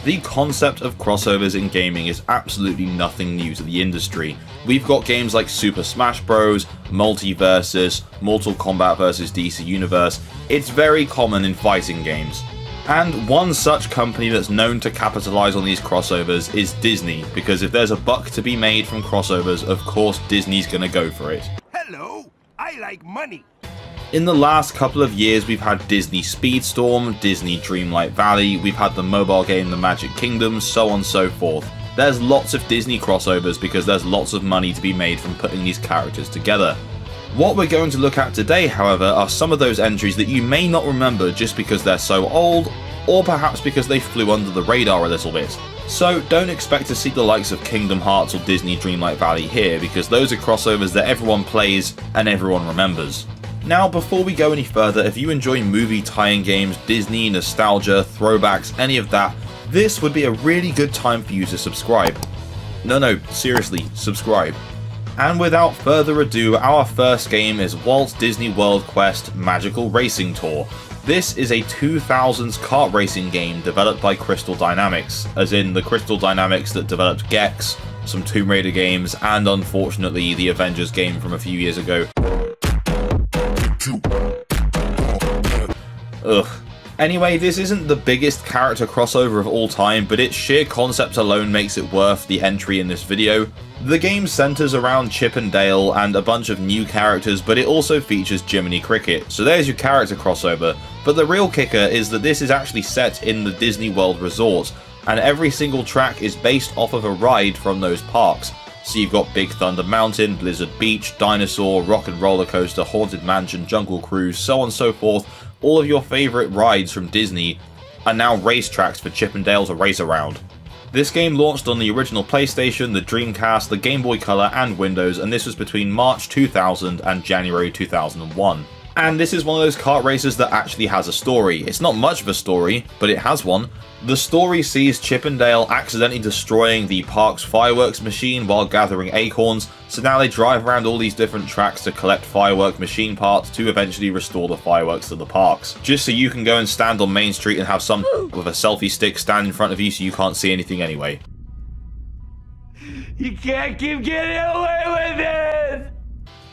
The concept of crossovers in gaming is absolutely nothing new to the industry. We've got games like Super Smash Bros, Multiversus, Mortal Kombat vs DC Universe. It's very common in fighting games. And one such company that's known to capitalize on these crossovers is Disney, because if there's a buck to be made from crossovers, of course Disney's gonna go for it. Hello, I like money. In the last couple of years, we've had Disney Speedstorm, Disney Dreamlight Valley, we've had the mobile game The Magic Kingdom, so on and so forth. There's lots of Disney crossovers because there's lots of money to be made from putting these characters together. What we're going to look at today, however, are some of those entries that you may not remember just because they're so old, or perhaps because they flew under the radar a little bit. So don't expect to see the likes of Kingdom Hearts or Disney Dreamlight Valley here, because those are crossovers that everyone plays and everyone remembers. Now, before we go any further, if you enjoy movie tie-in games, Disney, nostalgia, throwbacks, any of that, this would be a really good time for you to subscribe. No, seriously, subscribe. And without further ado, our first game is Walt Disney World Quest Magical Racing Tour. This is a 2000s kart racing game developed by Crystal Dynamics, as in the Crystal Dynamics that developed Gex, some Tomb Raider games, and unfortunately the Avengers game from a few years ago. Ugh. Anyway, this isn't the biggest character crossover of all time, but its sheer concept alone makes it worth the entry in this video. The game centers around Chip and Dale and a bunch of new characters, but it also features Jiminy Cricket, so there's your character crossover. But the real kicker is that this is actually set in the Disney World Resort, and every single track is based off of a ride from those parks. So you've got Big Thunder Mountain, Blizzard Beach, Dinosaur, Rock and Roller Coaster, Haunted Mansion, Jungle Cruise, so on and so forth. All of your favourite rides from Disney are now racetracks for Chip and Dale to race around. This game launched on the original PlayStation, the Dreamcast, the Game Boy Color and Windows, and this was between March 2000 and January 2001. And this is one of those kart races that actually has a story. It's not much of a story, but it has one. The story sees Chip and Dale accidentally destroying the park's fireworks machine while gathering acorns, so now they drive around all these different tracks to collect firework machine parts to eventually restore the fireworks to the parks. Just so you can go and stand on Main Street and have some with a selfie stick stand in front of you so you can't see anything anyway. You can't keep getting away with it!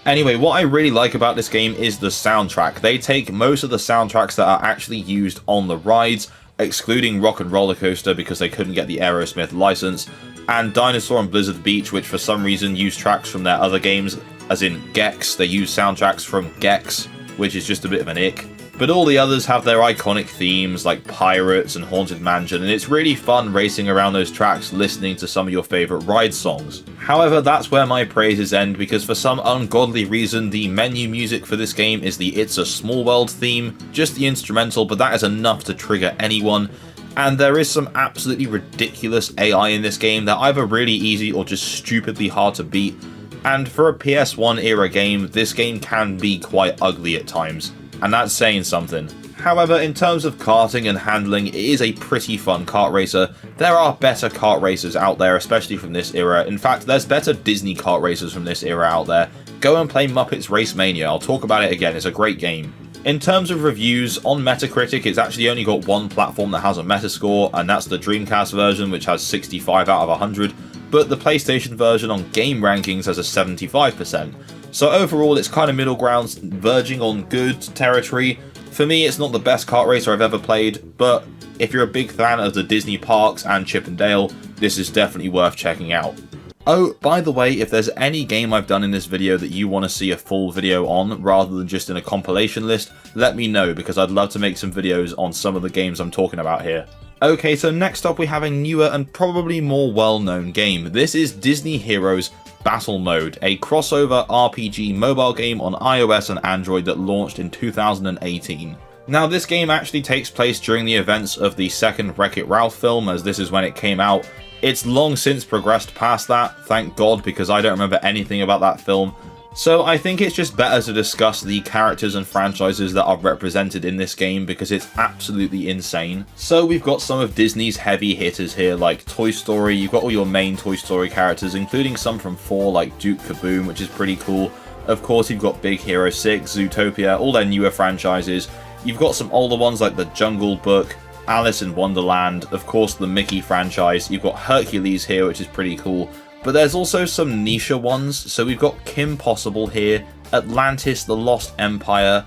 Anyway, what I really like about this game is the soundtrack. They take most of the soundtracks that are actually used on the rides, excluding Rock and Roller Coaster because they couldn't get the Aerosmith license, and Dinosaur and Blizzard Beach, which for some reason use tracks from their other games, as in Gex. They use soundtracks from Gex, which is just a bit of an ick. But all the others have their iconic themes like Pirates and Haunted Mansion, and it's really fun racing around those tracks listening to some of your favourite ride songs. However, that's where my praises end, because for some ungodly reason the menu music for this game is the It's a Small World theme, just the instrumental, but that is enough to trigger anyone. And there is some absolutely ridiculous AI in this game that are either really easy or just stupidly hard to beat. And for a PS1 era game, this game can be quite ugly at times. And that's saying something. However, in terms of karting and handling, it is a pretty fun kart racer. There are better kart racers out there, especially from this era. In fact, there's better Disney kart racers from this era out there. Go and play Muppets Race Mania, I'll talk about it again, it's a great game. In terms of reviews, on Metacritic it's actually only got one platform that has a Metascore, and that's the Dreamcast version, which has 65 out of 100, but the PlayStation version on Game Rankings has a 75%. So overall it's kind of middle ground, verging on good territory. For me, it's not the best kart racer I've ever played, but if you're a big fan of the Disney parks and Chip and Dale, this is definitely worth checking out. Oh, by the way, if there's any game I've done in this video that you want to see a full video on, rather than just in a compilation list, let me know, because I'd love to make some videos on some of the games I'm talking about here. Okay, so next up we have a newer and probably more well-known game. This is Disney Heroes Battle Mode, a crossover RPG mobile game on iOS and Android that launched in 2018. Now, this game actually takes place during the events of the second Wreck-It Ralph film, as this is when it came out. It's long since progressed past that, thank God, because I don't remember anything about that film. So I think it's just better to discuss the characters and franchises that are represented in this game, because it's absolutely insane. So we've got some of Disney's heavy hitters here, like Toy Story. You've got all your main Toy Story characters, including some from 4 like Duke Kaboom, which is pretty cool. Of course, you've got Big Hero 6, Zootopia, all their newer franchises. You've got some older ones like The Jungle Book, Alice in Wonderland, of course the Mickey franchise, you've got Hercules here, which is pretty cool, but there's also some niche ones. So we've got Kim Possible here, Atlantis, The Lost Empire.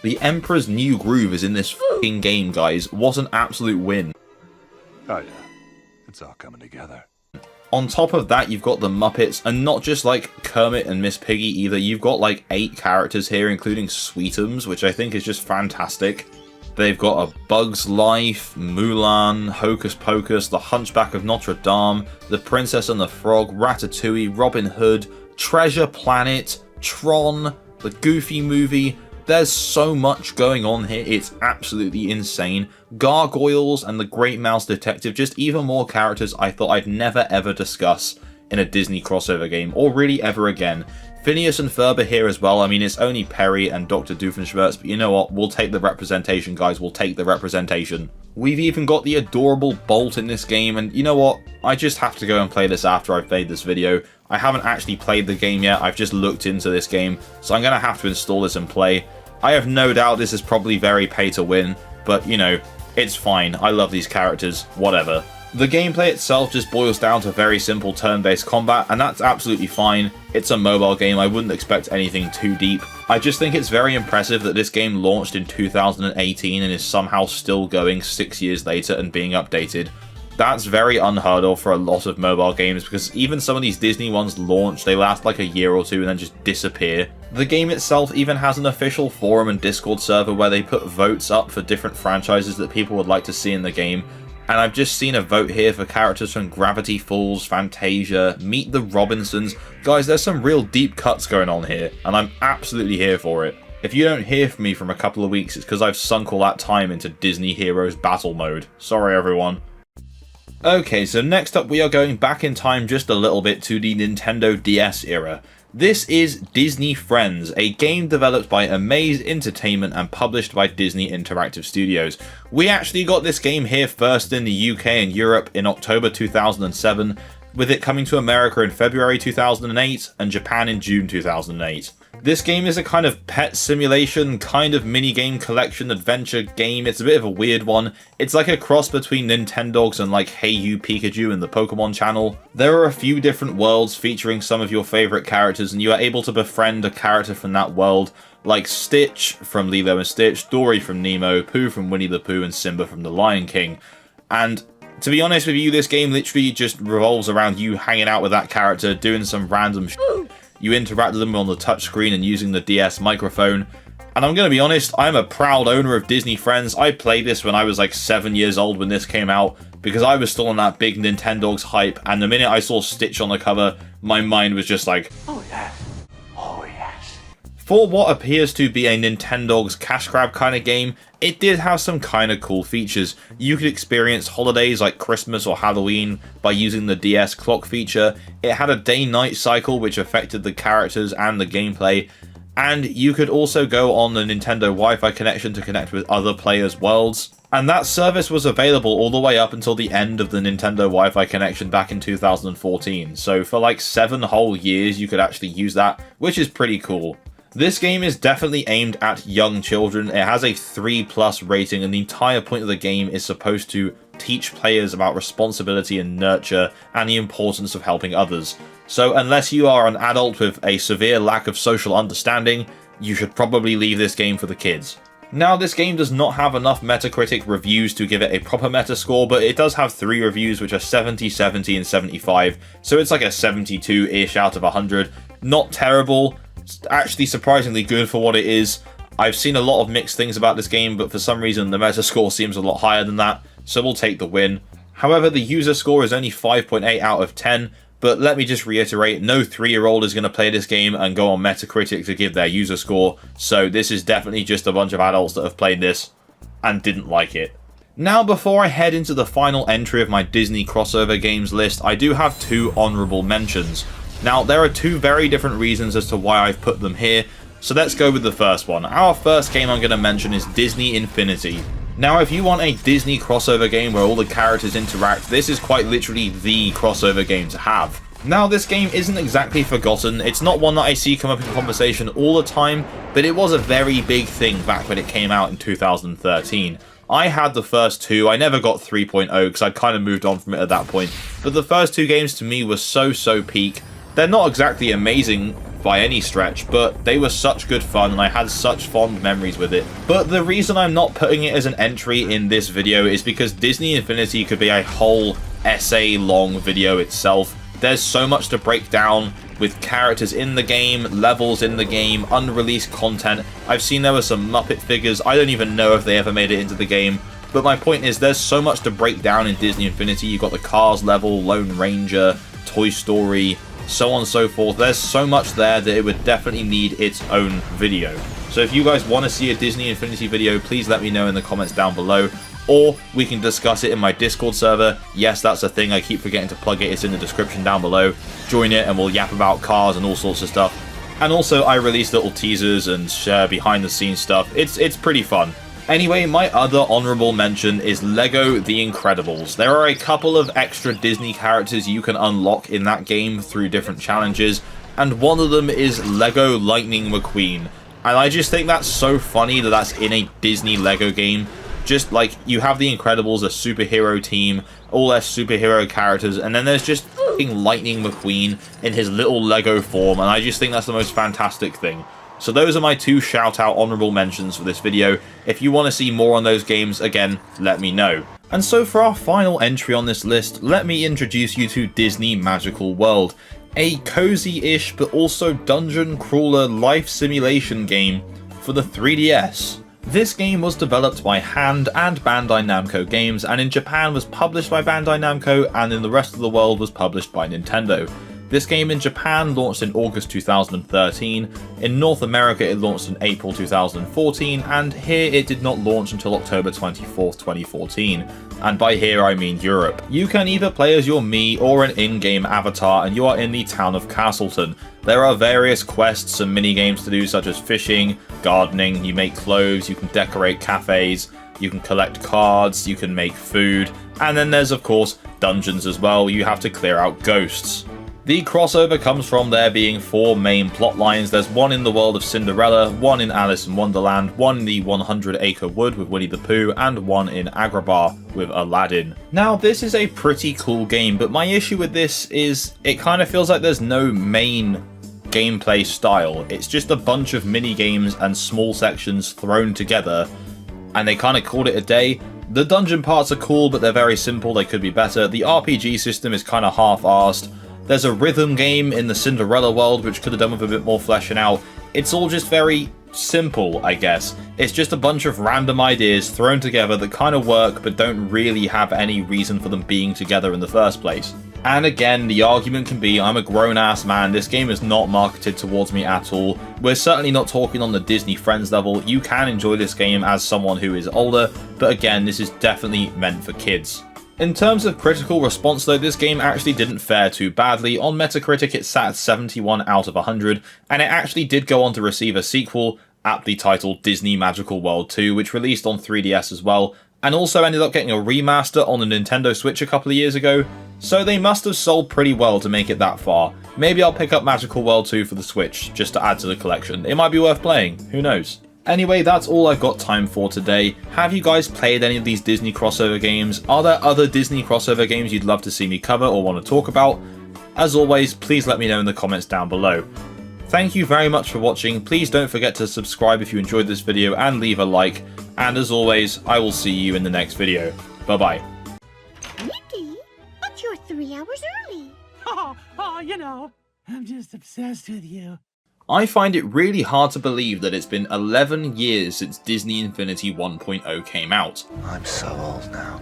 The Emperor's New Groove is in this f***ing game, guys. What an absolute win. Oh yeah, it's all coming together. On top of that, you've got the Muppets, and not just like Kermit and Miss Piggy either. You've got like 8 characters here, including Sweetums, which I think is just fantastic. They've got A Bug's Life, Mulan, Hocus Pocus, The Hunchback of Notre Dame, The Princess and the Frog, Ratatouille, Robin Hood, Treasure Planet, Tron, the Goofy Movie. There's so much going on here, it's absolutely insane. Gargoyles and the Great Mouse Detective, just even more characters I thought I'd never ever discuss in a Disney crossover game, or really ever again. Phineas and Ferb are here as well. I mean, it's only Perry and Dr. Doofenshmirtz, but you know what? We'll take the representation, guys. We'll take the representation. We've even got the adorable Bolt in this game, and you know what? I just have to go and play this after I've made this video. I haven't actually played the game yet. I've just looked into this game, so I'm going to have to install this and play. I have no doubt this is probably very pay to win, but you know, it's fine. I love these characters. Whatever. The gameplay itself just boils down to very simple turn-based combat, and that's absolutely fine. It's a mobile game, I wouldn't expect anything too deep. I just think it's very impressive that this game launched in 2018 and is somehow still going 6 years later and being updated. That's very unheard of for a lot of mobile games, because even some of these Disney ones launch, they last like a year or two and then just disappear. The game itself even has an official forum and Discord server where they put votes up for different franchises that people would like to see in the game. And I've just seen a vote here for characters from Gravity Falls, Fantasia, Meet the Robinsons. Guys, there's some real deep cuts going on here, and I'm absolutely here for it. If you don't hear from me from a couple of weeks, it's because I've sunk all that time into Disney Heroes Battle Mode. Sorry, everyone. Okay, so next up we are going back in time just a little bit to the Nintendo DS era. This is Disney Friends, a game developed by Amaze Entertainment and published by Disney Interactive Studios. We actually got this game here first in the UK and Europe in October 2007, with it coming to America in February 2008 and Japan in June 2008. This game is a kind of pet simulation, kind of minigame collection adventure game. It's a bit of a weird one. It's like a cross between Nintendogs and like Hey You Pikachu and the Pokemon channel. There are a few different worlds featuring some of your favourite characters, and you are able to befriend a character from that world, like Stitch from Lilo and Stitch, Dory from Nemo, Pooh from Winnie the Pooh, and Simba from The Lion King. And to be honest with you, this game literally just revolves around you hanging out with that character, doing some random shit. You interact with them on the touchscreen and using the DS microphone. And I'm going to be honest, I'm a proud owner of Disney Friends. I played this when I was like 7 years old when this came out, because I was still on that big Nintendogs hype, and the minute I saw Stitch on the cover, my mind was just like, Oh yes. Oh yes. for what appears to be a Nintendogs cash grab kind of game, it did have some kind of cool features. You could experience holidays like Christmas or Halloween by using the DS clock feature. It had a day-night cycle which affected the characters and the gameplay. And you could also go on the Nintendo Wi-Fi connection to connect with other players' worlds. And that service was available all the way up until the end of the Nintendo Wi-Fi connection back in 2014. So for like 7 whole years you could actually use that, which is pretty cool. This game is definitely aimed at young children. It has a 3+ rating, and the entire point of the game is supposed to teach players about responsibility and nurture and the importance of helping others. So unless you are an adult with a severe lack of social understanding, you should probably leave this game for the kids. Now, this game does not have enough Metacritic reviews to give it a proper Metascore, but it does have 3 reviews which are 70, 70, and 75, so it's like a 72-ish out of 100. Not terrible. Actually surprisingly good for what it is. I've seen a lot of mixed things about this game, but for some reason the Metascore seems a lot higher than that, so we'll take the win. However, the user score is only 5.8 out of 10, but let me just reiterate, no 3-year-old is going to play this game and go on Metacritic to give their user score, so this is definitely just a bunch of adults that have played this and didn't like it. Now, before I head into the final entry of my Disney crossover games list, I do have 2 honourable mentions. Now, there are 2 very different reasons as to why I've put them here, so let's go with the first one. Our first game I'm going to mention is Disney Infinity. Now, if you want a Disney crossover game where all the characters interact, this is quite literally the crossover game to have. Now, this game isn't exactly forgotten. It's not one that I see come up in conversation all the time, but it was a very big thing back when it came out in 2013. I had the first two. I never got 3.0 because I kind of moved on from it at that point. But the first two games to me were so peak. They're not exactly amazing by any stretch, but they were such good fun and I had such fond memories with it. But the reason I'm not putting it as an entry in this video is because Disney Infinity could be a whole essay long video itself. There's so much to break down with characters in the game, levels in the game, unreleased content. I've seen there were some Muppet figures. I don't even know if they ever made it into the game. But my point is there's so much to break down in Disney Infinity. You've got the Cars level, Lone Ranger, Toy Story, so on and so forth. There's so much there that it would definitely need its own video. So if you guys want to see a Disney Infinity video, please let me know in the comments down below. Or we can discuss it in my Discord server. Yes, that's a thing. I keep forgetting to plug it. It's in the description down below. Join it and we'll yap about cars and all sorts of stuff. And also, I release little teasers and share behind the scenes stuff. It's pretty fun. Anyway, my other honourable mention is LEGO The Incredibles. There are a couple of extra Disney characters you can unlock in that game through different challenges, and one of them is LEGO Lightning McQueen. And I just think that's so funny that that's in a Disney LEGO game. Just like, you have the Incredibles, a superhero team, all their superhero characters, and then there's just Lightning McQueen in his little LEGO form, and I just think that's the most fantastic thing. So those are my two shout-out honourable mentions for this video. If you want to see more on those games, again, let me know. And so for our final entry on this list, let me introduce you to Disney Magical World, a cozy-ish but also dungeon crawler life simulation game for the 3DS. This game was developed by Hand and Bandai Namco Games, and in Japan was published by Bandai Namco, and in the rest of the world was published by Nintendo. This game in Japan launched in August 2013, in North America it launched in April 2014, and here it did not launch until October 24th, 2014. And by here I mean Europe. You can either play as your Mii or an in-game avatar, and you are in the town of Castleton. There are various quests and mini-games to do, such as fishing, gardening, you make clothes, you can decorate cafes, you can collect cards, you can make food, and then there's of course dungeons as well. You have to clear out ghosts. The crossover comes from there being four main plot lines. There's one in the world of Cinderella, one in Alice in Wonderland, one in the 100 Acre Wood with Winnie the Pooh, and one in Agrabah with Aladdin. Now, this is a pretty cool game, but my issue with this is it kind of feels like there's no main gameplay style. It's just a bunch of mini games and small sections thrown together, and they kind of called it a day. The dungeon parts are cool, but they're very simple. They could be better. The RPG system is kind of half-arsed. There's a rhythm game in the Cinderella world which could have done with a bit more fleshing out. It's all just very simple, I guess. It's just a bunch of random ideas thrown together that kind of work but don't really have any reason for them being together in the first place. And again, the argument can be, I'm a grown-ass man, this game is not marketed towards me at all. We're certainly not talking on the Disney Friends level. You can enjoy this game as someone who is older, but again, this is definitely meant for kids. In terms of critical response though, this game actually didn't fare too badly. On Metacritic it sat at 71 out of 100, and it actually did go on to receive a sequel, aptly titled Disney Magical World 2, which released on 3DS as well, and also ended up getting a remaster on the Nintendo Switch a couple of years ago, so they must have sold pretty well to make it that far. Maybe I'll pick up Magical World 2 for the Switch, just to add to the collection. It might be worth playing, who knows. Anyway, that's all I've got time for today. Have you guys played any of these Disney crossover games? Are there other Disney crossover games you'd love to see me cover or want to talk about? As always, please let me know in the comments down below. Thank you very much for watching. Please don't forget to subscribe if you enjoyed this video and leave a like. And as always, I will see you in the next video. Bye bye. Mickey, but you're 3 hours early. You know, I'm just obsessed with you. I find it really hard to believe that it's been 11 years since Disney Infinity 1.0 came out. I'm so old now.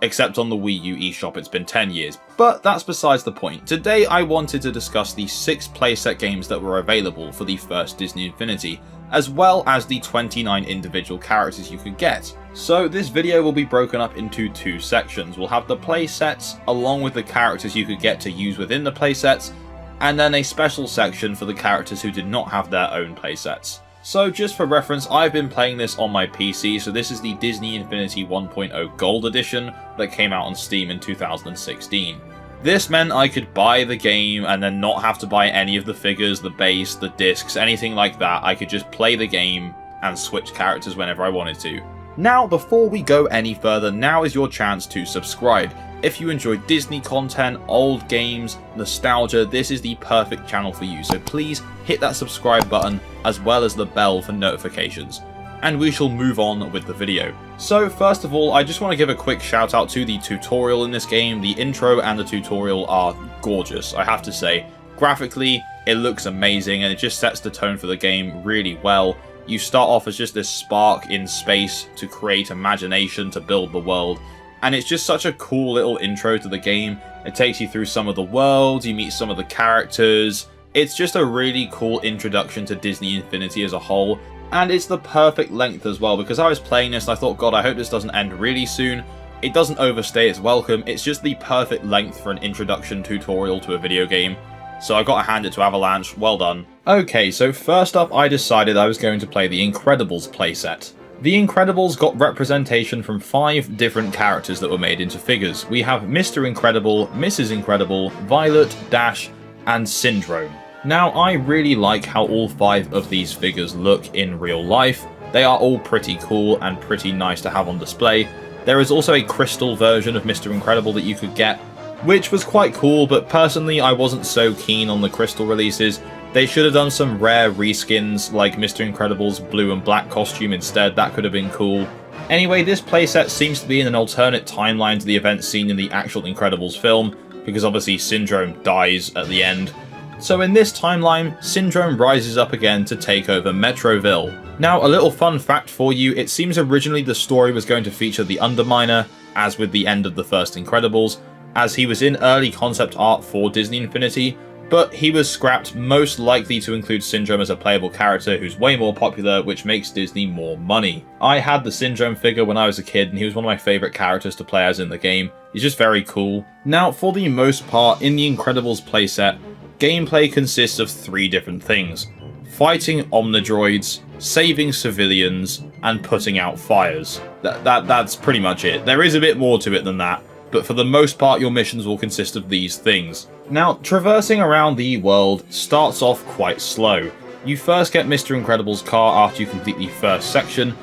Except on the Wii U eShop it's been 10 years, but that's besides the point. Today I wanted to discuss the 6 playset games that were available for the first Disney Infinity, as well as the 29 individual characters you could get. So this video will be broken up into 2 sections. We'll have the playsets along with the characters you could get to use within the playsets, and then a special section for the characters who did not have their own playsets. So just for reference, I've been playing this on my PC, so this is the Disney Infinity 1.0 Gold Edition that came out on Steam in 2016. This meant I could buy the game and then not have to buy any of the figures, the base, the discs, anything like that. I could just play the game and switch characters whenever I wanted to. Now, before we go any further, now is your chance to subscribe. If you enjoy Disney content, old games, nostalgia, this is the perfect channel for you, so please hit that subscribe button as well as the bell for notifications. And we shall move on with the video. So first of all, I just want to give a quick shout out to the tutorial in this game. The intro and the tutorial are gorgeous, I have to say. Graphically, it looks amazing and it just sets the tone for the game really well. You start off as just this spark in space to create imagination, to build the world. And it's just such a cool little intro to the game. It takes you through some of the worlds, you meet some of the characters. It's just a really cool introduction to Disney Infinity as a whole. And it's the perfect length as well, because I was playing this and I thought, God, I hope this doesn't end really soon. It doesn't overstay its welcome. It's just the perfect length for an introduction tutorial to a video game. So I gotta hand it to Avalanche, well done. Okay, so first up I decided I was going to play the Incredibles playset. The Incredibles got representation from 5 different characters that were made into figures. We have Mr. Incredible, Mrs. Incredible, Violet, Dash, and Syndrome. Now, I really like how all 5 of these figures look in real life. They are all pretty cool and pretty nice to have on display. There is also a crystal version of Mr. Incredible that you could get, which was quite cool, but personally I wasn't so keen on the crystal releases. They should have done some rare reskins like Mr. Incredible's blue and black costume instead. That could have been cool. Anyway, this playset seems to be in an alternate timeline to the events seen in the actual Incredibles film, because obviously Syndrome dies at the end. So in this timeline, Syndrome rises up again to take over Metroville. Now, a little fun fact for you, it seems originally the story was going to feature the Underminer, as with the end of the first Incredibles, as he was in early concept art for Disney Infinity, but he was scrapped, most likely to include Syndrome as a playable character who's way more popular, which makes Disney more money. I had the Syndrome figure when I was a kid, and he was one of my favourite characters to play as in the game. He's just very cool. Now, for the most part, in the Incredibles playset, gameplay consists of 3 different things: fighting Omnidroids, saving civilians, and putting out fires. That's pretty much it. There is a bit more to it than that, but for the most part your missions will consist of these things. Now, traversing around the world starts off quite slow. You first get Mr. Incredible's car after you complete the first section.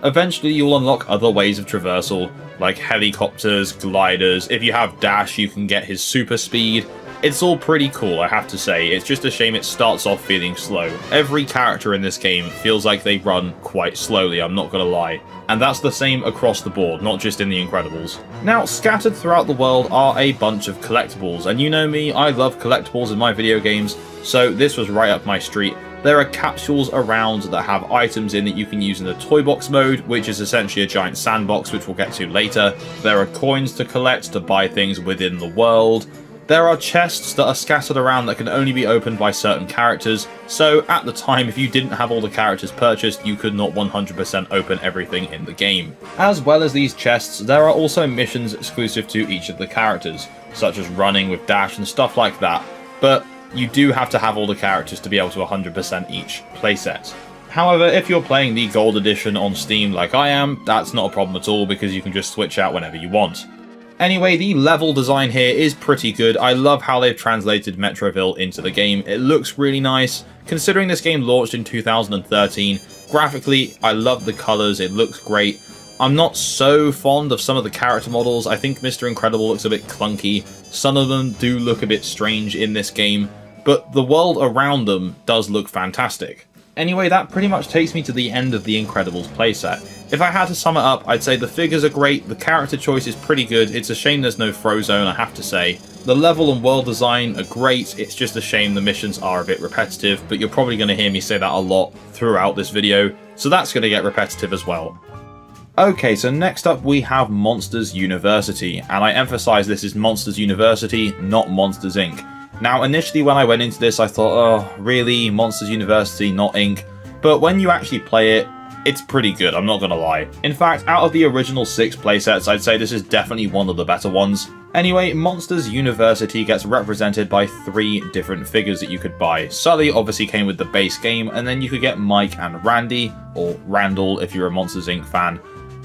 Eventually you'll unlock other ways of traversal, like helicopters, gliders. If you have Dash, you can get his super speed. It's all pretty cool, I have to say. It's just a shame it starts off feeling slow. Every character in this game feels like they run quite slowly, I'm not gonna lie. And that's the same across the board, not just in the Incredibles. Now, scattered throughout the world are a bunch of collectibles, and you know me, I love collectibles in my video games, so this was right up my street. There are capsules around that have items in that you can use in the toy box mode, which is essentially a giant sandbox, which we'll get to later. There are coins to collect to buy things within the world. There are chests that are scattered around that can only be opened by certain characters, so at the time, if you didn't have all the characters purchased, you could not 100% open everything in the game. As well as these chests, there are also missions exclusive to each of the characters, such as running with Dash and stuff like that, but you do have to have all the characters to be able to 100% each playset. However, if you're playing the Gold Edition on Steam like I am, that's not a problem at all because you can just switch out whenever you want. Anyway, the level design here is pretty good. I love how they've translated Metroville into the game. It looks really nice. Considering this game launched in 2013, graphically, I love the colours, it looks great. I'm not so fond of some of the character models. I think Mr. Incredible looks a bit clunky. Some of them do look a bit strange in this game, but the world around them does look fantastic. Anyway, that pretty much takes me to the end of the Incredibles playset. If I had to sum it up, I'd say the figures are great, the character choice is pretty good, it's a shame there's no Frozone, I have to say. The level and world design are great, it's just a shame the missions are a bit repetitive, but you're probably going to hear me say that a lot throughout this video, so that's going to get repetitive as well. Okay, so next up we have Monsters University, and I emphasize this is Monsters University, not Monsters Inc. Now, initially when I went into this, I thought, oh, really? Monsters University, not Inc. But when you actually play it, it's pretty good, I'm not gonna lie. In fact, out of the original 6 playsets, I'd say this is definitely one of the better ones. Anyway, Monsters University gets represented by 3 different figures that you could buy. Sully obviously came with the base game, and then you could get Mike and Randy, or Randall if you're a Monsters Inc. fan.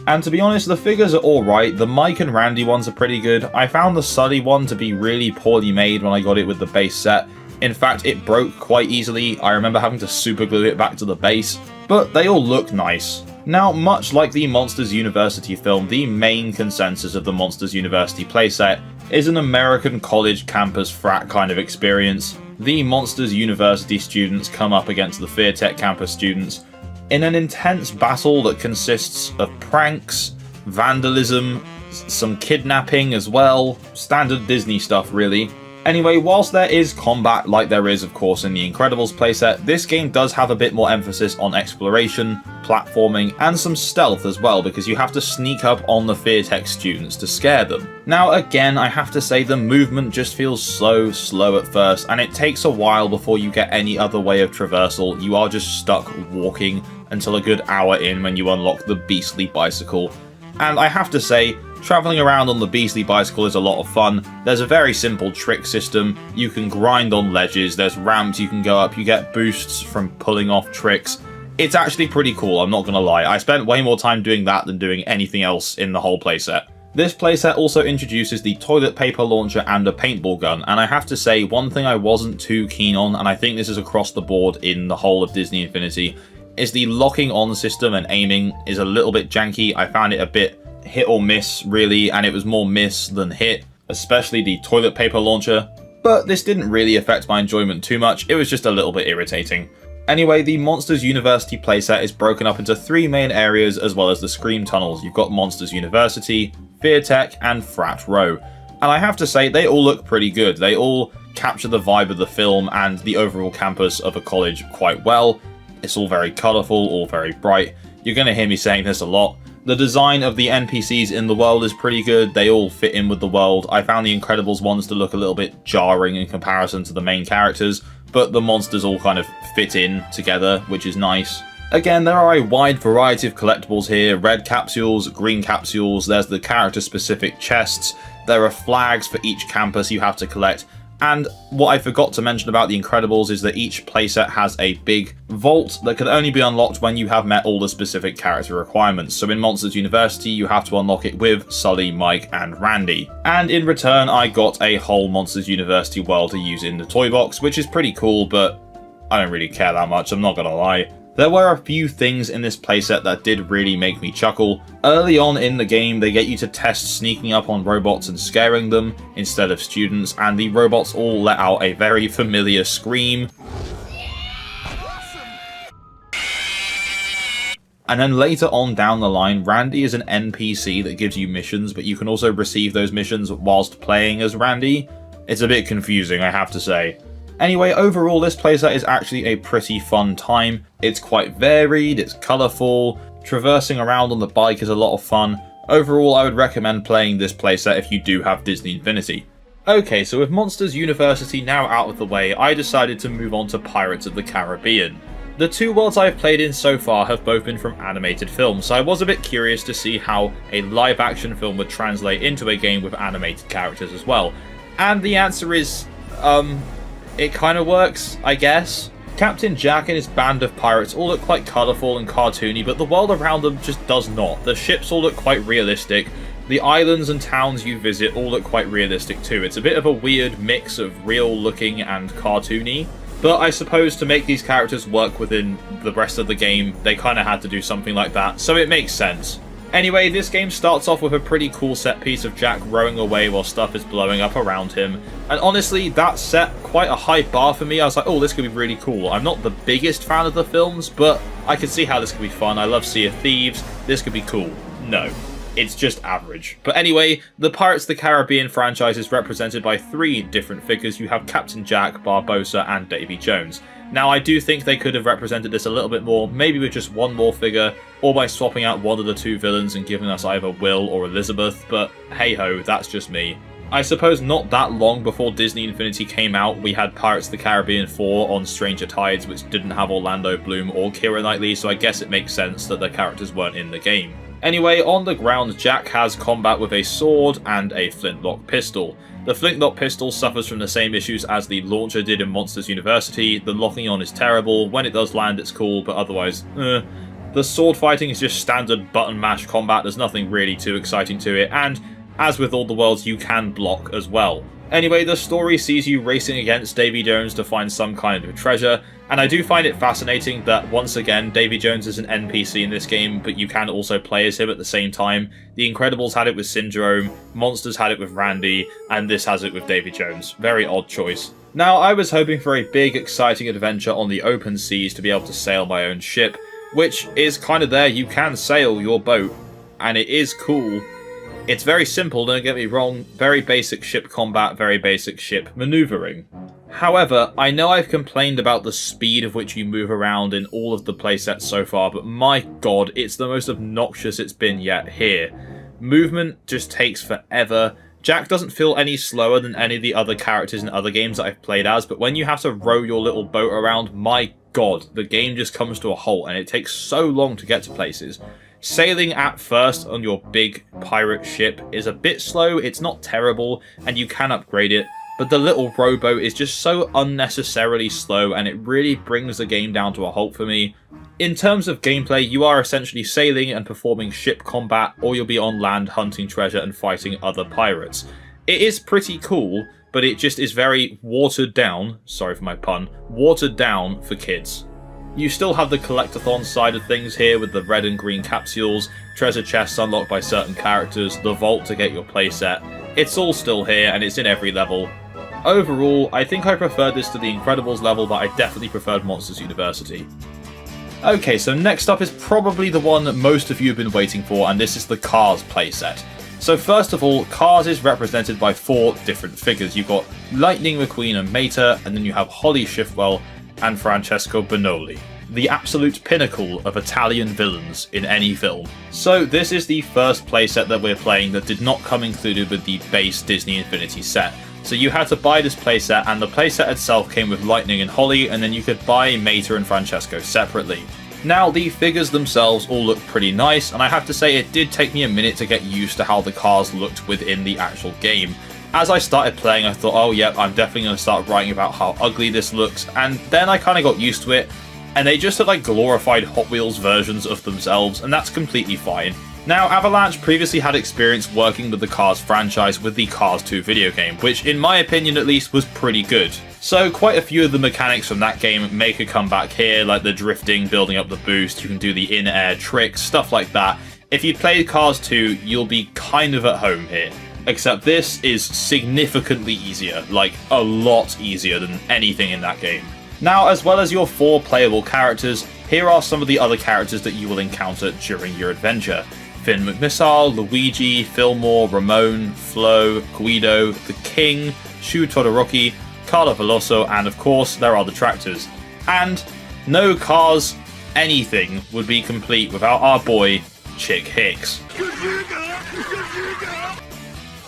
And to be honest, the figures are alright. The Mike and Randy ones are pretty good. I found the Sully one to be really poorly made when I got it with the base set. In fact, it broke quite easily. I remember having to super glue it back to the base. But they all look nice. Now, much like the Monsters University film, the main consensus of the Monsters University playset is an American college campus frat kind of experience. The Monsters University students come up against the FearTech campus students in an intense battle that consists of pranks, vandalism, some kidnapping as well, standard Disney stuff really. Anyway, whilst there is combat like there is of course in the Incredibles playset, this game does have a bit more emphasis on exploration, platforming, and some stealth as well, because you have to sneak up on the FearTech students to scare them. Now again, I have to say the movement just feels so slow at first, and it takes a while before you get any other way of traversal. You are just stuck walking until a good hour in when you unlock the beastly bicycle. And I have to say, travelling around on the beastly bicycle is a lot of fun. There's a very simple trick system. You can grind on ledges, there's ramps you can go up, you get boosts from pulling off tricks. It's actually pretty cool, I'm not gonna lie. I spent way more time doing that than doing anything else in the whole playset. This playset also introduces the toilet paper launcher and a paintball gun, and I have to say, one thing I wasn't too keen on, and I think this is across the board in the whole of Disney Infinity, is the locking on system and aiming is a little bit janky. I found it a bit hit or miss really, and it was more miss than hit, especially the toilet paper launcher. But this didn't really affect my enjoyment too much, it was just a little bit irritating. Anyway, the Monsters University playset is broken up into 3 main areas as well as the Scream tunnels. You've got Monsters University, FearTech, and Frat Row. And I have to say, they all look pretty good. They all capture the vibe of the film and the overall campus of a college quite well. It's all very colourful, all very bright. You're going to hear me saying this a lot. The design of the NPCs in the world is pretty good. They all fit in with the world. I found the Incredibles ones to look a little bit jarring in comparison to the main characters, but the monsters all kind of fit in together, which is nice. Again, there are a wide variety of collectibles here. Red capsules, green capsules, there's the character-specific chests. There are flags for each campus you have to collect. And what I forgot to mention about the Incredibles is that each playset has a big vault that can only be unlocked when you have met all the specific character requirements. So in Monsters University, you have to unlock it with Sully, Mike, and Randy. And in return, I got a whole Monsters University world to use in the toy box, which is pretty cool, but I don't really care that much, I'm not gonna lie. There were a few things in this playset that did really make me chuckle. Early on in the game, they get you to test sneaking up on robots and scaring them instead of students, and the robots all let out a very familiar scream. And then later on down the line, Randy is an NPC that gives you missions, but you can also receive those missions whilst playing as Randy. It's a bit confusing, I have to say. Anyway, overall this playset is actually a pretty fun time. It's quite varied, it's colourful, traversing around on the bike is a lot of fun. Overall, I would recommend playing this playset if you do have Disney Infinity. Okay, so with Monsters University now out of the way, I decided to move on to Pirates of the Caribbean. The 2 worlds I've played in so far have both been from animated films, so I was a bit curious to see how a live-action film would translate into a game with animated characters as well. And the answer is, it kind of works, I guess. Captain Jack and his band of pirates all look quite colourful and cartoony, but the world around them just does not. The ships all look quite realistic. The islands and towns you visit all look quite realistic too. It's a bit of a weird mix of real looking and cartoony. But I suppose to make these characters work within the rest of the game, they kind of had to do something like that, so it makes sense. Anyway, this game starts off with a pretty cool set piece of Jack rowing away while stuff is blowing up around him. And honestly, that set quite a high bar for me. I was like, oh, this could be really cool. I'm not the biggest fan of the films, but I could see how this could be fun. I love Sea of Thieves. This could be cool. No, it's just average. But anyway, the Pirates of the Caribbean franchise is represented by 3 different figures. You have Captain Jack, Barbossa, and Davy Jones. Now, I do think they could have represented this a little bit more, maybe with just one more figure, or by swapping out one of the 2 villains and giving us either Will or Elizabeth, but hey-ho, that's just me. I suppose not that long before Disney Infinity came out, we had Pirates of the Caribbean 4 on Stranger Tides, which didn't have Orlando Bloom or Keira Knightley, so I guess it makes sense that the characters weren't in the game. Anyway, on the ground, Jack has combat with a sword and a flintlock pistol. The flintlock pistol suffers from the same issues as the launcher did in Monsters University. The locking on is terrible. When it does land, it's cool, but otherwise, The sword fighting is just standard button mash combat. There's nothing really too exciting to it, and as with all the worlds, you can block as well. Anyway, the story sees you racing against Davy Jones to find some kind of treasure, and I do find it fascinating that, once again, Davy Jones is an NPC in this game, but you can also play as him at the same time. The Incredibles had it with Syndrome, Monsters had it with Randy, and this has it with Davy Jones. Very odd choice. Now, I was hoping for a big, exciting adventure on the open seas to be able to sail my own ship, which is kind of there. You can sail your boat, and it is cool. It's very simple, don't get me wrong, very basic ship combat, very basic ship maneuvering. However, I know I've complained about the speed of which you move around in all of the playsets so far, but my god, it's the most obnoxious it's been yet here. Movement just takes forever. Jack doesn't feel any slower than any of the other characters in other games that I've played as, but when you have to row your little boat around, my god, the game just comes to a halt and it takes so long to get to places. Sailing at first on your big pirate ship is a bit slow, it's not terrible, and you can upgrade it, but the little rowboat is just so unnecessarily slow and it really brings the game down to a halt for me. In terms of gameplay, you are essentially sailing and performing ship combat, or you'll be on land hunting treasure and fighting other pirates. It is pretty cool, but it just is very watered down, sorry for my pun, watered down for kids. You still have the collectathon side of things here with the red and green capsules, treasure chests unlocked by certain characters, the vault to get your playset. It's all still here and it's in every level. Overall, I think I preferred this to the Incredibles level, but I definitely preferred Monsters University. Okay, so next up is probably the one that most of you have been waiting for, and this is the Cars playset. So first of all, Cars is represented by 4 different figures. You've got Lightning McQueen and Mater, and then you have Holly Shiftwell and Francesco Bonoli, the absolute pinnacle of Italian villains in any film. So this is the first playset that we're playing that did not come included with the base Disney Infinity set. So you had to buy this playset, and the playset itself came with Lightning and Holly, and then you could buy Mater and Francesco separately. Now, the figures themselves all look pretty nice, and I have to say it did take me a minute to get used to how the cars looked within the actual game. As I started playing, I thought, oh yep, I'm definitely going to start writing about how ugly this looks, and then I kind of got used to it, and they just look like glorified Hot Wheels versions of themselves, and that's completely fine. Now, Avalanche previously had experience working with the Cars franchise with the Cars 2 video game, which in my opinion at least was pretty good. So quite a few of the mechanics from that game make a comeback here, like the drifting, building up the boost, you can do the in-air tricks, stuff like that. If you played Cars 2, you'll be kind of at home here. Except this is significantly easier, like a lot easier than anything in that game. Now, as well as your 4 playable characters, here are some of the other characters that you will encounter during your adventure. Finn McMissile, Luigi, Fillmore, Ramon, Flo, Guido, the King, Shu Todoroki, Carlo Veloso, and of course, there are the tractors. And no Cars anything would be complete without our boy, Chick Hicks.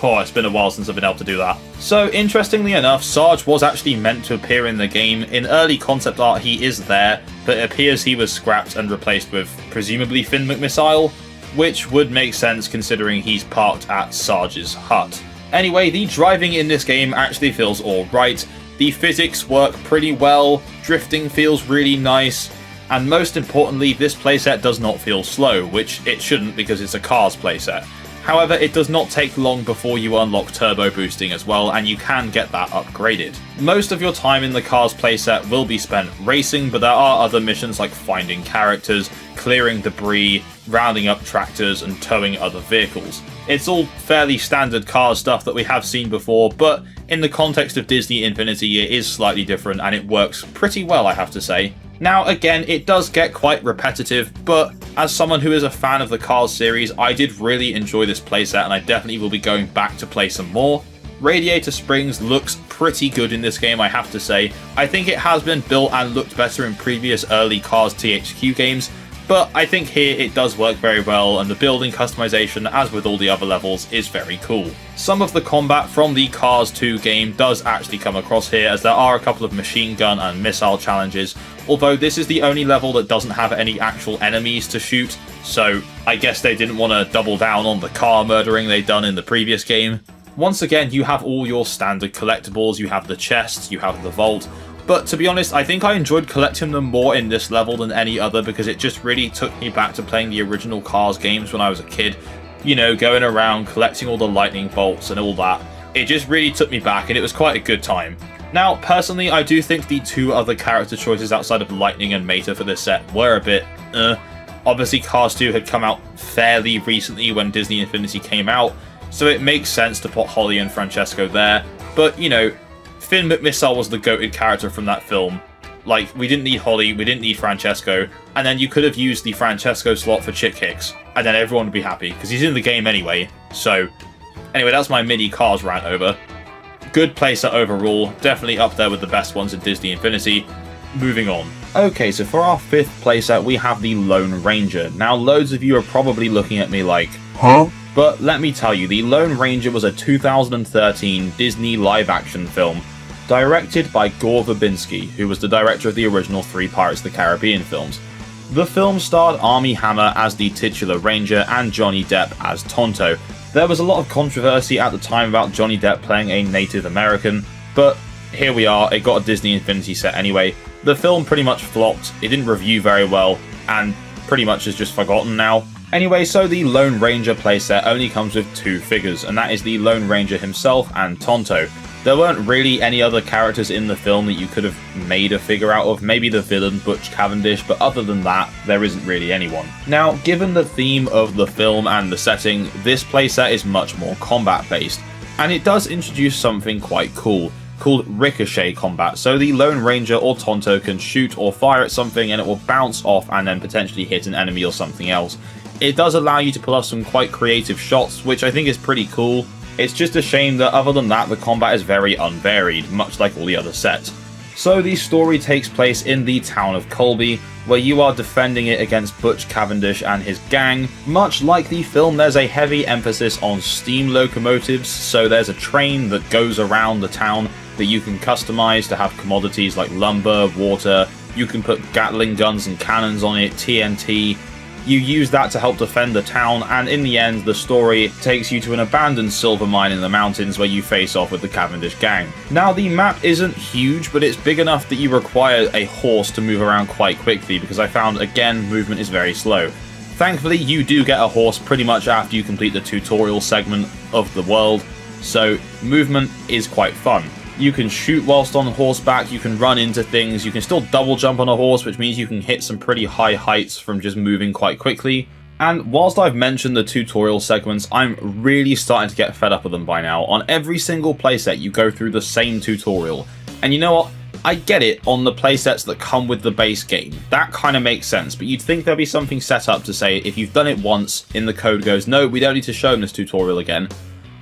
Oh, it's been a while since I've been able to do that. So, interestingly enough, Sarge was actually meant to appear in the game. In early concept art, he is there, but it appears he was scrapped and replaced with, presumably, Finn McMissile, which would make sense considering he's parked at Sarge's hut. Anyway, the driving in this game actually feels alright. The physics work pretty well, drifting feels really nice, and most importantly, this playset does not feel slow, which it shouldn't because it's a Cars playset. However, it does not take long before you unlock turbo boosting as well, and you can get that upgraded. Most of your time in the Cars playset will be spent racing, but there are other missions like finding characters, clearing debris, rounding up tractors, and towing other vehicles. It's all fairly standard Cars stuff that we have seen before, but in the context of Disney Infinity it is slightly different, and it works pretty well, I have to say. Now, again, it does get quite repetitive, but as someone who is a fan of the Cars series, I did really enjoy this playset, and I definitely will be going back to play some more. Radiator Springs looks pretty good in this game, I have to say. I think it has been built and looked better in previous early Cars THQ games, but I think here it does work very well, and the building customization, as with all the other levels, is very cool. Some of the combat from the Cars 2 game does actually come across here, as there are a couple of machine gun and missile challenges, although this is the only level that doesn't have any actual enemies to shoot, so I guess they didn't want to double down on the car murdering they'd done in the previous game. Once again, you have all your standard collectibles, you have the chests, you have the vault, but to be honest, I think I enjoyed collecting them more in this level than any other because it just really took me back to playing the original Cars games when I was a kid. You know, going around, collecting all the lightning bolts and all that. It just really took me back, and it was quite a good time. Now, personally, I do think the two other character choices outside of Lightning and Mater for this set were a bit, Obviously, Cars 2 had come out fairly recently when Disney Infinity came out, so it makes sense to put Holly and Francesco there. But, you know, Finn McMissile was the goated character from that film. Like, we didn't need Holly, we didn't need Francesco, and then you could have used the Francesco slot for Chick Hicks, and then everyone would be happy, because he's in the game anyway. So, anyway, that's my mini Cars rant over. Good playset overall, definitely up there with the best ones in Disney Infinity. Moving on. Okay, so for our 5th playset, we have the Lone Ranger. Now, loads of you are probably looking at me like, huh? But let me tell you, the Lone Ranger was a 2013 Disney live-action film directed by Gore Verbinski, who was the director of the original 3 Pirates of the Caribbean films. The film starred Armie Hammer as the titular Ranger and Johnny Depp as Tonto. There was a lot of controversy at the time about Johnny Depp playing a Native American, but here we are, it got a Disney Infinity set anyway. The film pretty much flopped, it didn't review very well, and pretty much is just forgotten now. Anyway, so the Lone Ranger playset only comes with 2 figures, and that is the Lone Ranger himself and Tonto. There weren't really any other characters in the film that you could have made a figure out of, maybe the villain Butch Cavendish, but other than that, there isn't really anyone. Now, given the theme of the film and the setting, this playset is much more combat based, and it does introduce something quite cool, called ricochet combat. So the Lone Ranger or Tonto can shoot or fire at something and it will bounce off and then potentially hit an enemy or something else. It does allow you to pull off some quite creative shots, which I think is pretty cool. It's just a shame that other than that, the combat is very unvaried, much like all the other sets. So the story takes place in the town of Colby, where you are defending it against Butch Cavendish and his gang. Much like the film, there's a heavy emphasis on steam locomotives, so there's a train that goes around the town that you can customize to have commodities like lumber, water, you can put Gatling guns and cannons on it, TNT. You use that to help defend the town, and in the end, the story takes you to an abandoned silver mine in the mountains where you face off with the Cavendish gang. Now, the map isn't huge, but it's big enough that you require a horse to move around quite quickly, because I found, again, movement is very slow. Thankfully, you do get a horse pretty much after you complete the tutorial segment of the world, so movement is quite fun. You can shoot whilst on horseback, you can run into things, you can still double jump on a horse, which means you can hit some pretty high heights from just moving quite quickly. And whilst I've mentioned the tutorial segments, I'm really starting to get fed up with them by now. On every single playset, you go through the same tutorial. And you know what? I get it on the playsets that come with the base game. That kind of makes sense, but you'd think there'd be something set up to say, if you've done it once, in the code goes, no, we don't need to show them this tutorial again.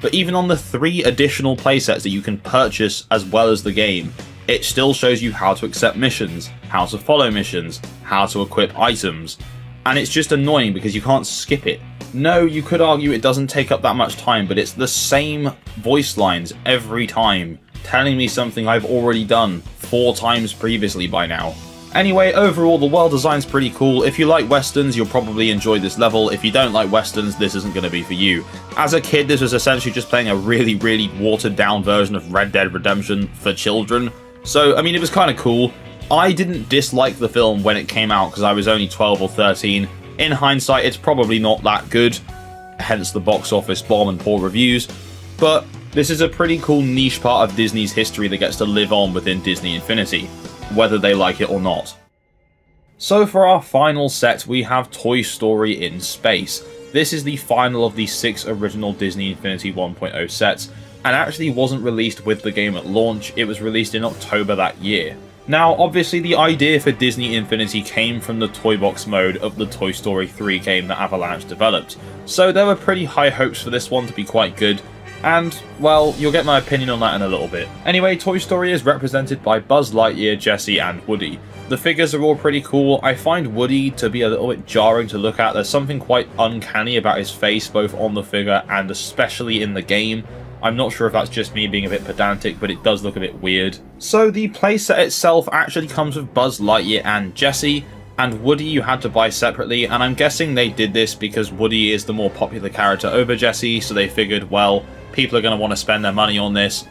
But even on the 3 additional playsets that you can purchase as well as the game, it still shows you how to accept missions, how to follow missions, how to equip items. And it's just annoying because you can't skip it. No, you could argue it doesn't take up that much time, but it's the same voice lines every time, telling me something I've already done 4 times previously by now. Anyway, overall, the world design's pretty cool. If you like westerns, you'll probably enjoy this level. If you don't like westerns, this isn't going to be for you. As a kid, this was essentially just playing a really, really watered-down version of Red Dead Redemption for children. So, I mean, it was kind of cool. I didn't dislike the film when it came out because I was only 12 or 13. In hindsight, it's probably not that good, hence the box office bomb and poor reviews. But this is a pretty cool niche part of Disney's history that gets to live on within Disney Infinity, whether they like it or not. So for our final set, we have Toy Story in Space. This is the final of the 6 original Disney Infinity 1.0 sets, and actually wasn't released with the game at launch, it was released in October that year. Now, obviously the idea for Disney Infinity came from the Toy Box mode of the Toy Story 3 game that Avalanche developed, so there were pretty high hopes for this one to be quite good. And, well, you'll get my opinion on that in a little bit. Anyway, Toy Story is represented by Buzz Lightyear, Jessie, and Woody. The figures are all pretty cool. I find Woody to be a little bit jarring to look at. There's something quite uncanny about his face, both on the figure and especially in the game. I'm not sure if that's just me being a bit pedantic, but it does look a bit weird. So the playset itself actually comes with Buzz Lightyear and Jessie, and Woody you had to buy separately, and I'm guessing they did this because Woody is the more popular character over Jessie, so they figured, well, people are going to want to spend their money on this.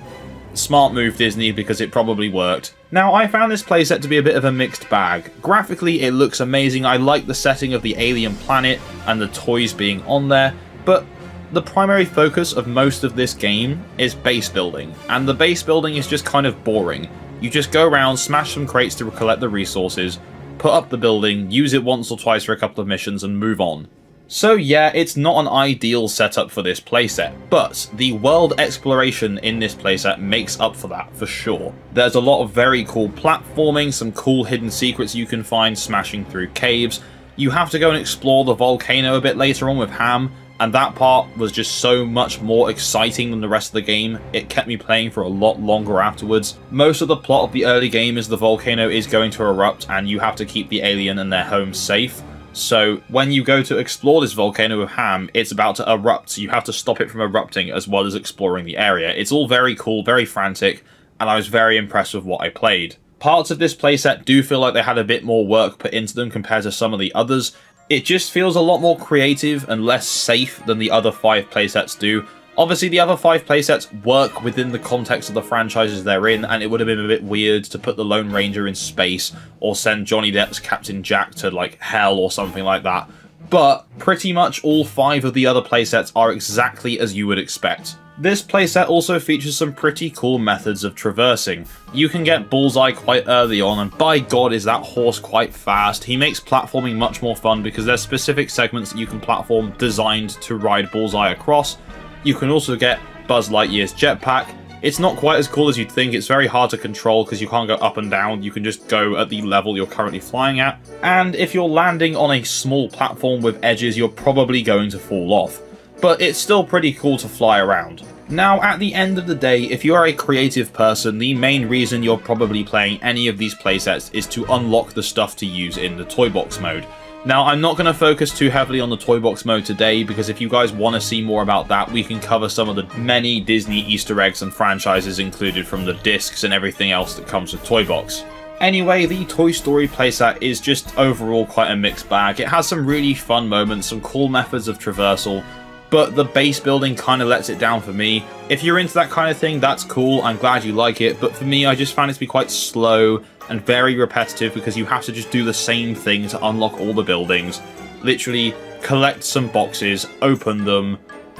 Smart move, Disney, because it probably worked. Now, I found this playset to be a bit of a mixed bag. Graphically, it looks amazing. I like the setting of the alien planet and the toys being on there, but The primary focus of most of this game is base building, and the base building is just kind of boring. You just go around, smash some crates to collect the resources, put up the building, use it once or twice for a couple of missions, and move on. So yeah, it's not an ideal setup for this playset, but the world exploration in this playset makes up for that, for sure. There's a lot of very cool platforming, some cool hidden secrets you can find smashing through caves. You have to go and explore the volcano a bit later on with Ham, and that part was just so much more exciting than the rest of the game. It kept me playing for a lot longer afterwards. Most of the plot of the early game is the volcano is going to erupt and you have to keep the alien and their home safe. So when you go to explore this volcano with Ham, it's about to erupt, so you have to stop it from erupting as well as exploring the area. It's all very cool, very frantic, and I was very impressed with what I played. Parts of this playset do feel like they had a bit more work put into them compared to some of the others. It just feels a lot more creative and less safe than the other 5 playsets do. Obviously, the other 5 playsets work within the context of the franchises they're in, and it would have been a bit weird to put the Lone Ranger in space or send Johnny Depp's Captain Jack to, like, hell or something like that. But pretty much all 5 of the other playsets are exactly as you would expect. This playset also features some pretty cool methods of traversing. You can get Bullseye quite early on, and by god is that horse quite fast. He makes platforming much more fun because there's specific segments that you can platform designed to ride Bullseye across. You can also get Buzz Lightyear's jetpack. It's not quite as cool as you'd think. It's very hard to control because you can't go up and down. You can just go at the level you're currently flying at. And if you're landing on a small platform with edges, you're probably going to fall off. But it's still pretty cool to fly around. Now, at the end of the day, if you are a creative person, the main reason you're probably playing any of these playsets is to unlock the stuff to use in the Toy Box mode. Now, I'm not going to focus too heavily on the Toy Box mode today, because if you guys want to see more about that, we can cover some of the many Disney Easter eggs and franchises included from the discs and everything else that comes with Toy Box. Anyway, the Toy Story playset is just overall quite a mixed bag. It has some really fun moments, some cool methods of traversal, but the base building kind of lets it down for me. If you're into that kind of thing, that's cool, I'm glad you like it, but for me, I just found it to be quite slow and very repetitive because you have to just do the same thing to unlock all the buildings. Literally, collect some boxes, open them,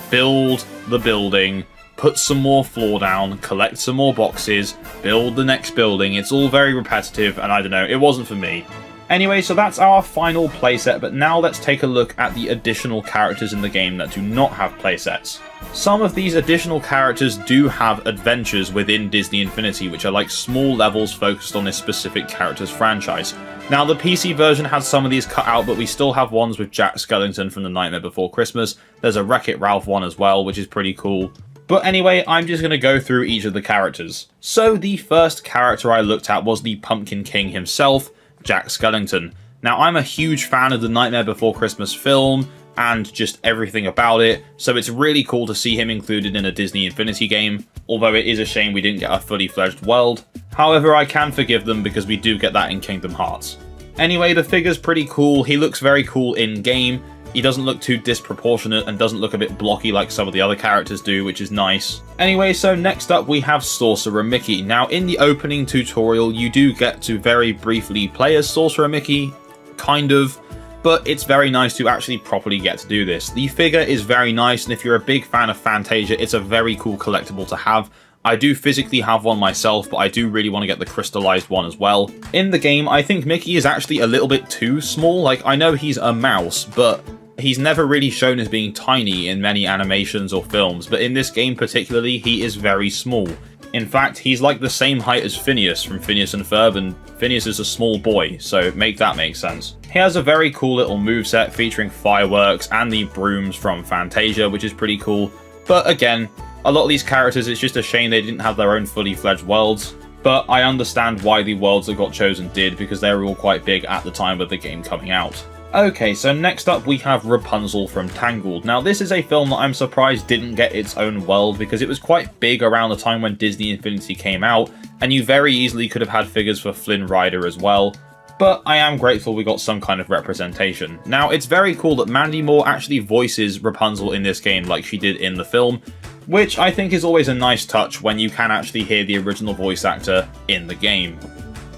build the building, put some more floor down, collect some more boxes, build the next building. It's all very repetitive, and I don't know, it wasn't for me. Anyway, so that's our final playset, but now let's take a look at the additional characters in the game that do not have playsets. Some of these additional characters do have adventures within Disney Infinity, which are like small levels focused on this specific character's franchise. Now, the PC version has some of these cut out, but we still have ones with Jack Skellington from The Nightmare Before Christmas. There's a Wreck-It Ralph one as well, which is pretty cool. But anyway, I'm just going to go through each of the characters. So the first character I looked at was the Pumpkin King himself, Jack Skellington. Now, I'm a huge fan of the Nightmare Before Christmas film and just everything about it, so it's really cool to see him included in a Disney Infinity game, although it is a shame we didn't get a fully fledged world. However, I can forgive them because we do get that in Kingdom Hearts. Anyway, the figure's pretty cool. He looks very cool in-game. He doesn't look too disproportionate and doesn't look a bit blocky like some of the other characters do, which is nice. Anyway, so next up we have Sorcerer Mickey. Now, in the opening tutorial, you do get to very briefly play as Sorcerer Mickey, kind of, but it's very nice to actually properly get to do this. The figure is very nice, and if you're a big fan of Fantasia, it's a very cool collectible to have. I do physically have one myself, but I do really want to get the crystallized one as well. In the game, I think Mickey is actually a little bit too small. Like, I know he's a mouse, but he's never really shown as being tiny in many animations or films, but in this game particularly, he is very small. In fact, he's like the same height as Phineas from Phineas and Ferb, and Phineas is a small boy, so make that make sense. He has a very cool little moveset featuring fireworks and the brooms from Fantasia, which is pretty cool. But again, a lot of these characters, it's just a shame they didn't have their own fully fledged worlds. But I understand why the worlds that got chosen did, because they were all quite big at the time of the game coming out. Okay, so next up we have Rapunzel from Tangled. Now, this is a film that I'm surprised didn't get its own world, because it was quite big around the time when Disney Infinity came out, and you very easily could have had figures for Flynn Rider as well. But I am grateful we got some kind of representation. Now, it's very cool that Mandy Moore actually voices Rapunzel in this game like she did in the film, which I think is always a nice touch when you can actually hear the original voice actor in the game.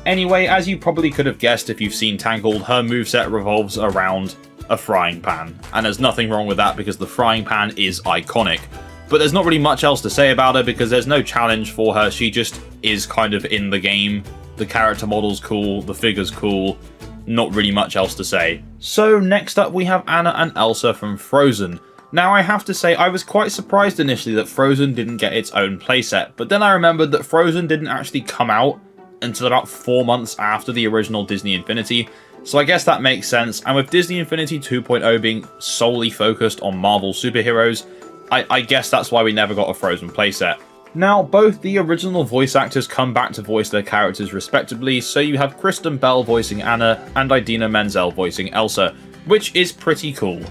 Anyway, as you probably could have guessed if you've seen Tangled, her moveset revolves around a frying pan. And there's nothing wrong with that because the frying pan is iconic. But there's not really much else to say about her because there's no challenge for her. She just is kind of in the game. The character model's cool, the figure's cool. Not really much else to say. So next up we have Anna and Elsa from Frozen. Now I have to say I was quite surprised initially that Frozen didn't get its own playset, but then I remembered that Frozen didn't actually come out until about 4 months after the original Disney Infinity, so I guess that makes sense, and with Disney Infinity 2.0 being solely focused on Marvel superheroes, I guess that's why we never got a Frozen playset. Now, both the original voice actors come back to voice their characters respectively, so you have Kristen Bell voicing Anna and Idina Menzel voicing Elsa, which is pretty cool.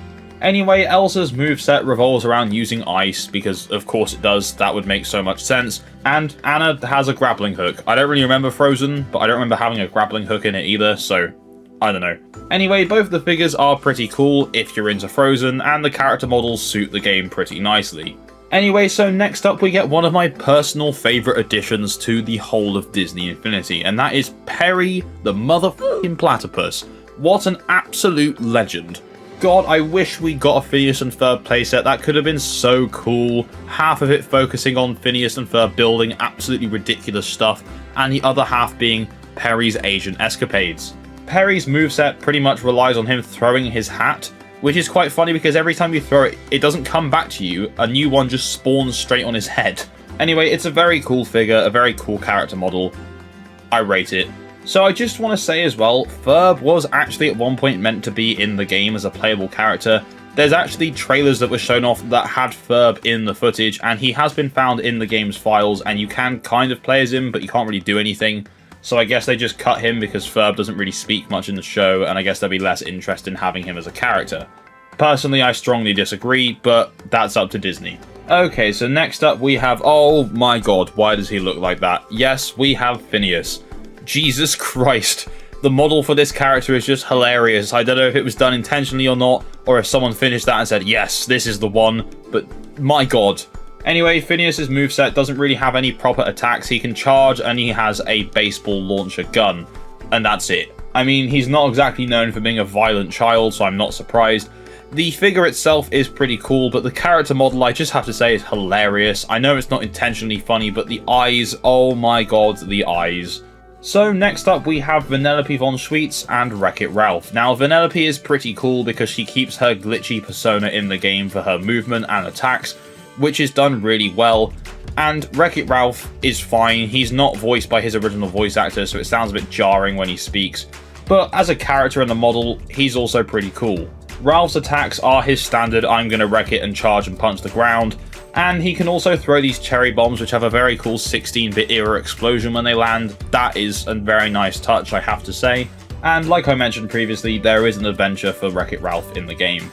Anyway, Elsa's moveset revolves around using ice, because of course it does, that would make so much sense, and Anna has a grappling hook. I don't really remember Frozen, but I don't remember having a grappling hook in it either, so I don't know. Anyway, both the figures are pretty cool if you're into Frozen, and the character models suit the game pretty nicely. Anyway, so next up we get one of my personal favourite additions to the whole of Disney Infinity, and that is Perry the motherfucking platypus. What an absolute legend. God, I wish we got a Phineas and Ferb playset. That could have been so cool. Half of it focusing on Phineas and Ferb building absolutely ridiculous stuff, and the other half being Perry's Asian escapades. Perry's moveset pretty much relies on him throwing his hat, which is quite funny because every time you throw it, it doesn't come back to you. A new one just spawns straight on his head. Anyway, it's a very cool figure, a very cool character model. I rate it. So I just want to say as well, Ferb was actually at one point meant to be in the game as a playable character. There's actually trailers that were shown off that had Ferb in the footage, and he has been found in the game's files, and you can kind of play as him, but you can't really do anything. So I guess they just cut him because Ferb doesn't really speak much in the show, and I guess there'd be less interest in having him as a character. Personally, I strongly disagree, but that's up to Disney. Okay, so next up we have... Oh my god, why does he look like that? Yes, we have Phineas. Jesus Christ. The model for this character is just hilarious. I don't know if it was done intentionally or not, or if someone finished that and said, yes, this is the one, but my god. Anyway, Phineas's moveset doesn't really have any proper attacks. He can charge and he has a baseball launcher gun, and that's it. I mean, he's not exactly known for being a violent child, so I'm not surprised. The figure itself is pretty cool, but the character model, I just have to say, is hilarious. I know it's not intentionally funny, but the eyes, oh my god, the eyes. So next up we have Vanellope von Schweetz and Wreck-It Ralph. Now Vanellope is pretty cool because she keeps her glitchy persona in the game for her movement and attacks, which is done really well. And Wreck-It Ralph is fine. He's not voiced by his original voice actor, so it sounds a bit jarring when he speaks. But as a character and a model, he's also pretty cool. Ralph's attacks are his standard I'm gonna wreck it and charge and punch the ground, and he can also throw these cherry bombs which have a very cool 16-bit era explosion when they land. That is a very nice touch, I have to say. And like I mentioned previously, there is an adventure for Wreck-It Ralph in the game.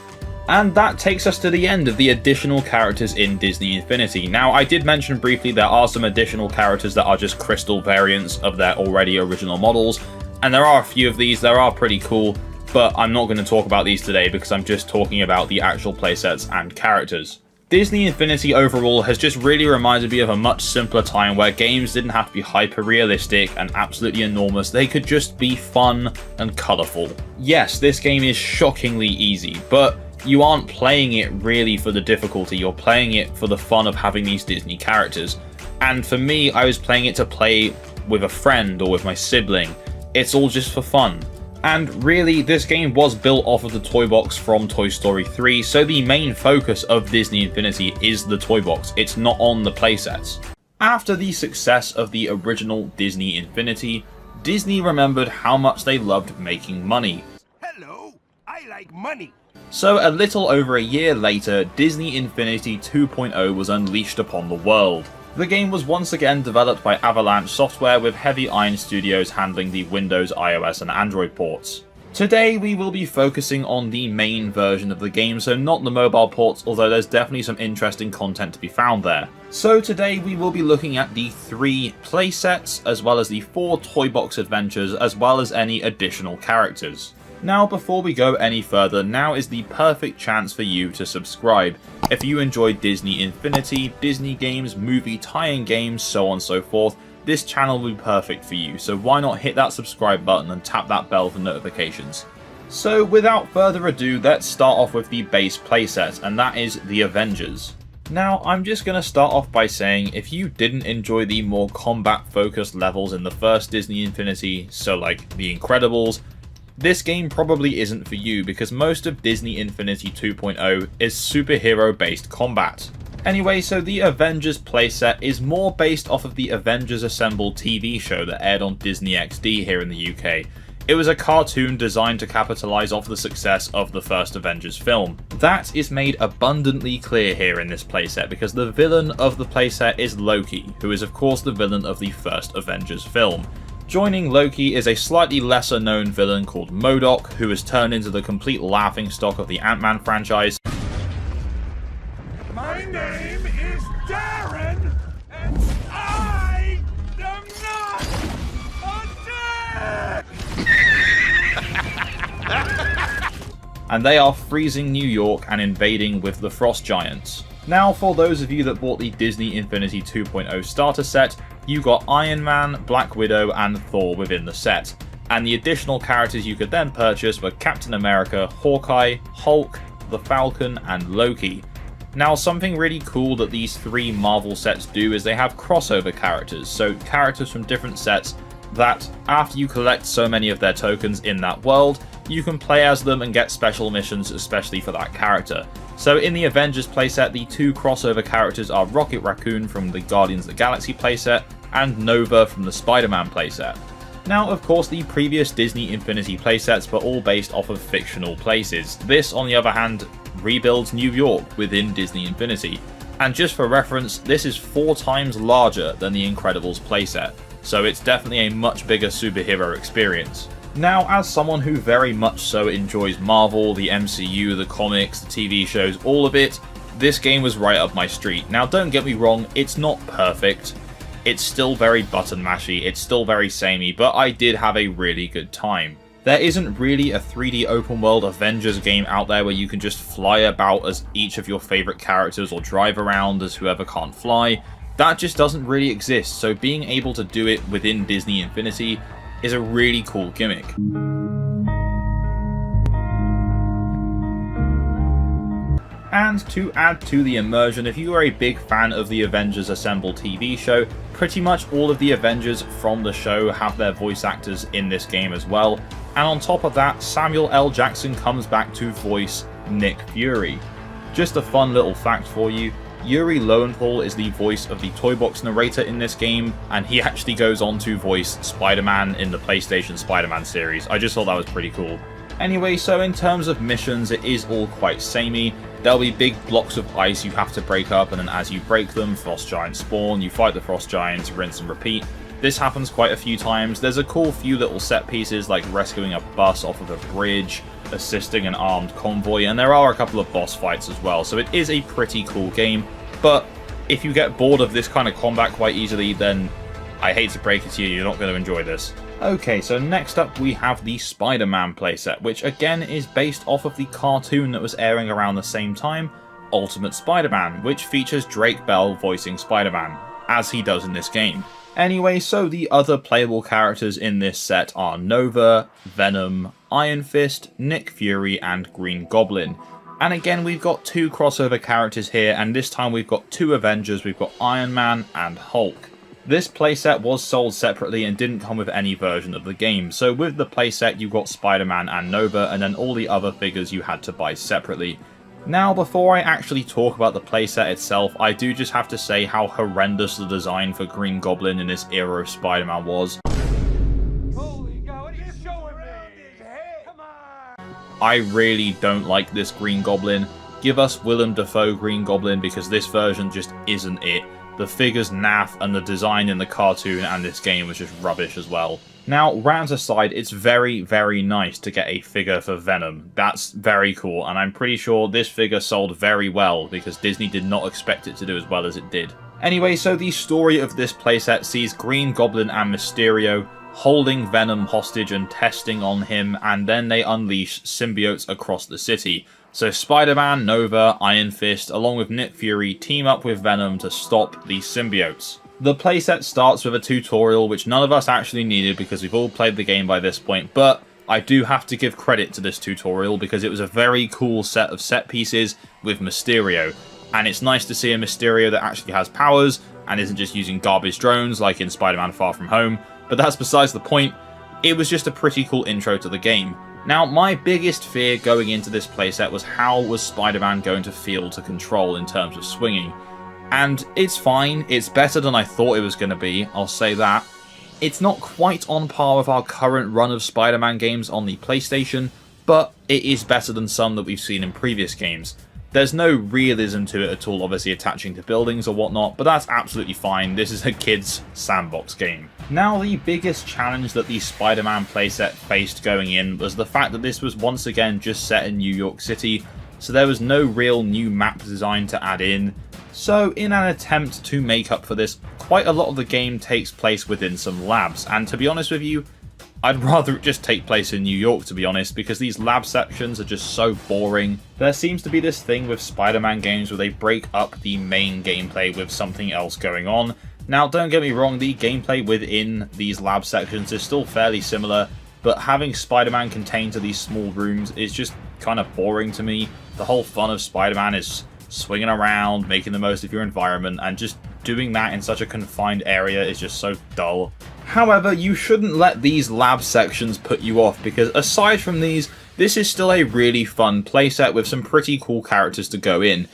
And that takes us to the end of the additional characters in Disney Infinity. Now, I did mention briefly there are some additional characters that are just crystal variants of their already original models, and there are a few of these. They are pretty cool, but I'm not going to talk about these today because I'm just talking about the actual playsets and characters. Disney Infinity overall has just really reminded me of a much simpler time where games didn't have to be hyper-realistic and absolutely enormous. They could just be fun and colourful. Yes, this game is shockingly easy, but you aren't playing it really for the difficulty, you're playing it for the fun of having these Disney characters. And for me, I was playing it to play with a friend or with my sibling. It's all just for fun. And really, this game was built off of the toy box from Toy Story 3, so the main focus of Disney Infinity is the toy box. It's not on the playsets. After the success of the original Disney Infinity, Disney remembered how much they loved making money. Hello, I like money. So a little over a year later, Disney Infinity 2.0 was unleashed upon the world. The game was once again developed by Avalanche Software, with Heavy Iron Studios handling the Windows, iOS and Android ports. Today we will be focusing on the main version of the game, so not the mobile ports, although there's definitely some interesting content to be found there. So today we will be looking at the 3 playsets, as well as the 4 toy box adventures, as well as any additional characters. Now, before we go any further, now is the perfect chance for you to subscribe. If you enjoy Disney Infinity, Disney games, movie tie-in games, so on and so forth, this channel will be perfect for you, so why not hit that subscribe button and tap that bell for notifications. So without further ado, let's start off with the base playset, and that is the Avengers. Now, I'm just going to start off by saying, if you didn't enjoy the more combat-focused levels in the first Disney Infinity, so like The Incredibles, this game probably isn't for you because most of Disney Infinity 2.0 is superhero-based combat. Anyway, so the Avengers playset is more based off of the Avengers Assemble TV show that aired on Disney XD here in the UK. It was a cartoon designed to capitalise off the success of the first Avengers film. That is made abundantly clear here in this playset because the villain of the playset is Loki, who is of course the villain of the first Avengers film. Joining Loki is a slightly lesser known villain called MODOK, who has turned into the complete laughingstock of the Ant-Man franchise. My name is Darren, and I am not a dick! And they are freezing New York and invading with the Frost Giants. Now, for those of you that bought the Disney Infinity 2.0 starter set, you got Iron Man, Black Widow, and Thor within the set. And the additional characters you could then purchase were Captain America, Hawkeye, Hulk, the Falcon, and Loki. Now, something really cool that these three Marvel sets do is they have crossover characters, so characters from different sets that, after you collect so many of their tokens in that world, you can play as them and get special missions especially for that character. So in the Avengers playset, the two crossover characters are Rocket Raccoon from the Guardians of the Galaxy playset and Nova from the Spider-Man playset. Now, of course, the previous Disney Infinity playsets were all based off of fictional places. This, on the other hand, rebuilds New York within Disney Infinity. And just for reference, this is 4 times larger than the Incredibles playset, so it's definitely a much bigger superhero experience. Now, as someone who very much so enjoys Marvel, the MCU, the comics, the TV shows, all of it, this game was right up my street. Now, don't get me wrong, it's not perfect. It's still very button mashy, it's still very samey, but I did have a really good time. There isn't really a 3D open world Avengers game out there where you can just fly about as each of your favourite characters or drive around as whoever can't fly. That just doesn't really exist, so being able to do it within Disney Infinity is a really cool gimmick. And to add to the immersion, if you are a big fan of the Avengers Assemble TV show, pretty much all of the Avengers from the show have their voice actors in this game as well. And on top of that, Samuel L. Jackson comes back to voice Nick Fury. Just a fun little fact for you, Yuri Lowenthal is the voice of the Toy Box narrator in this game, and he actually goes on to voice Spider-Man in the PlayStation Spider-Man series. I just thought that was pretty cool. Anyway, so in terms of missions, it is all quite samey. There'll be big blocks of ice you have to break up, and then as you break them, Frost Giants spawn, you fight the Frost Giants, rinse and repeat. This happens quite a few times. There's a cool few little set pieces like rescuing a bus off of a bridge, assisting an armed convoy, and there are a couple of boss fights as well, so it is a pretty cool game. But if you get bored of this kind of combat quite easily, then I hate to break it to you, you're not going to enjoy this. Okay, so next up we have the Spider-Man playset, which again is based off of the cartoon that was airing around the same time, Ultimate Spider-Man, which features Drake Bell voicing Spider-Man, as he does in this game. Anyway, so the other playable characters in this set are Nova, Venom, Iron Fist, Nick Fury, and Green Goblin. And again, we've got 2 crossover characters here, and this time we've got 2 Avengers, we've got Iron Man and Hulk. This playset was sold separately and didn't come with any version of the game, so with the playset you got Spider-Man and Nova, and then all the other figures you had to buy separately. Now, before I actually talk about the playset itself, I do just have to say how horrendous the design for Green Goblin in this era of Spider-Man was. Holy God, what are you showing me? Come on! I really don't like this Green Goblin. Give us Willem Dafoe Green Goblin because this version just isn't it. The figure's naff and the design in the cartoon and this game was just rubbish as well. Now, rants aside, it's very, very nice to get a figure for Venom. That's very cool, and I'm pretty sure this figure sold very well because Disney did not expect it to do as well as it did. Anyway, so the story of this playset sees Green Goblin and Mysterio holding Venom hostage and testing on him, and then they unleash symbiotes across the city. So Spider-Man, Nova, Iron Fist, along with Nick Fury, team up with Venom to stop these symbiotes. The playset starts with a tutorial which none of us actually needed because we've all played the game by this point, but I do have to give credit to this tutorial because it was a very cool set of set pieces with Mysterio. And it's nice to see a Mysterio that actually has powers and isn't just using garbage drones like in Spider-Man Far From Home. But that's besides the point. It was just a pretty cool intro to the game. Now, my biggest fear going into this playset was how was Spider-Man going to feel to control in terms of swinging. And it's fine, it's better than I thought it was going to be, I'll say that. It's not quite on par with our current run of Spider-Man games on the PlayStation, but it is better than some that we've seen in previous games. There's no realism to it at all, obviously attaching to buildings or whatnot, but that's absolutely fine. This is a kid's sandbox game. Now, the biggest challenge that the Spider-Man playset faced going in was the fact that this was once again just set in New York City, so there was no real new map design to add in. So in an attempt to make up for this, quite a lot of the game takes place within some labs, and to be honest with you, I'd rather it just take place in New York, to be honest, because these lab sections are just so boring. There seems to be this thing with Spider-Man games where they break up the main gameplay with something else going on. Now, don't get me wrong, the gameplay within these lab sections is still fairly similar, but having Spider-Man contained to these small rooms is just kind of boring to me. The whole fun of Spider-Man is swinging around, making the most of your environment, and just doing that in such a confined area is just so dull. However, you shouldn't let these lab sections put you off, because aside from these, this is still a really fun playset with some pretty cool characters to go in.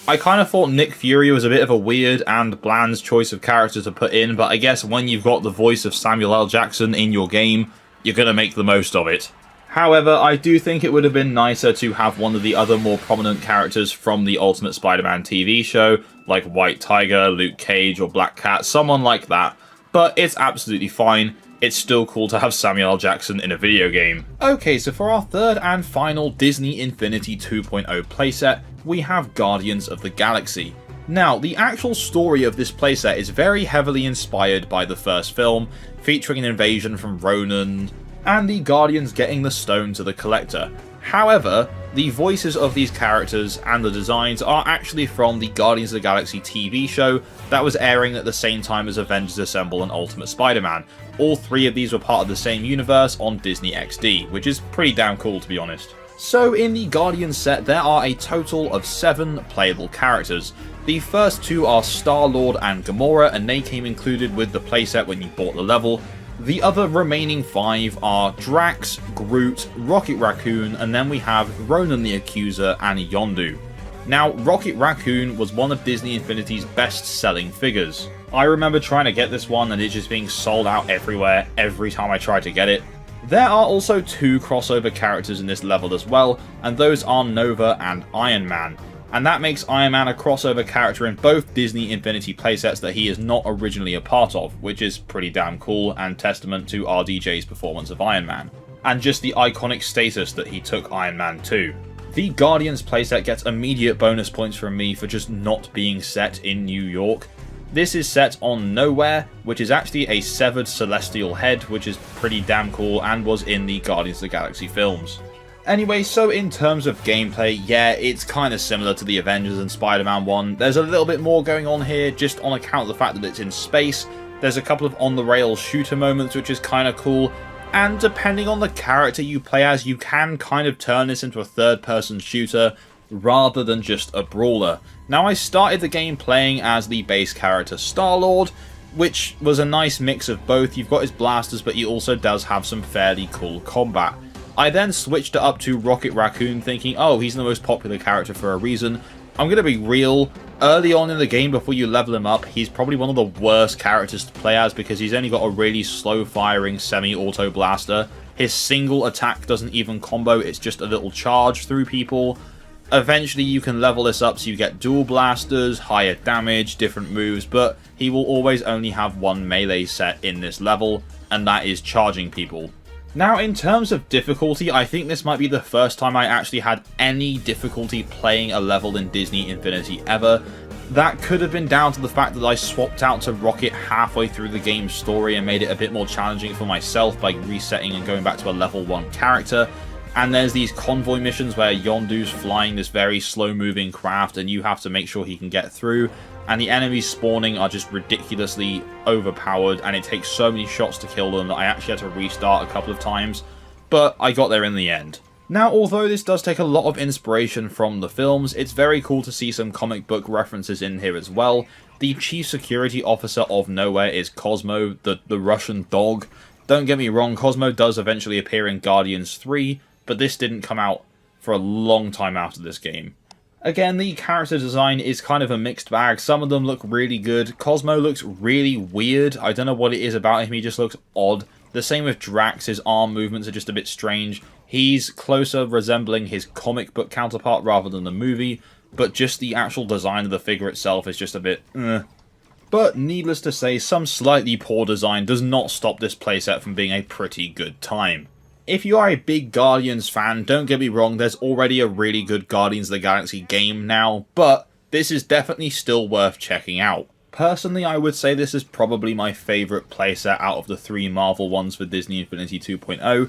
I kind of thought Nick Fury was a bit of a weird and bland choice of character to put in, but I guess when you've got the voice of Samuel L. Jackson in your game, you're going to make the most of it. However, I do think it would have been nicer to have one of the other more prominent characters from the Ultimate Spider-Man TV show, like White Tiger, Luke Cage, or Black Cat, someone like that. But it's absolutely fine. It's still cool to have Samuel L. Jackson in a video game. Okay, so for our third and final Disney Infinity 2.0 playset, we have Guardians of the Galaxy. Now, the actual story of this playset is very heavily inspired by the first film, featuring an invasion from Ronan, and the Guardians getting the stone to the Collector. However, the voices of these characters and the designs are actually from the Guardians of the Galaxy TV show that was airing at the same time as Avengers Assemble and Ultimate Spider-Man. All three of these were part of the same universe on Disney XD, which is pretty damn cool to be honest. So in the Guardians set, there are a total of 7 playable characters. The first 2 are Star-Lord and Gamora, and they came included with the playset when you bought the level. The other remaining 5 are Drax, Groot, Rocket Raccoon, and then we have Ronan the Accuser and Yondu. Now, Rocket Raccoon was one of Disney Infinity's best-selling figures. I remember trying to get this one and it just being sold out everywhere every time I tried to get it. There are also 2 crossover characters in this level as well, and those are Nova and Iron Man. And that makes Iron Man a crossover character in both Disney Infinity playsets that he is not originally a part of, which is pretty damn cool and testament to RDJ's performance of Iron Man, and just the iconic status that he took Iron Man to. The Guardians playset gets immediate bonus points from me for just not being set in New York. This is set on Nowhere, which is actually a severed celestial head, which is pretty damn cool and was in the Guardians of the Galaxy films. Anyway, so in terms of gameplay, yeah, it's kind of similar to the Avengers and Spider-Man one. There's a little bit more going on here, just on account of the fact that it's in space. There's a couple of on-the-rails shooter moments, which is kind of cool. And depending on the character you play as, you can kind of turn this into a third-person shooter, rather than just a brawler. Now, I started the game playing as the base character Star-Lord, which was a nice mix of both. You've got his blasters, but he also does have some fairly cool combat. I then switched it up to Rocket Raccoon, thinking, oh, he's the most popular character for a reason. I'm going to be real, early on in the game before you level him up, he's probably one of the worst characters to play as because he's only got a really slow-firing semi-auto blaster. His single attack doesn't even combo, it's just a little charge through people. Eventually you can level this up so you get dual blasters, higher damage, different moves, but he will always only have one melee set in this level, and that is charging people. Now, in terms of difficulty, I think this might be the first time I actually had any difficulty playing a level in Disney Infinity ever. That could have been down to the fact that I swapped out to Rocket halfway through the game's story and made it a bit more challenging for myself by resetting and going back to a level 1 character. And there's these convoy missions where Yondu's flying this very slow-moving craft and you have to make sure he can get through. And the enemies spawning are just ridiculously overpowered and it takes so many shots to kill them that I actually had to restart a couple of times. but I got there in the end. Now, although this does take a lot of inspiration from the films, it's very cool to see some comic book references in here as well. The chief security officer of Nowhere is Cosmo, the Russian dog. Don't get me wrong, Cosmo does eventually appear in Guardians 3, but this didn't come out for a long time after this game. Again, the character design is kind of a mixed bag. Some of them look really good. Cosmo looks really weird. I don't know what it is about him, he just looks odd. The same with Drax, his arm movements are just a bit strange. He's closer resembling his comic book counterpart rather than the movie, but just the actual design of the figure itself is just a bit But needless to say, some slightly poor design does not stop this playset from being a pretty good time. If you are a big Guardians fan, don't get me wrong, there's already a really good Guardians of the Galaxy game now, but this is definitely still worth checking out. Personally, I would say this is probably my favourite playset out of the 3 Marvel ones for Disney Infinity 2.0.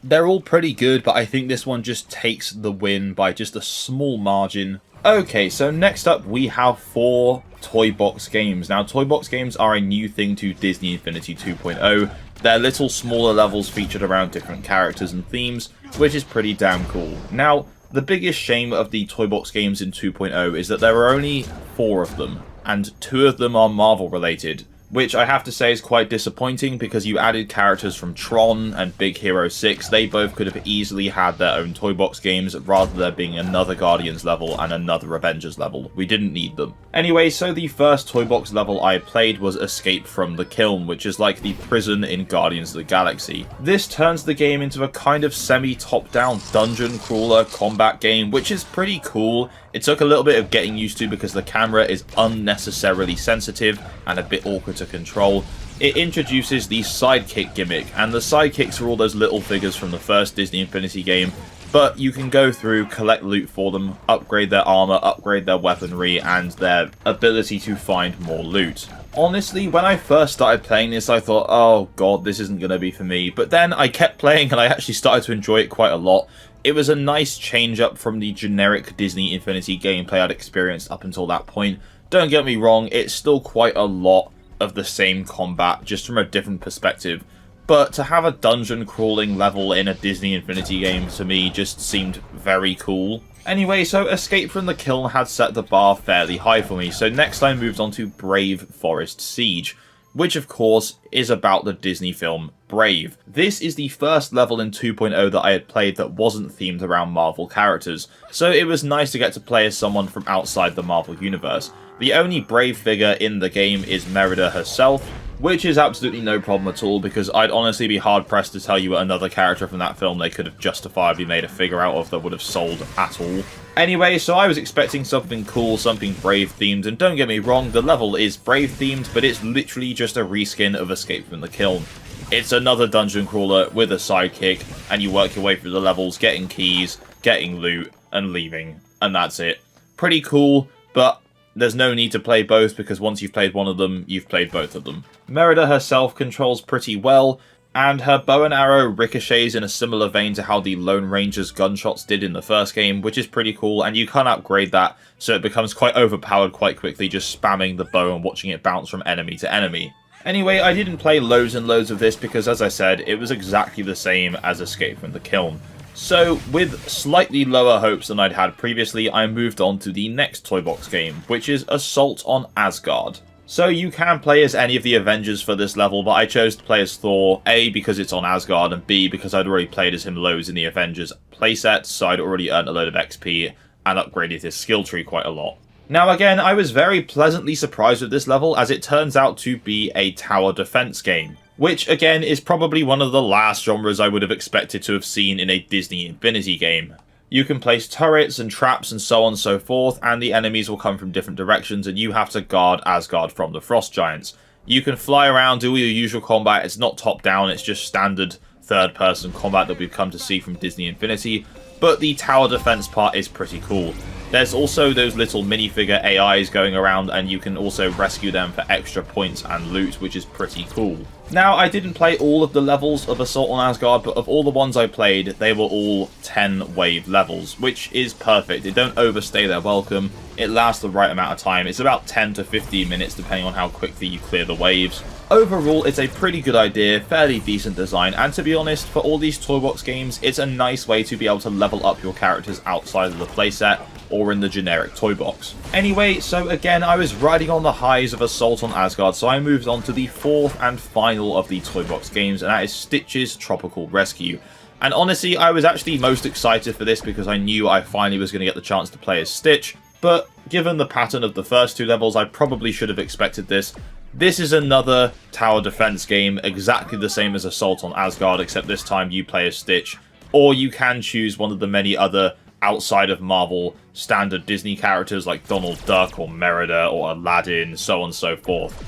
They're all pretty good, but I think this one just takes the win by just a small margin. Okay, so next up we have 4 Toy Box games. Now, Toy Box games are a new thing to Disney Infinity 2.0. They're little smaller levels featured around different characters and themes, which is pretty damn cool. Now, the biggest shame of the Toy Box games in 2.0 is that there are only 4 of them, and 2 of them are Marvel related, which I have to say is quite disappointing because you added characters from Tron and Big Hero 6. They both could have easily had their own Toy Box games rather than there being another Guardians level and another Avengers level. We didn't need them. Anyway, so the first Toy Box level I played was Escape from the Kiln, which is like the prison in Guardians of the Galaxy. This turns the game into a kind of semi-top-down dungeon crawler combat game, which is pretty cool. It took a little bit of getting used to because the camera is unnecessarily sensitive and a bit awkward to control. It introduces the sidekick gimmick, and the sidekicks are all those little figures from the first Disney Infinity game, but you can go through, collect loot for them, upgrade their armor, upgrade their weaponry, and their ability to find more loot. Honestly, when I first started playing this, I thought, oh god, this isn't going to be for me, but then I kept playing and I actually started to enjoy it quite a lot. It was a nice change up from the generic Disney Infinity gameplay I'd experienced up until that point. Don't get me wrong, it's still quite a lot of the same combat, just from a different perspective. But to have a dungeon crawling level in a Disney Infinity game, to me, just seemed very cool. Anyway, so Escape from the Kiln had set the bar fairly high for me, so next I moved on to Brave Forest Siege, which of course is about the Disney film Brave. This is the first level in 2.0 that I had played that wasn't themed around Marvel characters, so it was nice to get to play as someone from outside the Marvel universe. The only Brave figure in the game is Merida herself, which is absolutely no problem at all, because I'd honestly be hard-pressed to tell you another character from that film they could have justifiably made a figure out of that would have sold at all. Anyway, so I was expecting something cool, something Brave-themed, and don't get me wrong, the level is Brave-themed, but it's literally just a reskin of Escape from the Kiln. It's another dungeon crawler with a sidekick, and you work your way through the levels, getting keys, getting loot, and leaving, and that's it. Pretty cool, but there's no need to play both, because once you've played one of them, you've played both of them. Merida herself controls pretty well, and her bow and arrow ricochets in a similar vein to how the Lone Ranger's gunshots did in the first game, which is pretty cool, and you can upgrade that so it becomes quite overpowered quite quickly, just spamming the bow and watching it bounce from enemy to enemy. Anyway, I didn't play loads and loads of this because, as I said, it was exactly the same as Escape from the Kiln. So, with slightly lower hopes than I'd had previously, I moved on to the next Toy Box game, which is Assault on Asgard. So you can play as any of the Avengers for this level, but I chose to play as Thor, A, because it's on Asgard, and B, because I'd already played as him loads in the Avengers playset, so I'd already earned a load of XP and upgraded his skill tree quite a lot. Now again, I was very pleasantly surprised with this level, as it turns out to be a tower defense game, which again is probably one of the last genres I would have expected to have seen in a Disney Infinity game. You can place turrets and traps and so on and so forth, and the enemies will come from different directions, and you have to guard Asgard from the Frost Giants. You can fly around, do all your usual combat. It's not top-down, it's just standard third-person combat that we've come to see from Disney Infinity, but the tower defense part is pretty cool. There's also those little minifigure AIs going around, and you can also rescue them for extra points and loot, which is pretty cool. Now, I didn't play all of the levels of Assault on Asgard, but of all the ones I played, they were all 10 wave levels, which is perfect. They don't overstay their welcome. It lasts the right amount of time. It's about 10 to 15 minutes, depending on how quickly you clear the waves. Overall, it's a pretty good idea, fairly decent design, and to be honest, for all these toy box games, it's a nice way to be able to level up your characters outside of the playset, or in the generic toy box. Anyway, so again, I was riding on the highs of Assault on Asgard, so I moved on to the fourth and final of the toy box games, and that is Stitch's Tropical Rescue. And honestly, I was actually most excited for this because I knew I finally was going to get the chance to play as Stitch, but given the pattern of the first two levels, I probably should have expected this. This is another tower defense game, exactly the same as Assault on Asgard, except this time you play as Stitch, or you can choose one of the many other outside of Marvel standard Disney characters like Donald Duck or Merida or Aladdin, so on and so forth.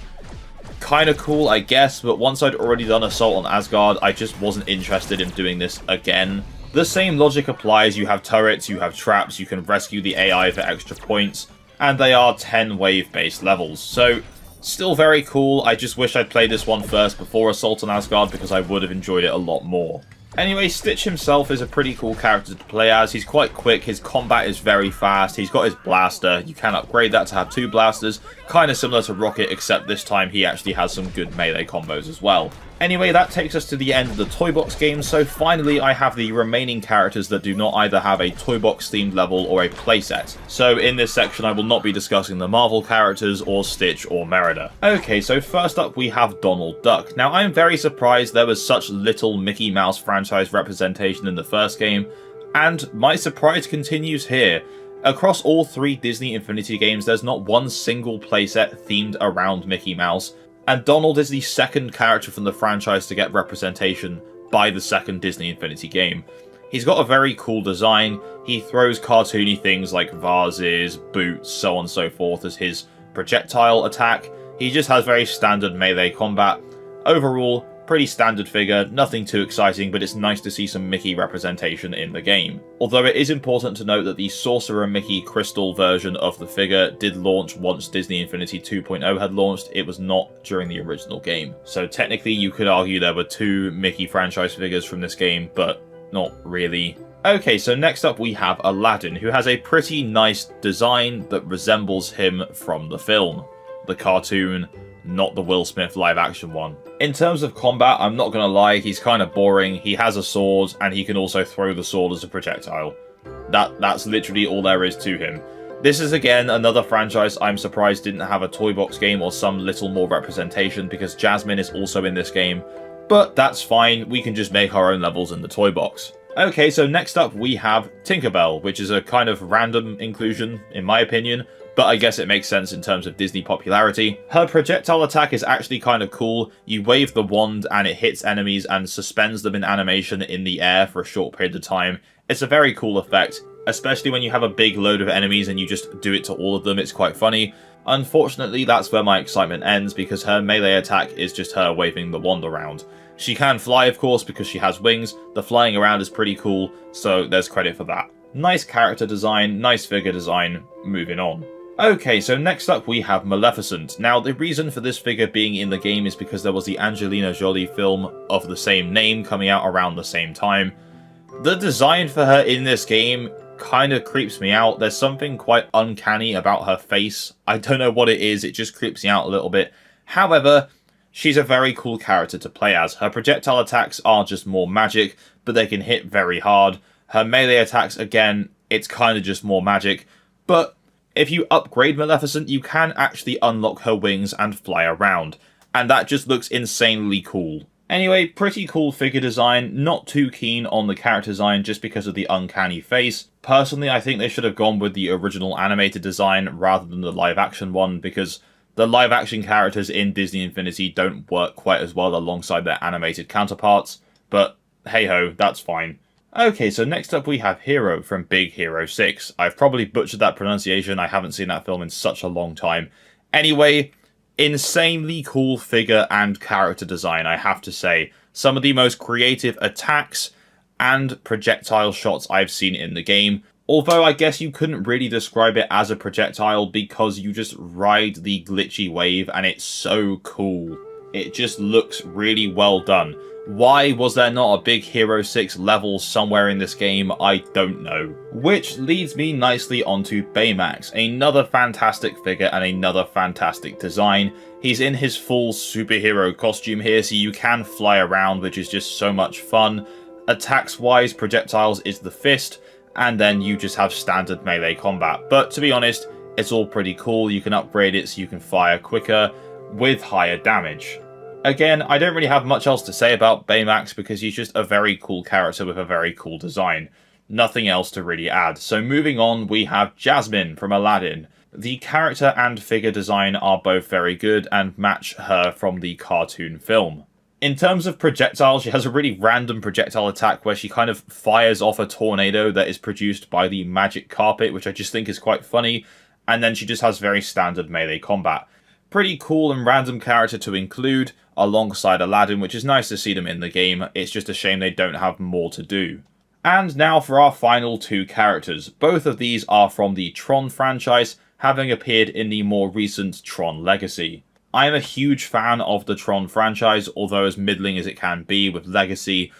Kinda cool, I guess, but once I'd already done Assault on Asgard, I just wasn't interested in doing this again. The same logic applies. You have turrets, you have traps, you can rescue the AI for extra points, and they are 10 wave-based levels, so still very cool. I just wish I'd played this one first before Assault on Asgard because I would have enjoyed it a lot more. Anyway, Stitch himself is a pretty cool character to play as. He's quite quick, his combat is very fast, he's got his blaster, you can upgrade that to have 2 blasters, kind of similar to Rocket, except this time he actually has some good melee combos as well. Anyway, that takes us to the end of the Toy Box game, so finally I have the remaining characters that do not either have a Toy Box themed level or a playset. So in this section I will not be discussing the Marvel characters or Stitch or Merida. Okay, so first up we have Donald Duck. Now I'm very surprised there was such little Mickey Mouse franchise representation in the first game, and my surprise continues here. Across all 3 Disney Infinity games there's not one single playset themed around Mickey Mouse, and Donald is the second character from the franchise to get representation by the second Disney Infinity game. He's got a very cool design, he throws cartoony things like vases, boots, so on and so forth as his projectile attack. He just has very standard melee combat. Overall, pretty standard figure, nothing too exciting, but it's nice to see some Mickey representation in the game. Although it is important to note that the Sorcerer Mickey Crystal version of the figure did launch once Disney Infinity 2.0 had launched. It was not during the original game. So technically you could argue there were 2 Mickey franchise figures from this game, but not really. Okay, so next up we have Aladdin, who has a pretty nice design that resembles him from the film. The cartoon, not the Will Smith live action one. In terms of combat, I'm not gonna lie, he's kind of boring. He has a sword, and he can also throw the sword as a projectile. That's literally all there is to him. This is again another franchise I'm surprised didn't have a Toy Box game or some little more representation, because Jasmine is also in this game. But that's fine, we can just make our own levels in the Toy Box. Okay, so next up we have Tinkerbell, which is a kind of random inclusion, in my opinion, but I guess it makes sense in terms of Disney popularity. Her projectile attack is actually kind of cool. You wave the wand and it hits enemies and suspends them in animation in the air for a short period of time. It's a very cool effect, especially when you have a big load of enemies and you just do it to all of them. It's quite funny. Unfortunately, that's where my excitement ends, because her melee attack is just her waving the wand around. She can fly, of course, because she has wings. The flying around is pretty cool, so there's credit for that. Nice character design, nice figure design, moving on. Okay, so next up we have Maleficent. Now, the reason for this figure being in the game is because there was the Angelina Jolie film of the same name coming out around the same time. The design for her in this game kind of creeps me out. There's something quite uncanny about her face. I don't know what it is, it just creeps me out a little bit. However, she's a very cool character to play as. Her projectile attacks are just more magic, but they can hit very hard. Her melee attacks, again, it's kind of just more magic, but if you upgrade Maleficent, you can actually unlock her wings and fly around, and that just looks insanely cool. Anyway, pretty cool figure design, not too keen on the character design just because of the uncanny face. Personally, I think they should have gone with the original animated design rather than the live action one, because the live action characters in Disney Infinity don't work quite as well alongside their animated counterparts, but hey ho, that's fine. Okay, so next up we have Hero from Big Hero 6. I've probably butchered that pronunciation, I haven't seen that film in such a long time. Anyway, insanely cool figure and character design, I have to say. Some of the most creative attacks and projectile shots I've seen in the game. Although I guess you couldn't really describe it as a projectile because you just ride the glitchy wave and it's so cool. It just looks really well done. Why was there not a big Hero 6 level somewhere in this game? I don't know. Which leads me nicely onto Baymax, another fantastic figure and another fantastic design. He's in his full superhero costume here, so you can fly around, which is just so much fun. Attacks wise, projectiles is the fist, and then you just have standard melee combat. But to be honest, it's all pretty cool. You can upgrade it so you can fire quicker with higher damage. Again, I don't really have much else to say about Baymax because he's just a very cool character with a very cool design. Nothing else to really add. So moving on, we have Jasmine from Aladdin. The character and figure design are both very good and match her from the cartoon film. In terms of projectiles, she has a really random projectile attack where she kind of fires off a tornado that is produced by the magic carpet, which I just think is quite funny, and then she just has very standard melee combat. Pretty cool and random character to include alongside Aladdin, which is nice to see them in the game. It's just a shame they don't have more to do. And now for our final two characters. Both of these are from the Tron franchise, having appeared in the more recent Tron Legacy. I am a huge fan of the Tron franchise, although as middling as it can be with Legacy.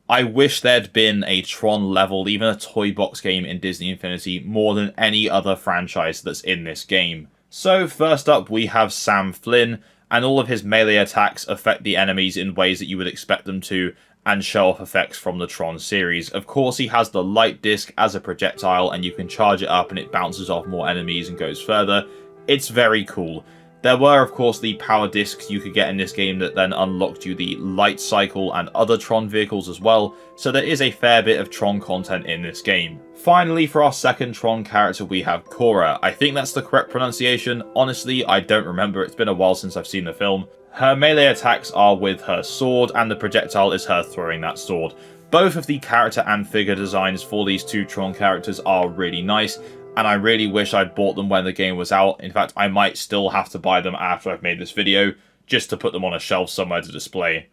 I wish there'd been a Tron level, even a toy box game in Disney Infinity, more than any other franchise that's in this game. So first up we have Sam Flynn, and all of his melee attacks affect the enemies in ways that you would expect them to, and show off effects from the Tron series. Of course he has the light disc as a projectile, and you can charge it up and it bounces off more enemies and goes further. It's very cool. There were, of course, the power discs you could get in this game that then unlocked you the light cycle and other Tron vehicles as well, so there is a fair bit of Tron content in this game. Finally, for our second Tron character, we have Korra. I think that's the correct pronunciation. Honestly, I don't remember. It's been a while since I've seen the film. Her melee attacks are with her sword, and the projectile is her throwing that sword. Both of the character and figure designs for these two Tron characters are really nice, and I really wish I'd bought them when the game was out. In fact, I might still have to buy them after I've made this video, just to put them on a shelf somewhere to display.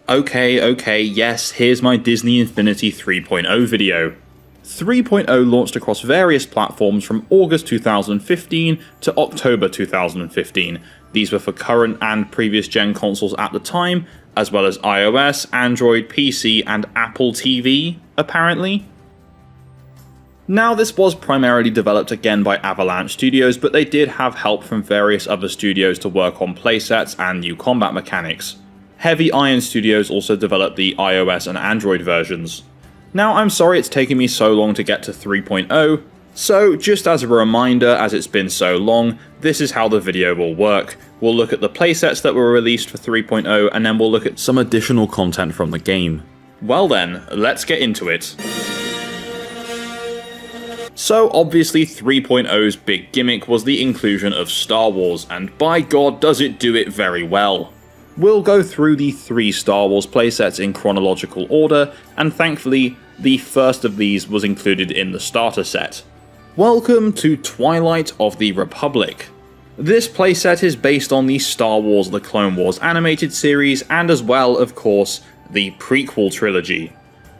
Okay, yes, here's my Disney Infinity 3.0 video. 3.0 launched across various platforms from August 2015 to October 2015. These were for current and previous gen consoles at the time, as well as iOS, Android, PC, and Apple TV, apparently. Now, this was primarily developed again by Avalanche Studios, but they did have help from various other studios to work on playsets and new combat mechanics. Heavy Iron Studios also developed the iOS and Android versions. Now, I'm sorry it's taken me so long to get to 3.0, so just as a reminder, as it's been so long, this is how the video will work. We'll look at the playsets that were released for 3.0, and then we'll look at some additional content from the game. Well then, let's get into it. So obviously 3.0's big gimmick was the inclusion of Star Wars, and by God does it do it very well. We'll go through the 3 Star Wars playsets in chronological order, and thankfully, the first of these was included in the starter set. Welcome to Twilight of the Republic. This playset is based on the Star Wars The Clone Wars animated series, and as well, of course, the prequel trilogy.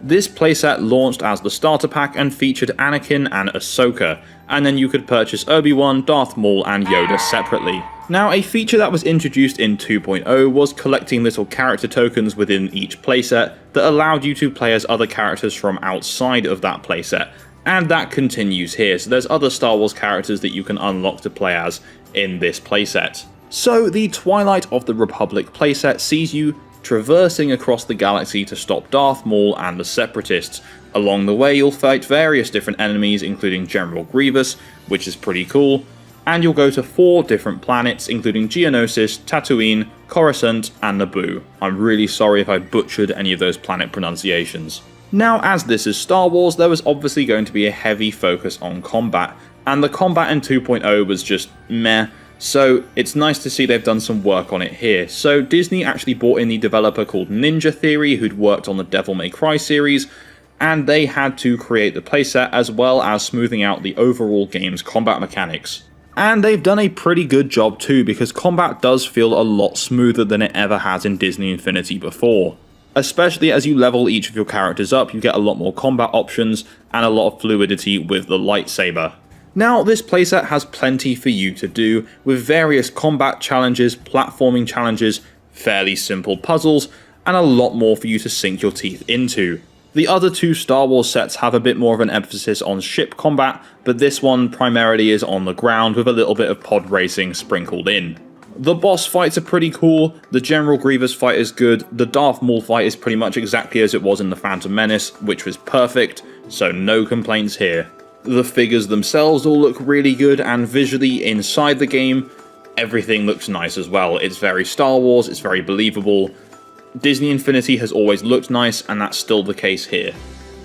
This playset launched as the starter pack and featured Anakin and Ahsoka, and then you could purchase Obi-Wan, Darth Maul, and Yoda separately. Now, a feature that was introduced in 2.0 was collecting little character tokens within each playset that allowed you to play as other characters from outside of that playset, and that continues here, so there's other Star Wars characters that you can unlock to play as in this playset. So the Twilight of the Republic playset sees you traversing across the galaxy to stop Darth Maul and the Separatists. Along the way you'll fight various different enemies, including General Grievous, which is pretty cool, and you'll go to 4 different planets, including Geonosis, Tatooine, Coruscant, and Naboo. I'm really sorry if I butchered any of those planet pronunciations. Now, as this is Star Wars, there was obviously going to be a heavy focus on combat, and the combat in 2.0 was just meh, so it's nice to see they've done some work on it here. So Disney actually brought in the developer called Ninja Theory, who'd worked on the Devil May Cry series, and they had to create the playset as well as smoothing out the overall game's combat mechanics. And they've done a pretty good job too, because combat does feel a lot smoother than it ever has in Disney Infinity before. Especially as you level each of your characters up, you get a lot more combat options and a lot of fluidity with the lightsaber. Now, this playset has plenty for you to do, with various combat challenges, platforming challenges, fairly simple puzzles, and a lot more for you to sink your teeth into. The other two Star Wars sets have a bit more of an emphasis on ship combat, but this one primarily is on the ground with a little bit of pod racing sprinkled in. The boss fights are pretty cool, the General Grievous fight is good, the Darth Maul fight is pretty much exactly as it was in The Phantom Menace, which was perfect, so no complaints here. The figures themselves all look really good, and visually inside the game, everything looks nice as well. It's very Star Wars, it's very believable. Disney Infinity has always looked nice, and that's still the case here.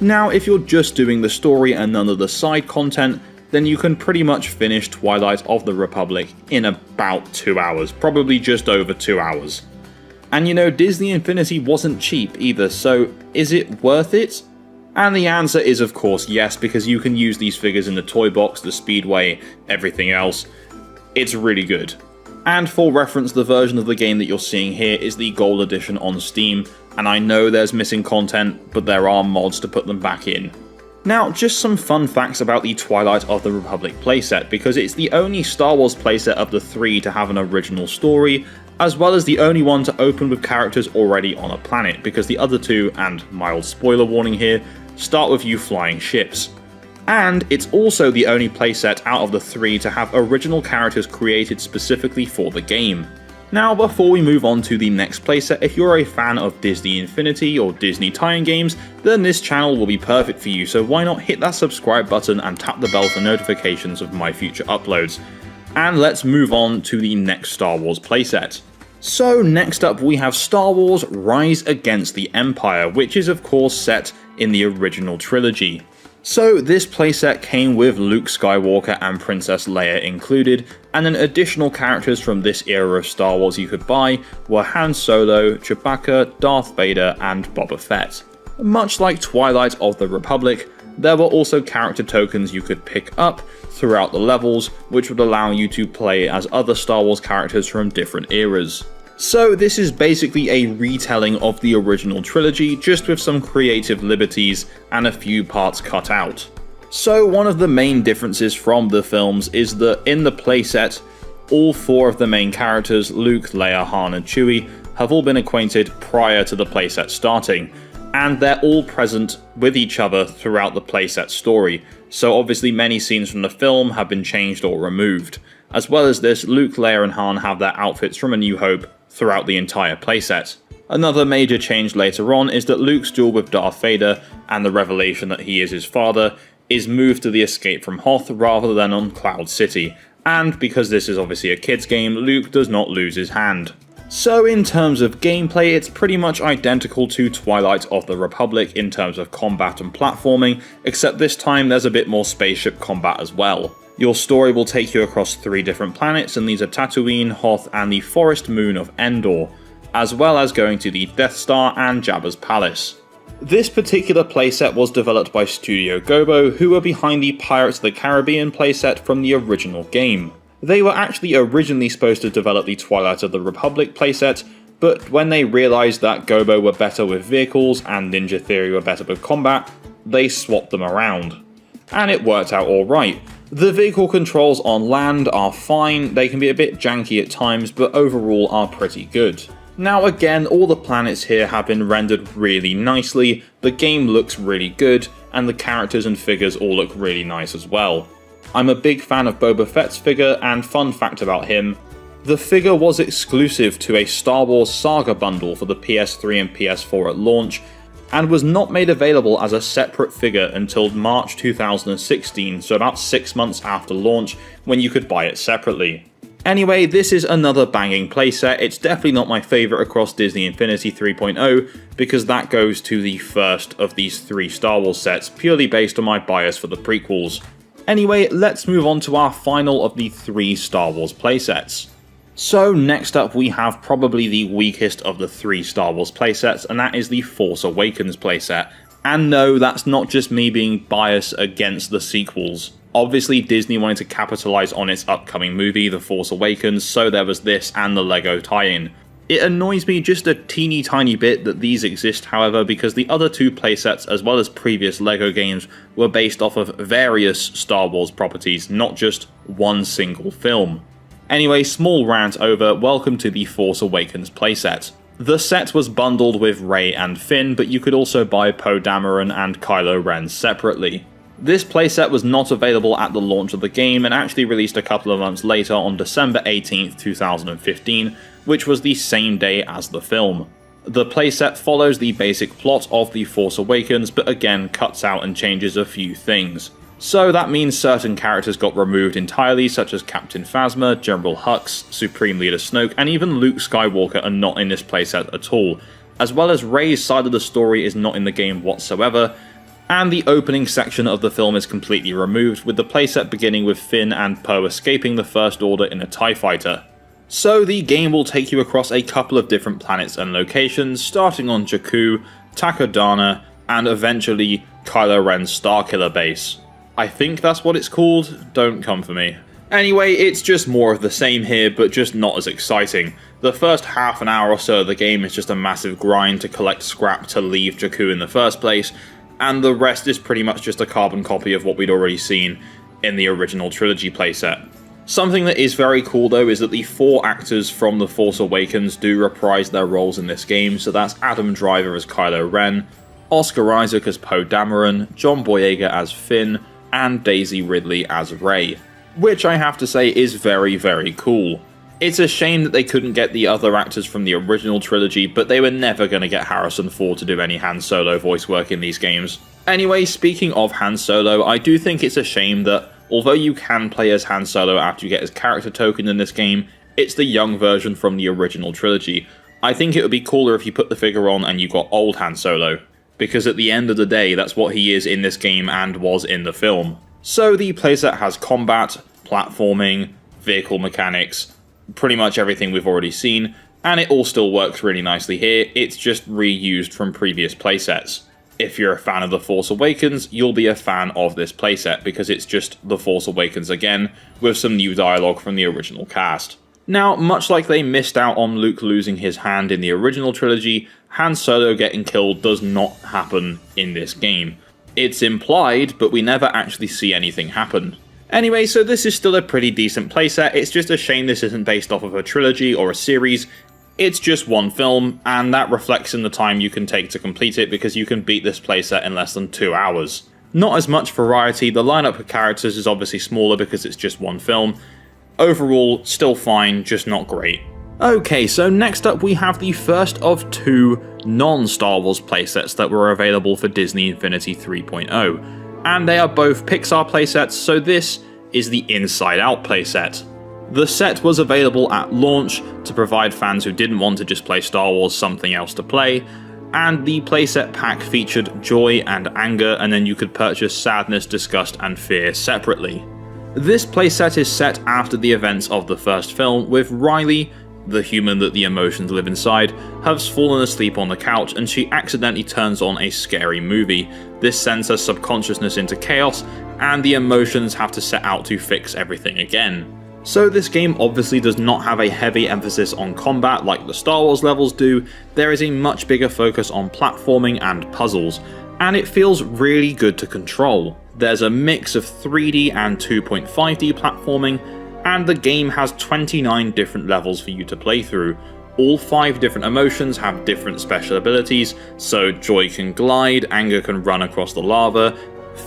Now, if you're just doing the story and none of the side content, then you can pretty much finish Twilight of the Republic in about 2 hours, probably just over 2 hours. And you know, Disney Infinity wasn't cheap either, so is it worth it? And the answer is of course yes, because you can use these figures in the toy box, the Speedway, everything else. It's really good. And for reference, the version of the game that you're seeing here is the Gold Edition on Steam, and I know there's missing content, but there are mods to put them back in. Now, just some fun facts about the Twilight of the Republic playset, because it's the only Star Wars playset of the three to have an original story, as well as the only one to open with characters already on a planet, because the other two, and mild spoiler warning here, start with you flying ships. And it's also the only playset out of the three to have original characters created specifically for the game. Now, before we move on to the next playset, if you're a fan of Disney Infinity or Disney tie-in games, then this channel will be perfect for you, so why not hit that subscribe button and tap the bell for notifications of my future uploads. And let's move on to the next Star Wars playset. So next up we have Star Wars Rise Against the Empire, which is of course set in the original trilogy. So this playset came with Luke Skywalker and Princess Leia included, and then additional characters from this era of Star Wars you could buy were Han Solo, Chewbacca, Darth Vader, and Boba Fett. Much like Twilight of the Republic, there were also character tokens you could pick up throughout the levels, which would allow you to play as other Star Wars characters from different eras. So this is basically a retelling of the original trilogy, just with some creative liberties and a few parts cut out. So one of the main differences from the films is that in the playset, all four of the main characters, Luke, Leia, Han and Chewie, have all been acquainted prior to the playset starting, and they're all present with each other throughout the playset story, so obviously many scenes from the film have been changed or removed. As well as this, Luke, Leia and Han have their outfits from A New Hope throughout the entire playset. Another major change later on is that Luke's duel with Darth Vader, and the revelation that he is his father, is moved to the Escape from Hoth rather than on Cloud City, and because this is obviously a kid's game, Luke does not lose his hand. So in terms of gameplay, it's pretty much identical to Twilight of the Republic in terms of combat and platforming, except this time there's a bit more spaceship combat as well. Your story will take you across 3 different planets, and these are Tatooine, Hoth, and the forest moon of Endor, as well as going to the Death Star and Jabba's palace. This particular playset was developed by Studio Gobo, who were behind the Pirates of the Caribbean playset from the original game. They were actually originally supposed to develop the Twilight of the Republic playset, but when they realised that Gobo were better with vehicles and Ninja Theory were better with combat, they swapped them around. And it worked out alright. The vehicle controls on land are fine, they can be a bit janky at times, but overall are pretty good. Now again, all the planets here have been rendered really nicely, the game looks really good, and the characters and figures all look really nice as well. I'm a big fan of Boba Fett's figure, and fun fact about him, the figure was exclusive to a Star Wars Saga bundle for the PS3 and PS4 at launch, and was not made available as a separate figure until March 2016, so about 6 months after launch, when you could buy it separately. Anyway, this is another banging playset. It's definitely not my favourite across Disney Infinity 3.0, because that goes to the first of these 3 Star Wars sets, purely based on my bias for the prequels. Anyway, let's move on to our final of the 3 Star Wars playsets. So next up we have probably the weakest of the 3 Star Wars playsets, and that is the Force Awakens playset, And no, that's not just me being biased against the sequels. Obviously, Disney wanted to capitalize on its upcoming movie, The Force Awakens, so there was this and the LEGO tie-in. It annoys me just a teeny tiny bit that these exist, however, because the other two playsets, as well as previous LEGO games, were based off of various Star Wars properties, not just one single film. Anyway, small rant over, welcome to the Force Awakens playset. The set was bundled with Rey and Finn, but you could also buy Poe Dameron and Kylo Ren separately. This playset was not available at the launch of the game and actually released a couple of months later on December 18th, 2015, which was the same day as the film. The playset follows the basic plot of The Force Awakens, but again cuts out and changes a few things. So that means certain characters got removed entirely, such as Captain Phasma, General Hux, Supreme Leader Snoke, and even Luke Skywalker are not in this playset at all, as well as Rey's side of the story is not in the game whatsoever, and the opening section of the film is completely removed, with the playset beginning with Finn and Poe escaping the First Order in a TIE fighter. So the game will take you across a couple of different planets and locations, starting on Jakku, Takodana, and eventually Kylo Ren's Starkiller base. I think that's what it's called, don't come for me. Anyway, it's just more of the same here, but just not as exciting. The first half an hour or so of the game is just a massive grind to collect scrap to leave Jakku in the first place, and the rest is pretty much just a carbon copy of what we'd already seen in the original trilogy playset. Something that is very cool though is that the 4 actors from The Force Awakens do reprise their roles in this game, so that's Adam Driver as Kylo Ren, Oscar Isaac as Poe Dameron, John Boyega as Finn, and Daisy Ridley as Rey, which I have to say is very, very cool. It's a shame that they couldn't get the other actors from the original trilogy, but they were never going to get Harrison Ford to do any Han Solo voice work in these games. Anyway, speaking of Han Solo, I do think it's a shame that, although you can play as Han Solo after you get his character token in this game, it's the young version from the original trilogy. I think it would be cooler if you put the figure on and you got old Han Solo, because at the end of the day, that's what he is in this game and was in the film. So the playset has combat, platforming, vehicle mechanics, pretty much everything we've already seen, and it all still works really nicely here. It's just reused from previous playsets. If you're a fan of The Force Awakens, you'll be a fan of this playset, because it's just The Force Awakens again, with some new dialogue from the original cast. Now, much like they missed out on Luke losing his hand in the original trilogy, Han Solo getting killed does not happen in this game. It's implied, but we never actually see anything happen. Anyway, so this is still a pretty decent playset. It's just a shame this isn't based off of a trilogy or a series. It's just one film, and that reflects in the time you can take to complete it, because you can beat this playset in less than 2 hours. Not as much variety, the lineup of characters is obviously smaller because it's just one film. Overall, still fine, just not great. Okay, so next up we have the first of 2 non-Star Wars playsets that were available for Disney Infinity 3.0. And they are both Pixar playsets, so this is the Inside Out playset. The set was available at launch to provide fans who didn't want to just play Star Wars something else to play, and the playset pack featured joy and anger, and then you could purchase sadness, disgust, and fear separately. This playset is set after the events of the first film, with Riley, the human that the emotions live inside, has fallen asleep on the couch and she accidentally turns on a scary movie. This sends her subconsciousness into chaos, and the emotions have to set out to fix everything again. So this game obviously does not have a heavy emphasis on combat like the Star Wars levels do. There is a much bigger focus on platforming and puzzles, and it feels really good to control. There's a mix of 3D and 2.5D platforming, and the game has 29 different levels for you to play through. All 5 different emotions have different special abilities, so joy can glide, anger can run across the lava,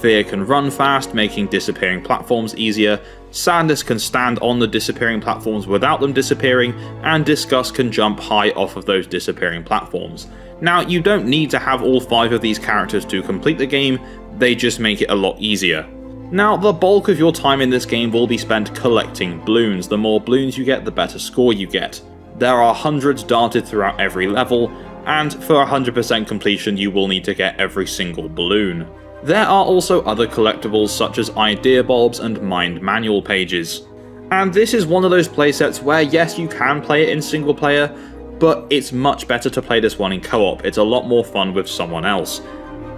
fear can run fast, making disappearing platforms easier, sadness can stand on the disappearing platforms without them disappearing, and disgust can jump high off of those disappearing platforms. Now, you don't need to have all 5 of these characters to complete the game, they just make it a lot easier. Now, the bulk of your time in this game will be spent collecting balloons. The more balloons you get, the better score you get. There are hundreds darted throughout every level, and for 100% completion you will need to get every single balloon. There are also other collectibles such as idea bulbs and mind manual pages. And this is one of those playsets where yes, you can play it in single player, but it's much better to play this one in co-op. It's a lot more fun with someone else.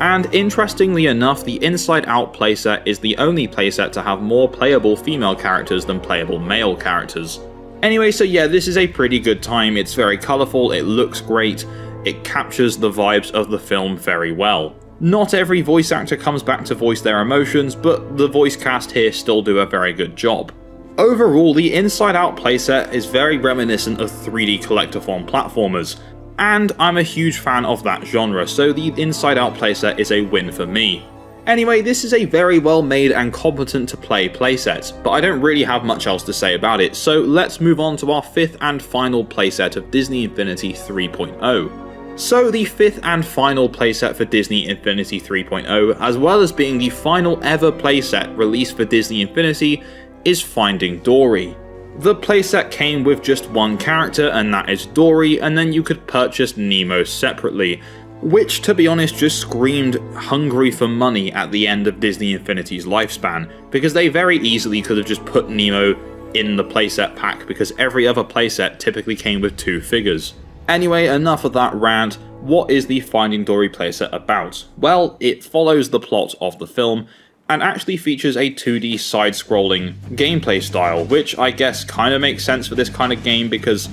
And interestingly enough, the Inside Out playset is the only playset to have more playable female characters than playable male characters. Anyway, so yeah, this is a pretty good time. It's very colourful, it looks great, it captures the vibes of the film very well. Not every voice actor comes back to voice their emotions, but the voice cast here still do a very good job. Overall, the Inside Out playset is very reminiscent of 3D collectathon platformers, and I'm a huge fan of that genre, so the Inside Out playset is a win for me. Anyway, this is a very well made and competent to play playset, but I don't really have much else to say about it, so let's move on to our 5th and final playset of Disney Infinity 3.0. So the 5th and final playset for Disney Infinity 3.0, as well as being the final ever playset released for Disney Infinity, is Finding Dory. The playset came with just one character, and that is Dory, and then you could purchase Nemo separately, which to be honest just screamed hungry for money at the end of Disney Infinity's lifespan, because they very easily could have just put Nemo in the playset pack, because every other playset typically came with 2 figures. Anyway, enough of that rant. What is the Finding Dory playset about? Well, it follows the plot of the film, and actually features a 2D side-scrolling gameplay style, which I guess kinda makes sense for this kind of game because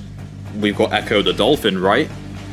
we've got Echo the Dolphin, right?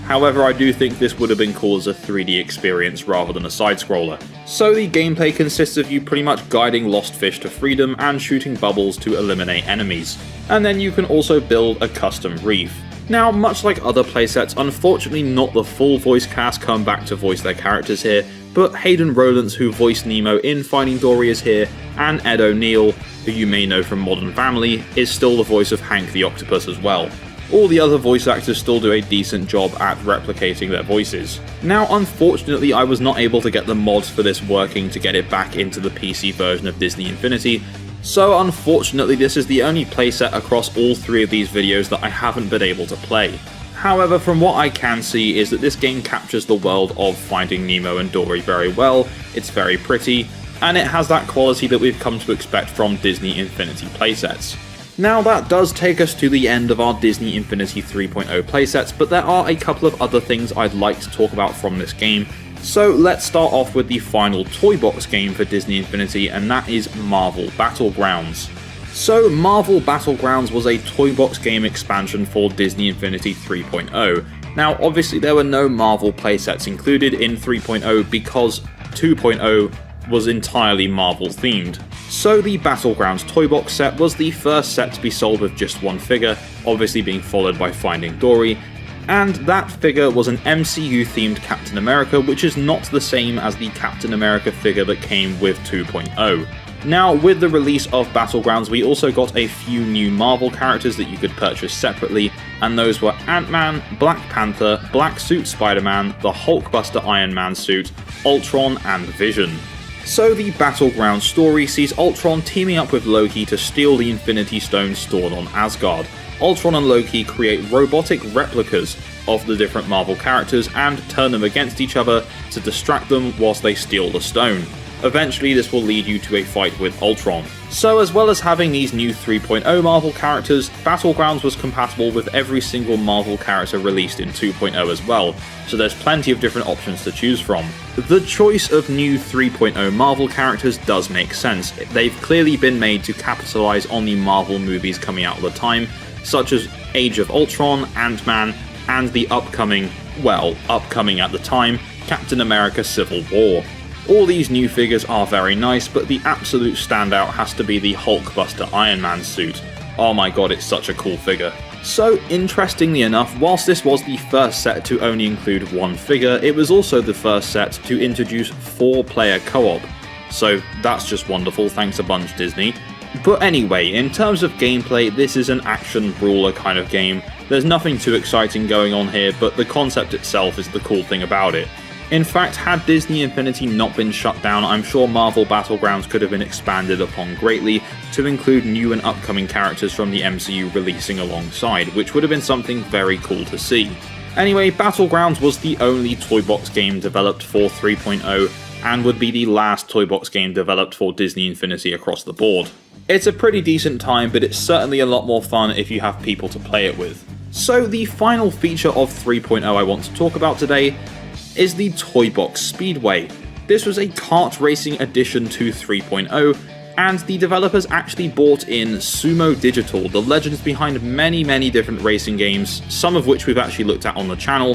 However, I do think this would have been cool as a 3D experience rather than a side-scroller. So the gameplay consists of you pretty much guiding lost fish to freedom and shooting bubbles to eliminate enemies. And then you can also build a custom reef. Now, much like other playsets, unfortunately not the full voice cast come back to voice their characters here, but Hayden Rowlands, who voiced Nemo in Finding Dory, is here, and Ed O'Neill, who you may know from Modern Family, is still the voice of Hank the Octopus as well. All the other voice actors still do a decent job at replicating their voices. Now, unfortunately, I was not able to get the mods for this working to get it back into the PC version of Disney Infinity, so unfortunately this is the only playset across all 3 of these videos that I haven't been able to play. However, from what I can see is that this game captures the world of Finding Nemo and Dory very well, it's very pretty, and it has that quality that we've come to expect from Disney Infinity playsets. Now that does take us to the end of our Disney Infinity 3.0 playsets, but there are a couple of other things I'd like to talk about from this game. So let's start off with the final toy box game for Disney Infinity, and that is Marvel Battlegrounds. So Marvel Battlegrounds was a toy box game expansion for Disney Infinity 3.0. Now obviously there were no Marvel playsets included in 3.0 because 2.0 was entirely Marvel themed. So the Battlegrounds toy box set was the first set to be sold with just one figure, obviously being followed by Finding Dory, and that figure was an MCU themed Captain America, which is not the same as the Captain America figure that came with 2.0. Now, with the release of Battlegrounds, we also got a few new Marvel characters that you could purchase separately, and those were Ant-Man, Black Panther, Black Suit Spider-Man, the Hulkbuster Iron Man suit, Ultron, and Vision. So the Battlegrounds story sees Ultron teaming up with Loki to steal the Infinity Stone stored on Asgard. Ultron and Loki create robotic replicas of the different Marvel characters and turn them against each other to distract them whilst they steal the stone. Eventually this will lead you to a fight with Ultron. So as well as having these new 3.0 Marvel characters, Battlegrounds was compatible with every single Marvel character released in 2.0 as well, so there's plenty of different options to choose from. The choice of new 3.0 Marvel characters does make sense. They've clearly been made to capitalize on the Marvel movies coming out at the time, such as Age of Ultron, Ant-Man, and the upcoming at the time, Captain America Civil War. All these new figures are very nice, but the absolute standout has to be the Hulkbuster Iron Man suit. Oh my god, it's such a cool figure. So, interestingly enough, whilst this was the first set to only include one figure, it was also the first set to introduce 4-player co-op. So that's just wonderful, thanks a bunch Disney. But anyway, in terms of gameplay, this is an action brawler kind of game. There's nothing too exciting going on here, but the concept itself is the cool thing about it. In fact, had Disney Infinity not been shut down, I'm sure Marvel Battlegrounds could have been expanded upon greatly to include new and upcoming characters from the MCU releasing alongside, which would have been something very cool to see. Anyway, Battlegrounds was the only toy box game developed for 3.0, and would be the last toy box game developed for Disney Infinity across the board. It's a pretty decent time, but it's certainly a lot more fun if you have people to play it with. So the final feature of 3.0 I want to talk about today is the Toy Box Speedway. This was a kart racing addition to 3.0, and the developers actually brought in Sumo Digital, the legends behind many different racing games, some of which we've actually looked at on the channel,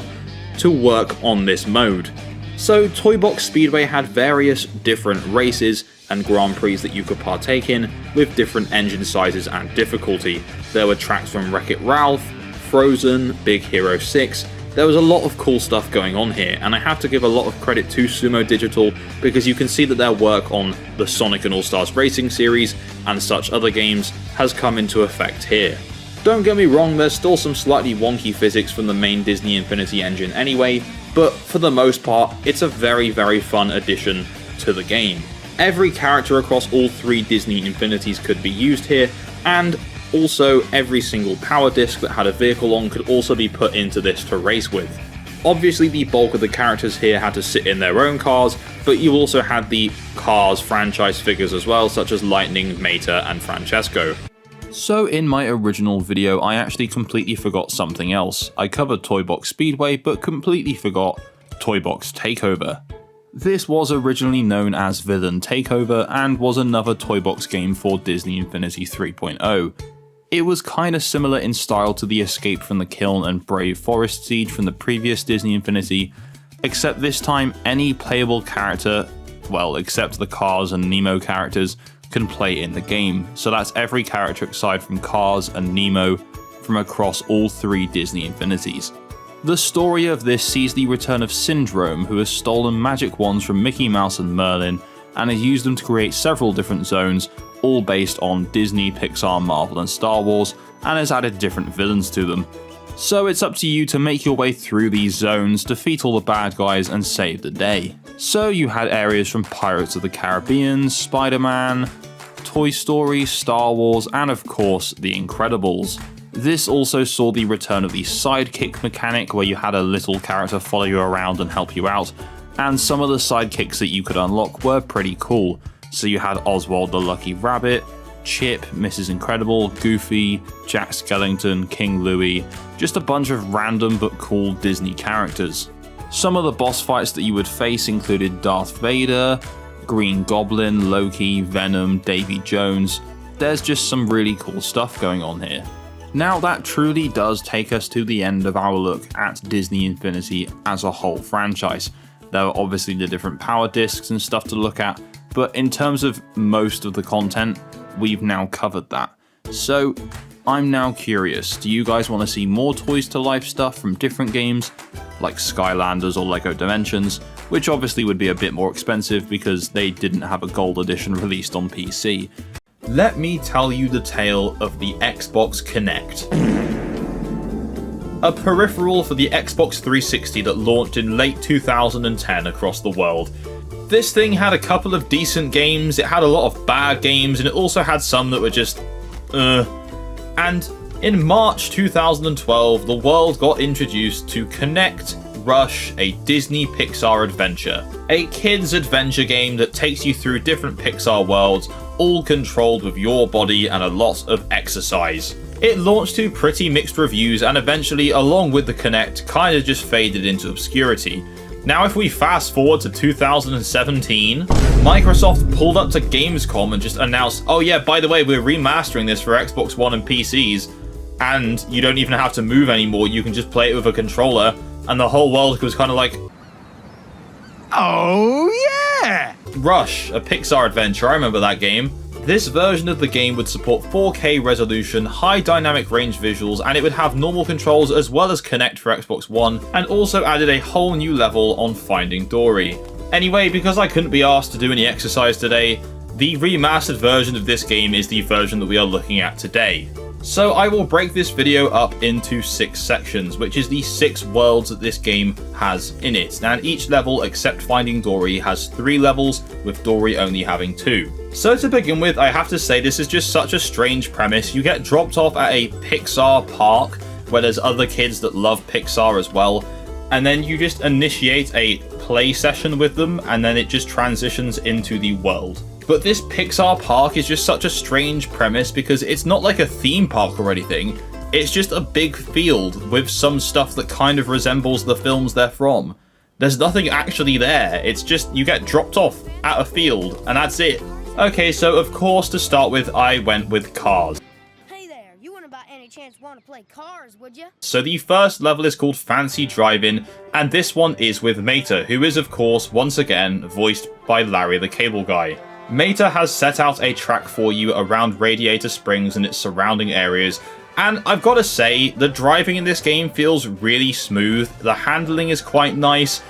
to work on this mode. So Toy Box Speedway had various different races and Grand Prix that you could partake in, with different engine sizes and difficulty. There were tracks from Wreck-It Ralph, Frozen, Big Hero 6. There was a lot of cool stuff going on here, and I have to give a lot of credit to Sumo Digital because you can see that their work on the Sonic and All-Stars Racing series and such other games has come into effect here. Don't get me wrong, there's still some slightly wonky physics from the main Disney Infinity engine anyway, but for the most part, it's a very fun addition to the game. Every character across all 3 Disney Infinities could be used here, and also every single power disc that had a vehicle on could also be put into this to race with. Obviously the bulk of the characters here had to sit in their own cars, but you also had the Cars franchise figures as well, such as Lightning, Mater, and Francesco. So in my original video, I actually completely forgot something else. I covered Toy Box Speedway, but completely forgot Toy Box Takeover. This was originally known as Villain Takeover and was another Toy Box game for Disney Infinity 3.0. It was kinda similar in style to the Escape from the Kiln and Brave Forest Siege from the previous Disney Infinity, except this time any playable character, well except the Cars and Nemo characters, can play in the game. So that's every character aside from Cars and Nemo from across all 3 Disney Infinities. The story of this sees the return of Syndrome, who has stolen magic wands from Mickey Mouse and Merlin and has used them to create several different zones, all based on Disney, Pixar, Marvel and Star Wars, and has added different villains to them. So it's up to you to make your way through these zones, defeat all the bad guys and save the day. So you had areas from Pirates of the Caribbean, Spider-Man, Toy Story, Star Wars, and of course The Incredibles. This also saw the return of the sidekick mechanic, where you had a little character follow you around and help you out, and some of the sidekicks that you could unlock were pretty cool. So you had Oswald the Lucky Rabbit, Chip, Mrs. Incredible, Goofy, Jack Skellington, King Louie, just a bunch of random but cool Disney characters. Some of the boss fights that you would face included Darth Vader, Green Goblin, Loki, Venom, Davy Jones. There's just some really cool stuff going on here. Now that truly does take us to the end of our look at Disney Infinity as a whole franchise. There are obviously the different power discs and stuff to look at, but in terms of most of the content, we've now covered that. So I'm now curious, do you guys want to see more Toys to Life stuff from different games, like Skylanders or Lego Dimensions, which obviously would be a bit more expensive because they didn't have a gold edition released on PC? Let me tell you the tale of the Xbox Kinect. A peripheral for the Xbox 360 that launched in late 2010 across the world. This thing had a couple of decent games, it had a lot of bad games, and it also had some that were just And in March 2012, the world got introduced to Kinect Rush, a Disney Pixar adventure. A kids adventure game that takes you through different Pixar worlds, all controlled with your body and a lot of exercise. It launched to pretty mixed reviews and eventually, along with the Kinect, kinda just faded into obscurity. Now if we fast forward to 2017, Microsoft pulled up to Gamescom and just announced, oh yeah, by the way, we're remastering this for Xbox One and PCs, and you don't even have to move anymore, you can just play it with a controller, and the whole world was kind of like, Oh, yeah! Rush, a Pixar adventure, I remember that game. This version of the game would support 4K resolution, high dynamic range visuals, and it would have normal controls as well as Kinect for Xbox One, and also added a whole new level on Finding Dory. Anyway, because I couldn't be asked to do any exercise today, the remastered version of this game is the version that we are looking at today. So I will break this video up into 6 sections, which is the 6 worlds that this game has in it. Now each level, except Finding Dory, has 3 levels, with Dory only having 2. So to begin with, I have to say this is just such a strange premise. You get dropped off at a Pixar park, where there's other kids that love Pixar as well, and then you just initiate a play session with them, and then it just transitions into the world. But this Pixar park is just such a strange premise because it's not like a theme park or anything. It's just a big field with some stuff that kind of resembles the films they're from. There's nothing actually there. It's just you get dropped off at a field, and that's it. Okay, so of course, to start with, I went with cars. Hey there, you wouldn't by any chance want to play cars, would you? So the first level is called Fancy Driving, and this one is with Mater, who is of course, once again, voiced by Larry the Cable Guy. Mater has set out a track for you around Radiator Springs and its surrounding areas, and I've got to say, the driving in this game feels really smooth, the handling is quite nice.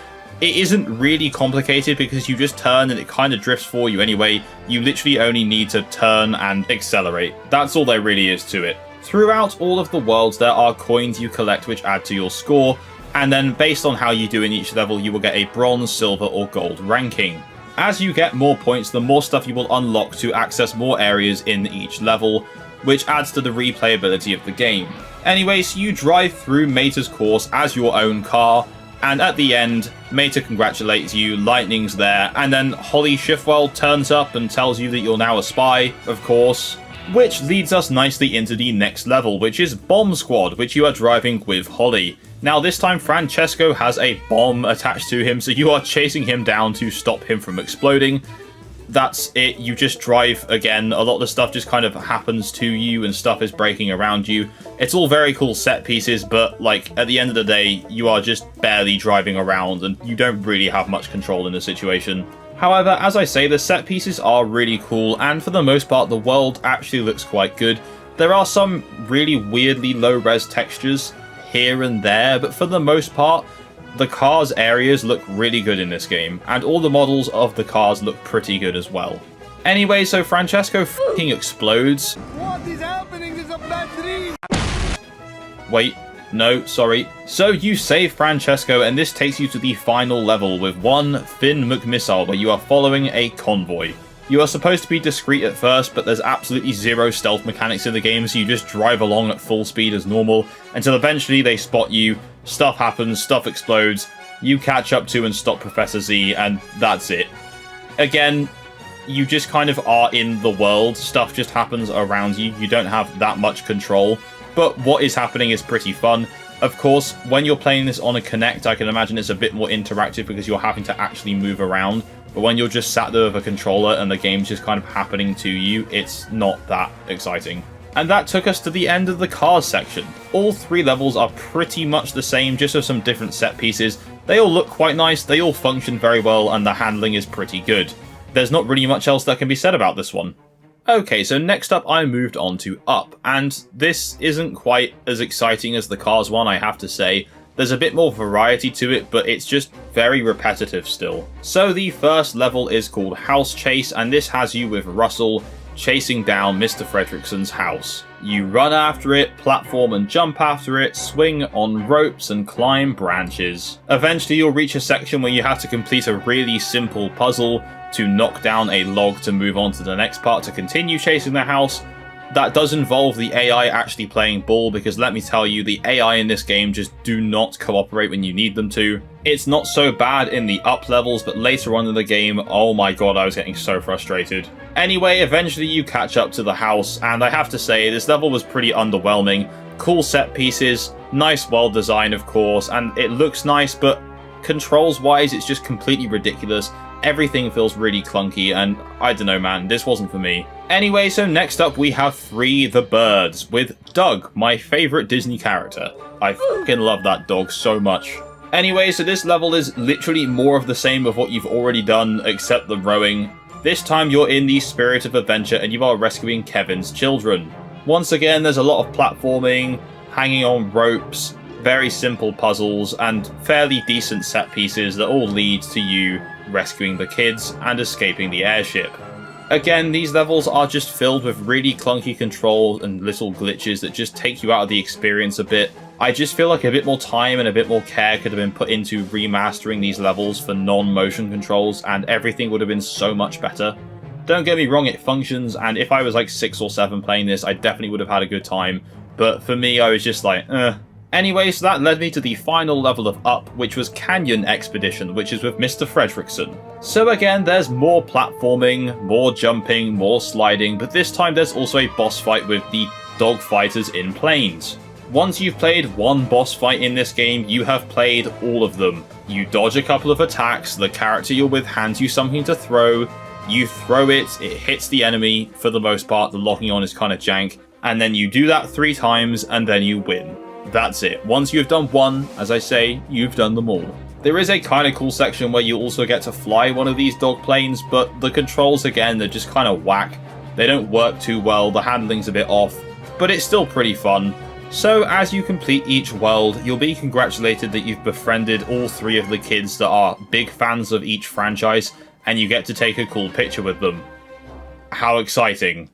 It isn't really complicated because you just turn and it kind of drifts for you anyway. You literally only need to turn and accelerate. That's all there really is to it. Throughout all of the worlds, there are coins you collect which add to your score, and then based on how you do in each level, you will get a bronze, silver, or gold ranking. As you get more points, the more stuff you will unlock to access more areas in each level, which adds to the replayability of the game. Anyway, so you drive through Mater's course as your own car, and at the end, Mater congratulates you, Lightning's there, and then Holly Schiffwell turns up and tells you that you're now a spy, of course. Which leads us nicely into the next level, which is Bomb Squad, which you are driving with Holly. Now this time Francesco has a bomb attached to him, so you are chasing him down to stop him from exploding. That's it, you just drive again. A lot of the stuff just kind of happens to you and stuff is breaking around you. It's all very cool set pieces, but like at the end of the day, you are just barely driving around and you don't really have much control in the situation. However, as I say, the set pieces are really cool, and for the most part the world actually looks quite good. There are some really weirdly low-res textures here and there, but for the most part, the cars areas look really good in this game, and all the models of the cars look pretty good as well. Anyway, so Francesco f***ing explodes. What is happening? There's a bad dream. Wait, no, sorry. So you save Francesco, and this takes you to the final level with one Finn McMissile, where you are following a convoy. You are supposed to be discreet at first, but there's absolutely zero stealth mechanics in the game, so you just drive along at full speed as normal, until eventually they spot you, stuff happens, stuff explodes, you catch up to and stop Professor Z, and that's it. Again, you just kind of are in the world, stuff just happens around you, you don't have that much control, but what is happening is pretty fun. Of course, when you're playing this on a Kinect, I can imagine it's a bit more interactive because you're having to actually move around. But when you're just sat there with a controller and the game's just kind of happening to you, it's not that exciting. And that took us to the end of the cars section. All three levels are pretty much the same, just with some different set pieces. They all look quite nice, they all function very well, and the handling is pretty good. There's not really much else that can be said about this one. Okay, so next up I moved on to Up, and this isn't quite as exciting as the Cars one, I have to say. There's a bit more variety to it, but it's just very repetitive still. So the first level is called House Chase, and this has you with Russell chasing down Mr. Fredrickson's house. You run after it, platform and jump after it, swing on ropes and climb branches. Eventually you'll reach a section where you have to complete a really simple puzzle to knock down a log to move on to the next part to continue chasing the house. That does involve the AI actually playing ball, because let me tell you, the AI in this game just do not cooperate when you need them to. It's not so bad in the up levels, but later on in the game, oh my god, I was getting so frustrated. Anyway, eventually you catch up to the house, and I have to say, this level was pretty underwhelming. Cool set pieces, nice world design of course, and it looks nice, but controls wise it's just completely ridiculous. Everything feels really clunky, and I don't know man, this wasn't for me. Anyway, so next up we have Free the Birds with Doug, my favourite Disney character. I fucking love that dog so much. Anyway, so this level is literally more of the same of what you've already done, except the rowing. This time you're in the spirit of adventure and you are rescuing Kevin's children. Once again, there's a lot of platforming, hanging on ropes, very simple puzzles, and fairly decent set pieces that all lead to you rescuing the kids and escaping the airship. Again, these levels are just filled with really clunky controls and little glitches that just take you out of the experience a bit. I just feel like a bit more time and a bit more care could have been put into remastering these levels for non-motion controls, and everything would have been so much better. Don't get me wrong, it functions, and if I was like 6 or 7 playing this, I definitely would have had a good time, but for me, I was just like, eh. Anyway, so that led me to the final level of Up, which was Canyon Expedition, which is with Mr. Fredrickson. So again, there's more platforming, more jumping, more sliding, but this time there's also a boss fight with the dog fighters in planes. Once you've played one boss fight in this game, you have played all of them. You dodge a couple of attacks, the character you're with hands you something to throw, you throw it hits the enemy, for the most part the locking on is kind of jank, and then you do that 3 times and then you win. That's it. Once you've done one, as I say, you've done them all. There is a kind of cool section where you also get to fly one of these dog planes, but the controls again, they're just kind of whack. They don't work too well, the handling's a bit off, but it's still pretty fun. So as you complete each world, you'll be congratulated that you've befriended all 3 of the kids that are big fans of each franchise, and you get to take a cool picture with them. How exciting.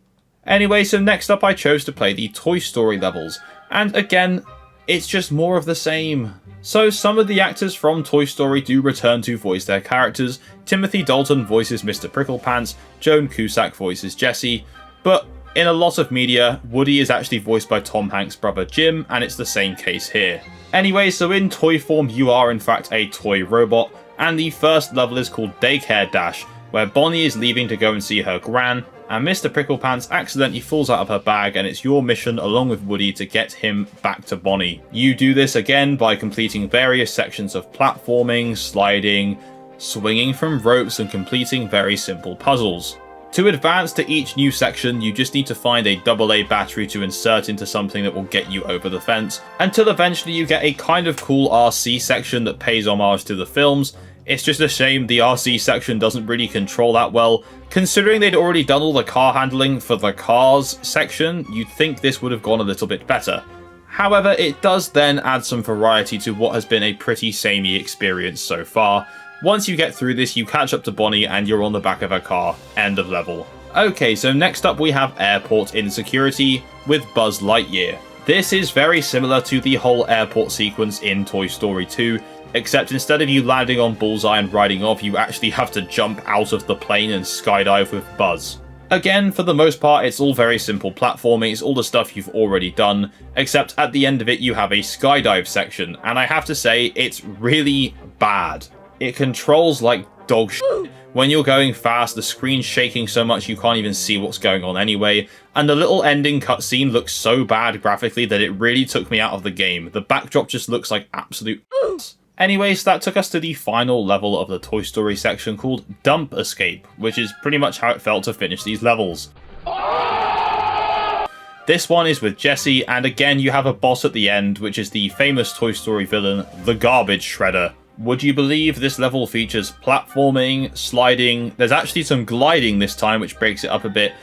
Anyway, so next up I chose to play the Toy Story levels, and again, it's just more of the same. So some of the actors from Toy Story do return to voice their characters. Timothy Dalton voices Mr. Pricklepants, Joan Cusack voices Jessie, but in a lot of media, Woody is actually voiced by Tom Hanks' brother Jim, and it's the same case here. Anyway, so in toy form you are in fact a toy robot, and the first level is called Daycare Dash, where Bonnie is leaving to go and see her gran, and Mr. Pricklepants accidentally falls out of her bag, and it's your mission along with Woody to get him back to Bonnie. You do this again by completing various sections of platforming, sliding, swinging from ropes, and completing very simple puzzles. To advance to each new section, you just need to find a AA battery to insert into something that will get you over the fence, until eventually you get a kind of cool RC section that pays homage to the films. It's just a shame the RC section doesn't really control that well. Considering they'd already done all the car handling for the Cars section, you'd think this would have gone a little bit better. However, it does then add some variety to what has been a pretty samey experience so far. Once you get through this, you catch up to Bonnie and you're on the back of her car. End of level. Okay, so next up we have Airport Insecurity with Buzz Lightyear. This is very similar to the whole airport sequence in Toy Story 2, except instead of you landing on Bullseye and riding off, you actually have to jump out of the plane and skydive with Buzz. Again, for the most part, it's all very simple platforming, it's all the stuff you've already done, except at the end of it you have a skydive section, and I have to say, it's really bad. It controls like dog shit. When you're going fast, the screen's shaking so much you can't even see what's going on anyway, and the little ending cutscene looks so bad graphically that it really took me out of the game. The backdrop just looks like absolute Anyways, that took us to the final level of the Toy Story section called Dump Escape, which is pretty much how it felt to finish these levels. This one is with Jessie, and again you have a boss at the end, which is the famous Toy Story villain, the Garbage Shredder. Would you believe this level features platforming, sliding, there's actually some gliding this time which breaks it up a bit,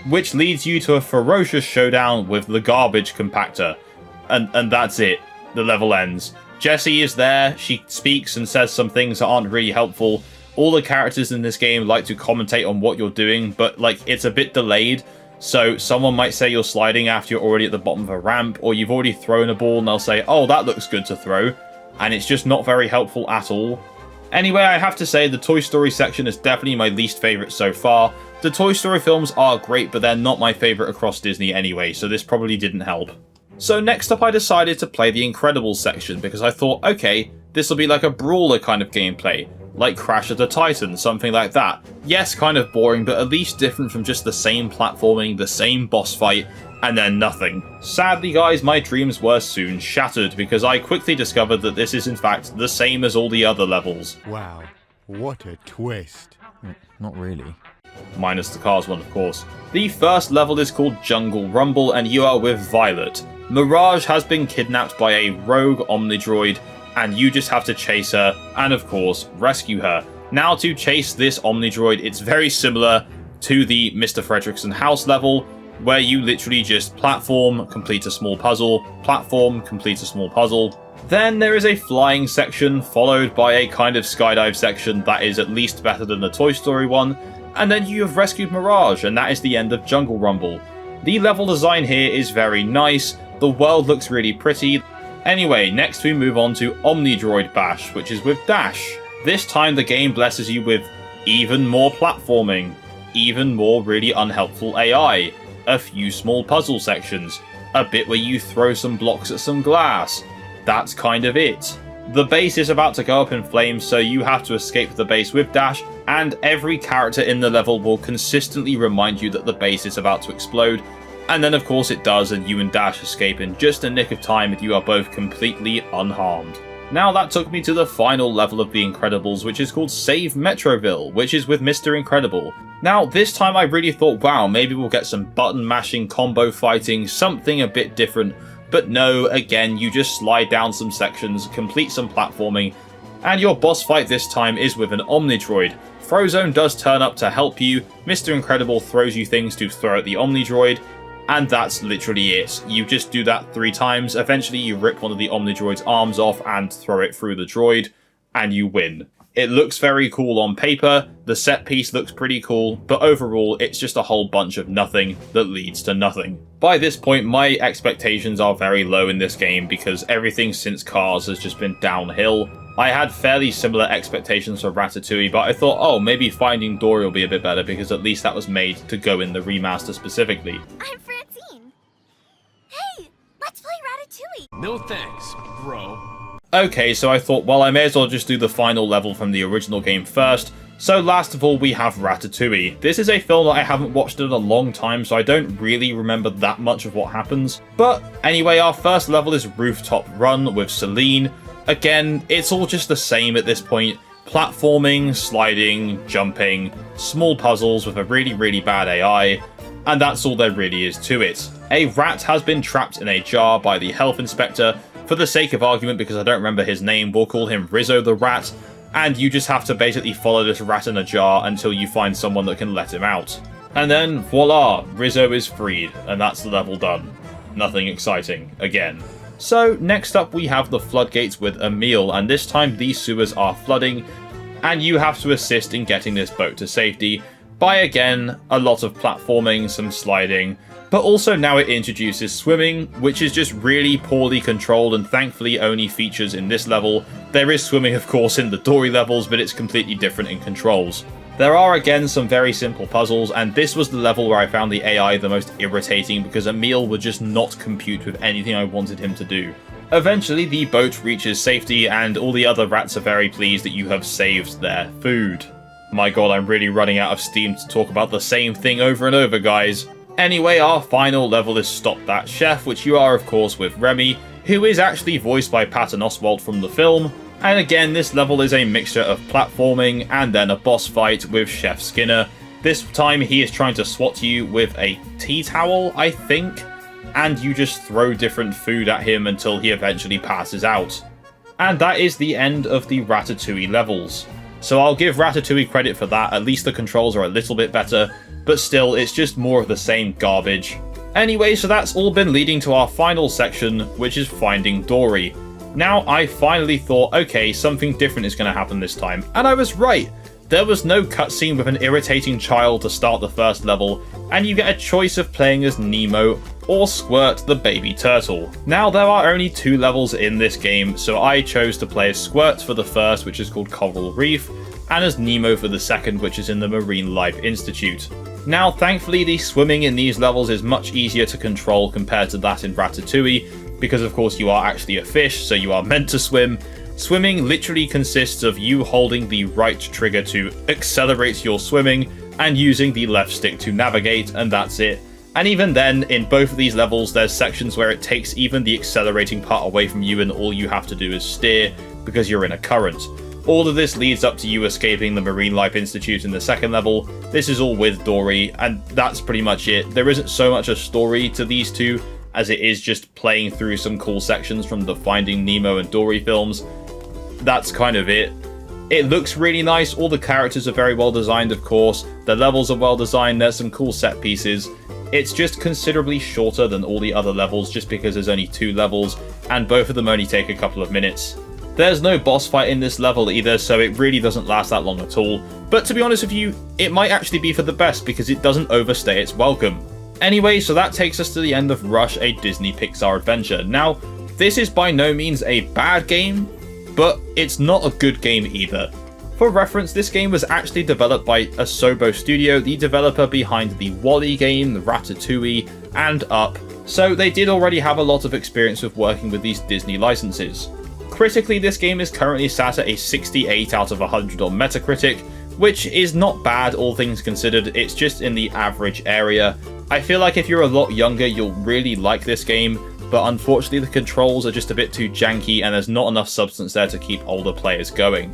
which leads you to a ferocious showdown with the Garbage Compactor. And that's it. The level ends. Jessie is there, she speaks and says some things that aren't really helpful. All the characters in this game like to commentate on what you're doing, but like it's a bit delayed. So someone might say you're sliding after you're already at the bottom of a ramp, or you've already thrown a ball and they'll say, oh, that looks good to throw. And it's just not very helpful at all. Anyway, I have to say the Toy Story section is definitely my least favourite so far. The Toy Story films are great, but they're not my favourite across Disney anyway, so this probably didn't help. So next up I decided to play the Incredibles section, because I thought, okay, this will be like a brawler kind of gameplay, like Crash of the Titans, something like that. Yes, kind of boring, but at least different from just the same platforming, the same boss fight, and then nothing. Sadly guys, my dreams were soon shattered, because I quickly discovered that this is in fact the same as all the other levels. Wow, what a twist. Not really. Minus the Cars one, of course. The first level is called Jungle Rumble, and you are with Violet. Mirage has been kidnapped by a rogue Omnidroid, and you just have to chase her, and of course, rescue her. Now to chase this Omnidroid, it's very similar to the Mr. Fredricksen house level, where you literally just platform, complete a small puzzle, platform, complete a small puzzle. Then there is a flying section, followed by a kind of skydive section that is at least better than the Toy Story one, and then you have rescued Mirage, and that is the end of Jungle Rumble. The level design here is very nice, the world looks really pretty. Anyway, next we move on to Omnidroid Bash, which is with Dash. This time the game blesses you with even more platforming, even more really unhelpful AI, a few small puzzle sections, a bit where you throw some blocks at some glass. That's kind of it. The base is about to go up in flames, so you have to escape the base with Dash, and every character in the level will consistently remind you that the base is about to explode, and then of course it does, and you and Dash escape in just a nick of time and you are both completely unharmed. Now that took me to the final level of The Incredibles, which is called Save Metroville, which is with Mr. Incredible. Now this time I really thought, wow, maybe we'll get some button mashing, combo fighting, something a bit different, but no, again, you just slide down some sections, complete some platforming, and your boss fight this time is with an Omnidroid. Frozone does turn up to help you, Mr. Incredible throws you things to throw at the Omnidroid, and that's literally it. You just do that 3 times, eventually you rip one of the Omnidroid's arms off and throw it through the droid, and you win. It looks very cool on paper, the set piece looks pretty cool, but overall it's just a whole bunch of nothing that leads to nothing. By this point my expectations are very low in this game because everything since Cars has just been downhill. I had fairly similar expectations for Ratatouille, but I thought, oh, maybe Finding Dory will be a bit better because at least that was made to go in the remaster specifically. I'm Francine. Hey, let's play Ratatouille. No thanks, bro. Okay, so I thought, well, I may as well just do the final level from the original game first. So last of all, we have Ratatouille. This is a film that I haven't watched in a long time, so I don't really remember that much of what happens. But anyway, our first level is Rooftop Run with Celine. Again, it's all just the same at this point. Platforming, sliding, jumping, small puzzles with a really bad AI, and that's all there really is to it. A rat has been trapped in a jar by the health inspector. For the sake of argument, because I don't remember his name, we'll call him Rizzo the Rat, and you just have to basically follow this rat in a jar until you find someone that can let him out. And then, voila, Rizzo is freed, and that's the level done. Nothing exciting, again. So, next up we have the floodgates with Emile, and this time these sewers are flooding, and you have to assist in getting this boat to safety by, again, a lot of platforming, some sliding, but also now it introduces swimming, which is just really poorly controlled and thankfully only features in this level. There is swimming of course in the Dory levels, but it's completely different in controls. There are again some very simple puzzles, and this was the level where I found the AI the most irritating because Emile would just not compute with anything I wanted him to do. Eventually the boat reaches safety and all the other rats are very pleased that you have saved their food. My god, I'm really running out of steam to talk about the same thing over and over, guys. Anyway, our final level is Stop That Chef, which you are of course with Remy, who is actually voiced by Patton Oswalt from the film, and again this level is a mixture of platforming and then a boss fight with Chef Skinner. This time he is trying to swat you with a tea towel, I think, and you just throw different food at him until he eventually passes out. And that is the end of the Ratatouille levels. So I'll give Ratatouille credit for that, at least the controls are a little bit better, but still, it's just more of the same garbage. Anyway, so that's all been leading to our final section, which is Finding Dory. Now, I finally thought, okay, something different is going to happen this time, and I was right. There was no cutscene with an irritating child to start the first level, and you get a choice of playing as Nemo or Squirt the baby turtle. Now, there are only 2 levels in this game, so I chose to play as Squirt for the first, which is called Coral Reef, and as Nemo for the second, which is in the Marine Life Institute. Now, thankfully, the swimming in these levels is much easier to control compared to that in Ratatouille, because of course you are actually a fish, so you are meant to swim. Swimming literally consists of you holding the right trigger to accelerate your swimming, and using the left stick to navigate, and that's it. And even then, in both of these levels, there's sections where it takes even the accelerating part away from you and all you have to do is steer, because you're in a current. All of this leads up to you escaping the Marine Life Institute in the second level. This is all with Dory, and that's pretty much it. There isn't so much a story to these two, as it is just playing through some cool sections from the Finding Nemo and Dory films. That's kind of it. It looks really nice, all the characters are very well designed of course, the levels are well designed, there's some cool set pieces. It's just considerably shorter than all the other levels just because there's only 2 levels, and both of them only take a couple of minutes. There's no boss fight in this level either, so it really doesn't last that long at all. But to be honest with you, it might actually be for the best because it doesn't overstay its welcome. Anyway, so that takes us to the end of Rush, a Disney Pixar adventure. Now, this is by no means a bad game, but it's not a good game either. For reference, this game was actually developed by Asobo Studio, the developer behind the WALL-E game, the Ratatouille, and Up, so they did already have a lot of experience with working with these Disney licenses. Critically, this game is currently sat at a 68 out of 100 on Metacritic, which is not bad all things considered, it's just in the average area. I feel like if you're a lot younger, you'll really like this game, but unfortunately the controls are just a bit too janky and there's not enough substance there to keep older players going.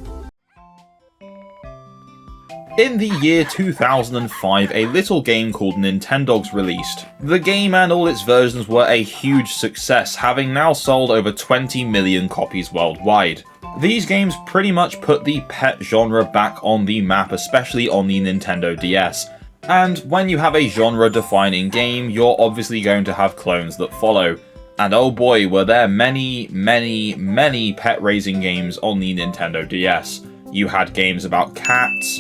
In the year 2005, a little game called Nintendogs released. The game and all its versions were a huge success, having now sold over 20 million copies worldwide. These games pretty much put the pet genre back on the map, especially on the Nintendo DS. And when you have a genre-defining game, you're obviously going to have clones that follow. And oh boy, were there many pet-raising games on the Nintendo DS. You had games about cats,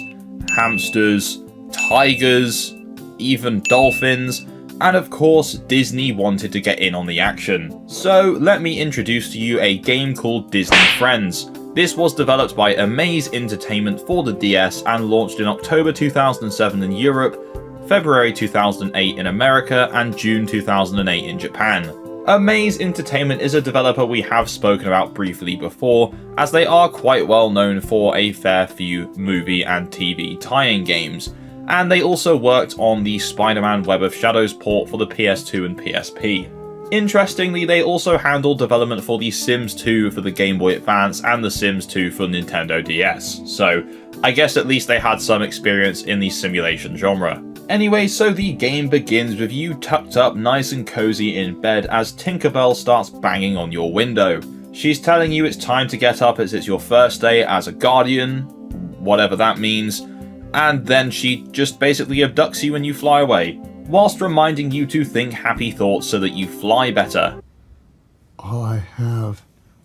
hamsters, tigers, even dolphins, and of course Disney wanted to get in on the action. So let me introduce to you a game called Disney Friends. This was developed by Amaze Entertainment for the DS and launched in October 2007 in Europe, February 2008 in America, and June 2008 in Japan. Amaze Entertainment is a developer we have spoken about briefly before, as they are quite well known for a fair few movie and TV tie-in games, and they also worked on the Spider-Man Web of Shadows port for the PS2 and PSP. Interestingly, they also handled development for The Sims 2 for the Game Boy Advance and The Sims 2 for Nintendo DS, so I guess at least they had some experience in the simulation genre. Anyway, so the game begins with you tucked up nice and cozy in bed as Tinkerbell starts banging on your window. She's telling you it's time to get up as it's your first day as a guardian, whatever that means, and then she just basically abducts you and you fly away, whilst reminding you to think happy thoughts so that you fly better. All I have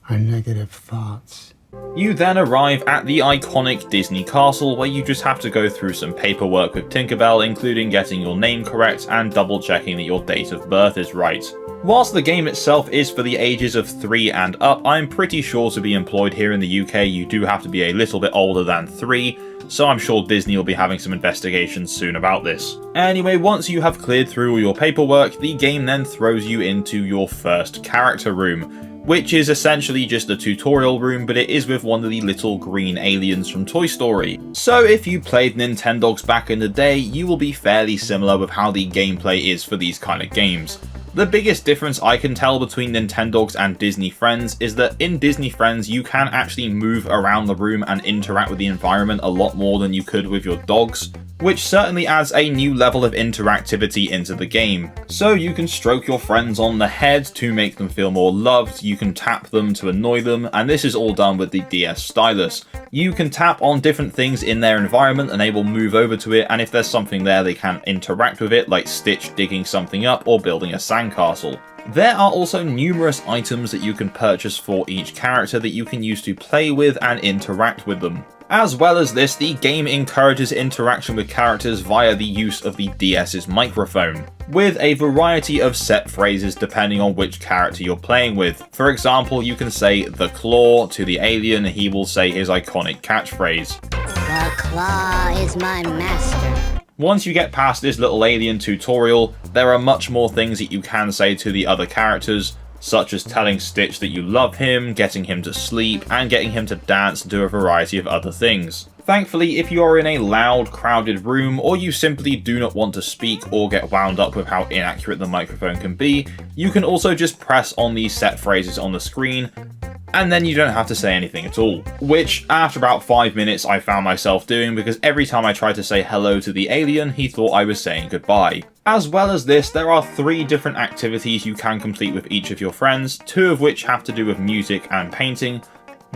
are negative thoughts. You then arrive at the iconic Disney Castle, where you just have to go through some paperwork with Tinkerbell, including getting your name correct and double checking that your date of birth is right. Whilst the game itself is for the ages of 3 and up, I'm pretty sure to be employed here in the UK you do have to be a little bit older than 3, so I'm sure Disney will be having some investigations soon about this. Anyway, once you have cleared through all your paperwork, the game then throws you into your first character room, which is essentially just a tutorial room, but it is with one of the little green aliens from Toy Story. So if you played Nintendogs back in the day, you will be fairly similar with how the gameplay is for these kind of games. The biggest difference I can tell between Nintendogs and Disney Friends is that in Disney Friends you can actually move around the room and interact with the environment a lot more than you could with your dogs, which certainly adds a new level of interactivity into the game. So you can stroke your friends on the head to make them feel more loved, you can tap them to annoy them, and this is all done with the DS stylus. You can tap on different things in their environment and they will move over to it, and if there's something there they can interact with it, like Stitch digging something up or building a sandcastle. There are also numerous items that you can purchase for each character that you can use to play with and interact with them. As well as this, the game encourages interaction with characters via the use of the DS's microphone, with a variety of set phrases depending on which character you're playing with. For example, you can say "the claw" to the alien, and he will say his iconic catchphrase, The claw is my master. Once you get past this little alien tutorial, there are much more things that you can say to the other characters, such as telling Stitch that you love him, getting him to sleep, and getting him to dance and do a variety of other things. Thankfully, if you are in a loud, crowded room, or you simply do not want to speak or get wound up with how inaccurate the microphone can be, you can also just press on these set phrases on the screen, and then you don't have to say anything at all. Which, after about 5 minutes, I found myself doing because every time I tried to say hello to the alien, he thought I was saying goodbye. As well as this, there are 3 different activities you can complete with each of your friends, 2 of which have to do with music and painting,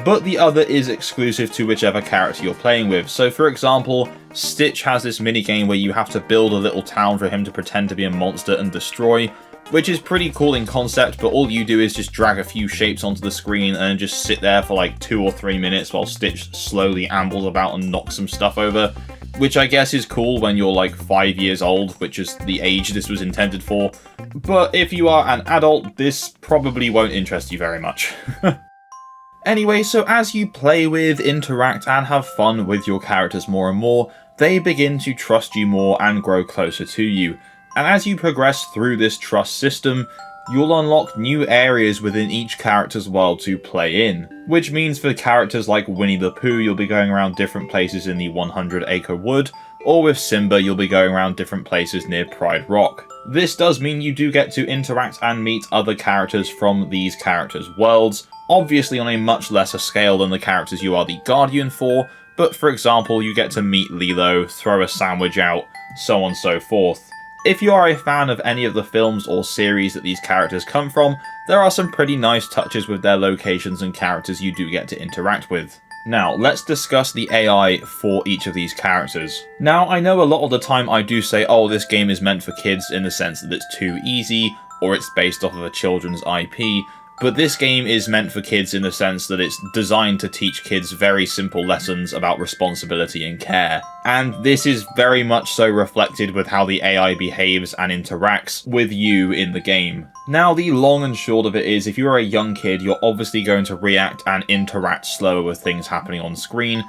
but the other is exclusive to whichever character you're playing with. So for example, Stitch has this minigame where you have to build a little town for him to pretend to be a monster and destroy, which is pretty cool in concept, but all you do is just drag a few shapes onto the screen and just sit there for like 2 or 3 minutes while Stitch slowly ambles about and knocks some stuff over, which I guess is cool when you're like 5 years old, which is the age this was intended for, but if you are an adult, this probably won't interest you very much. Anyway, so as you play with, interact, and have fun with your characters more and more, they begin to trust you more and grow closer to you. And as you progress through this trust system, you'll unlock new areas within each character's world to play in. Which means for characters like Winnie the Pooh, you'll be going around different places in the 100 Acre Wood, or with Simba you'll be going around different places near Pride Rock. This does mean you do get to interact and meet other characters from these characters' worlds, obviously on a much lesser scale than the characters you are the guardian for, but for example you get to meet Lilo, throw a sandwich out, so on and so forth. If you are a fan of any of the films or series that these characters come from, there are some pretty nice touches with their locations and characters you do get to interact with. Now, let's discuss the AI for each of these characters. Now, I know a lot of the time I do say, oh, this game is meant for kids in the sense that it's too easy, or it's based off of a children's IP, but this game is meant for kids in the sense that it's designed to teach kids very simple lessons about responsibility and care. And this is very much so reflected with how the AI behaves and interacts with you in the game. Now, the long and short of it is, if you're a young kid, you're obviously going to react and interact slower with things happening on screen,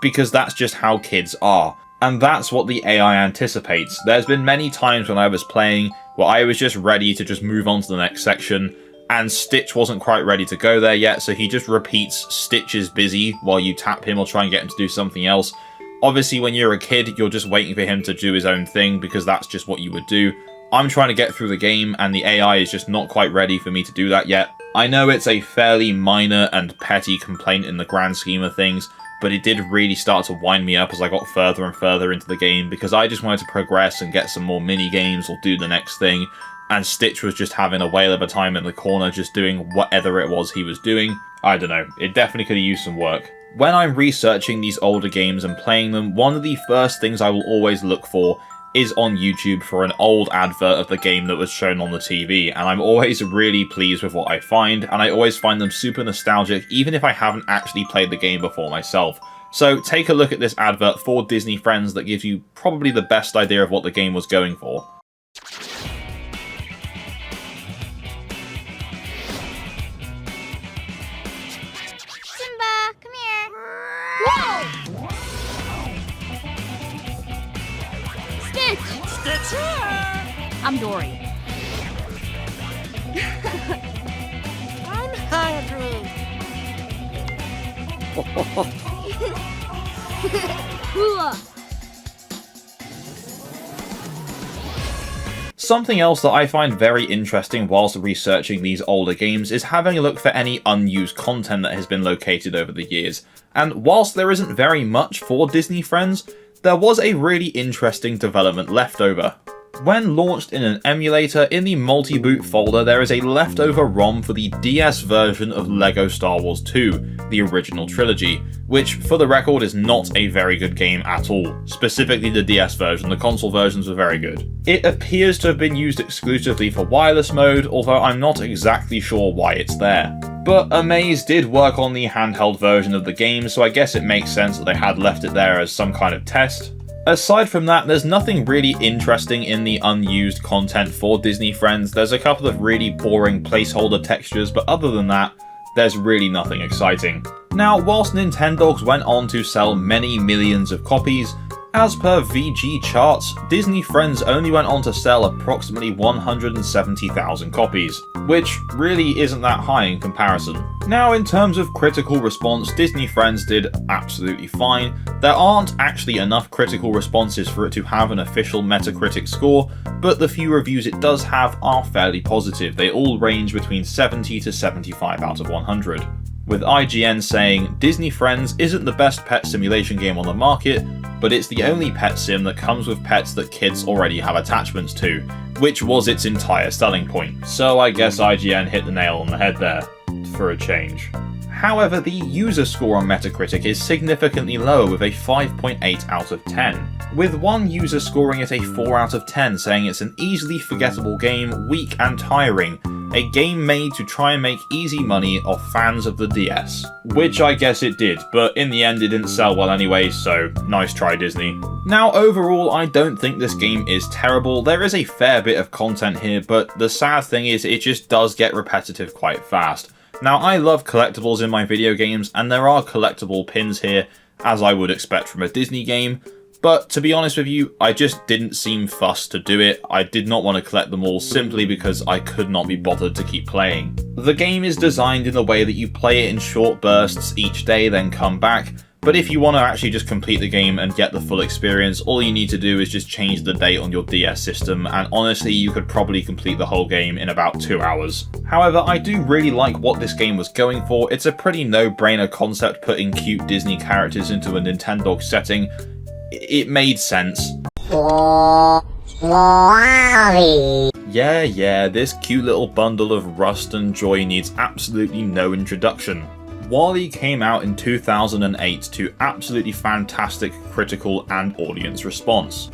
because that's just how kids are. And that's what the AI anticipates. There's been many times when I was playing where I was just ready to just move on to the next section, and Stitch wasn't quite ready to go there yet, so he just repeats Stitch is busy while you tap him or try and get him to do something else. Obviously, when you're a kid, you're just waiting for him to do his own thing, because that's just what you would do. I'm trying to get through the game, and the AI is just not quite ready for me to do that yet. I know it's a fairly minor and petty complaint in the grand scheme of things, but it did really start to wind me up as I got further and further into the game, because I just wanted to progress and get some more mini-games or do the next thing, and Stitch was just having a whale of a time in the corner just doing whatever it was he was doing. I don't know, it definitely could have used some work. When I'm researching these older games and playing them, one of the first things I will always look for is on YouTube for an old advert of the game that was shown on the TV, and I'm always really pleased with what I find, and I always find them super nostalgic even if I haven't actually played the game before myself. So take a look at this advert for Disney Friends that gives you probably the best idea of what the game was going for. Simba, come here. Stitch! I'm Dory. I'm hungry. Hula! Something else that I find very interesting whilst researching these older games is having a look for any unused content that has been located over the years. And whilst there isn't very much for Disney Friends, there was a really interesting development left over. When launched in an emulator, in the multi-boot folder there is a leftover ROM for the DS version of LEGO Star Wars 2, the original trilogy, which for the record is not a very good game at all. Specifically the DS version, the console versions were very good. It appears to have been used exclusively for wireless mode, although I'm not exactly sure why it's there. But Amaze did work on the handheld version of the game, so I guess it makes sense that they had left it there as some kind of test. Aside from that, there's nothing really interesting in the unused content for Disney Friends. There's a couple of really boring placeholder textures, but other than that, there's really nothing exciting. Now, whilst Nintendogs went on to sell many millions of copies, as per VG charts, Disney Friends only went on to sell approximately 170,000 copies, which really isn't that high in comparison. Now, in terms of critical response, Disney Friends did absolutely fine. There aren't actually enough critical responses for it to have an official Metacritic score, but the few reviews it does have are fairly positive. They all range between 70 to 75 out of 100. With IGN saying, Disney Friends isn't the best pet simulation game on the market, but it's the only pet sim that comes with pets that kids already have attachments to, which was its entire selling point. So I guess IGN hit the nail on the head there, for a change. However, the user score on Metacritic is significantly lower with a 5.8 out of 10, with one user scoring it a 4 out of 10, saying it's an easily forgettable game, weak and tiring, a game made to try and make easy money off fans of the DS. Which I guess it did, but in the end it didn't sell well anyway, so nice try Disney. Now overall I don't think this game is terrible. There is a fair bit of content here, but the sad thing is it just does get repetitive quite fast. Now I love collectibles in my video games, and there are collectible pins here, as I would expect from a Disney game, but to be honest with you, I just didn't seem fussed to do it. I did not want to collect them all simply because I could not be bothered to keep playing. The game is designed in a way that you play it in short bursts each day, then come back, But if you want to actually just complete the game and get the full experience, all you need to do is just change the date on your DS system, and honestly you could probably complete the whole game in about 2 hours. However, I do really like what this game was going for. It's a pretty no-brainer concept putting cute Disney characters into a Nintendo setting. It made sense. Yeah, this cute little bundle of rust and joy needs absolutely no introduction. WALL-E came out in 2008 to absolutely fantastic critical and audience response.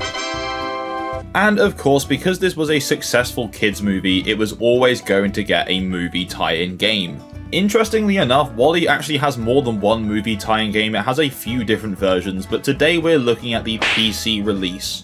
And of course, because this was a successful kids movie, it was always going to get a movie tie-in game. Interestingly enough, WALL-E actually has more than one movie tie-in game. It has a few different versions, but today we're looking at the PC release.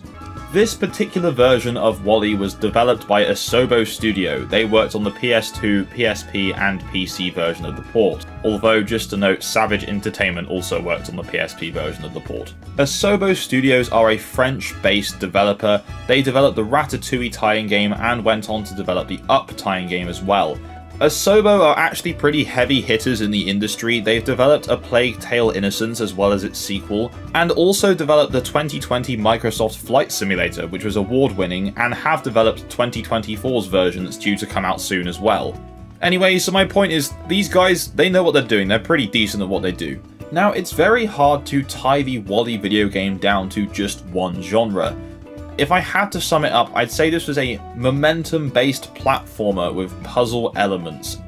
This particular version of WALL-E was developed by Asobo Studio. They worked on the PS2, PSP and PC version of the port. Although, just to note, Savage Entertainment also worked on the PSP version of the port. Asobo Studios are a French-based developer. They developed the Ratatouille tie-in game and went on to develop the Up tie-in game as well. Asobo are actually pretty heavy hitters in the industry. They've developed A Plague Tale: Innocence as well as its sequel, and also developed the 2020 Microsoft Flight Simulator, which was award-winning, and have developed 2024's version that's due to come out soon as well. Anyway, so my point is, these guys, they know what they're doing. They're pretty decent at what they do. Now, it's very hard to tie the WALL-E video game down to just one genre. If I had to sum it up, I'd say this was a momentum-based platformer with puzzle elements.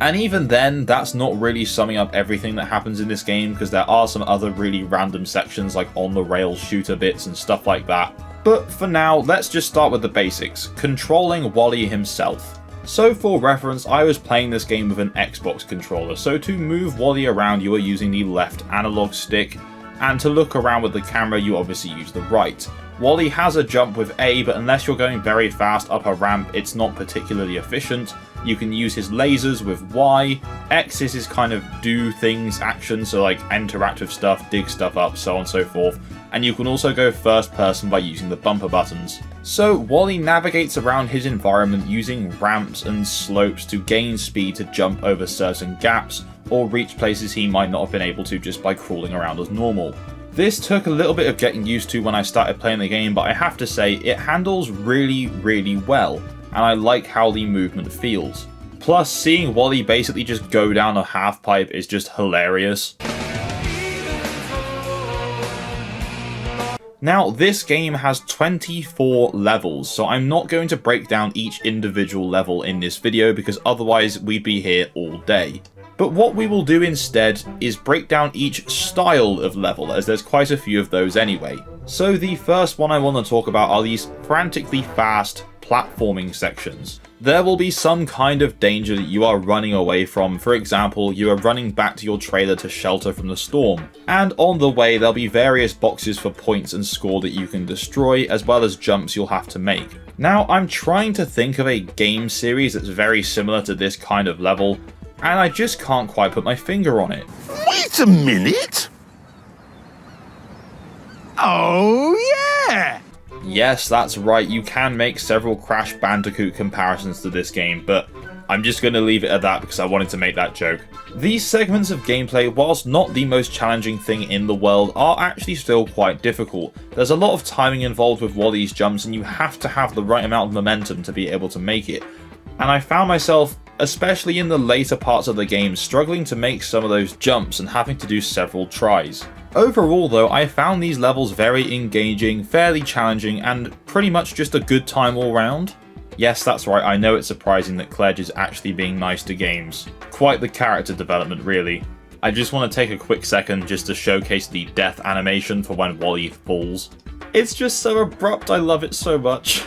And even then, that's not really summing up everything that happens in this game, because there are some other really random sections like on-the-rails shooter bits and stuff like that. But for now, let's just start with the basics, controlling WALL-E himself. So for reference, I was playing this game with an Xbox controller, so to move WALL-E around you are using the left analog stick, and to look around with the camera you obviously use the right. WALL-E has a jump with A, but unless you're going very fast up a ramp, it's not particularly efficient. You can use his lasers with Y. X is his kind of do things action, so like interactive stuff, dig stuff up, so on and so forth. And you can also go first person by using the bumper buttons. So WALL-E navigates around his environment using ramps and slopes to gain speed to jump over certain gaps, or reach places he might not have been able to just by crawling around as normal. This took a little bit of getting used to when I started playing the game, but I have to say it handles really well, and I like how the movement feels. Plus, seeing WALL-E basically just go down a half pipe is just hilarious. Now, this game has 24 levels, so I'm not going to break down each individual level in this video because otherwise we'd be here all day. But what we will do instead is break down each style of level, as there's quite a few of those anyway. So the first one I want to talk about are these frantically fast platforming sections. There will be some kind of danger that you are running away from. For example, you are running back to your trailer to shelter from the storm. And on the way, there'll be various boxes for points and score that you can destroy, as well as jumps you'll have to make. Now, I'm trying to think of a game series that's very similar to this kind of level, and I just can't quite put my finger on it. Wait a minute! Oh, yeah! Yes, that's right, you can make several Crash Bandicoot comparisons to this game, but I'm just going to leave it at that because I wanted to make that joke. These segments of gameplay, whilst not the most challenging thing in the world, are actually still quite difficult. There's a lot of timing involved with WALL-E's jumps, and you have to have the right amount of momentum to be able to make it. And I found myself, especially in the later parts of the game, struggling to make some of those jumps and having to do several tries. Overall though, I found these levels very engaging, fairly challenging, and pretty much just a good time all round. Yes, that's right, I know it's surprising that Cledge is actually being nice to games. Quite the character development, really. I just want to take a quick second just to showcase the death animation for when WALL-E falls. It's just so abrupt, I love it so much.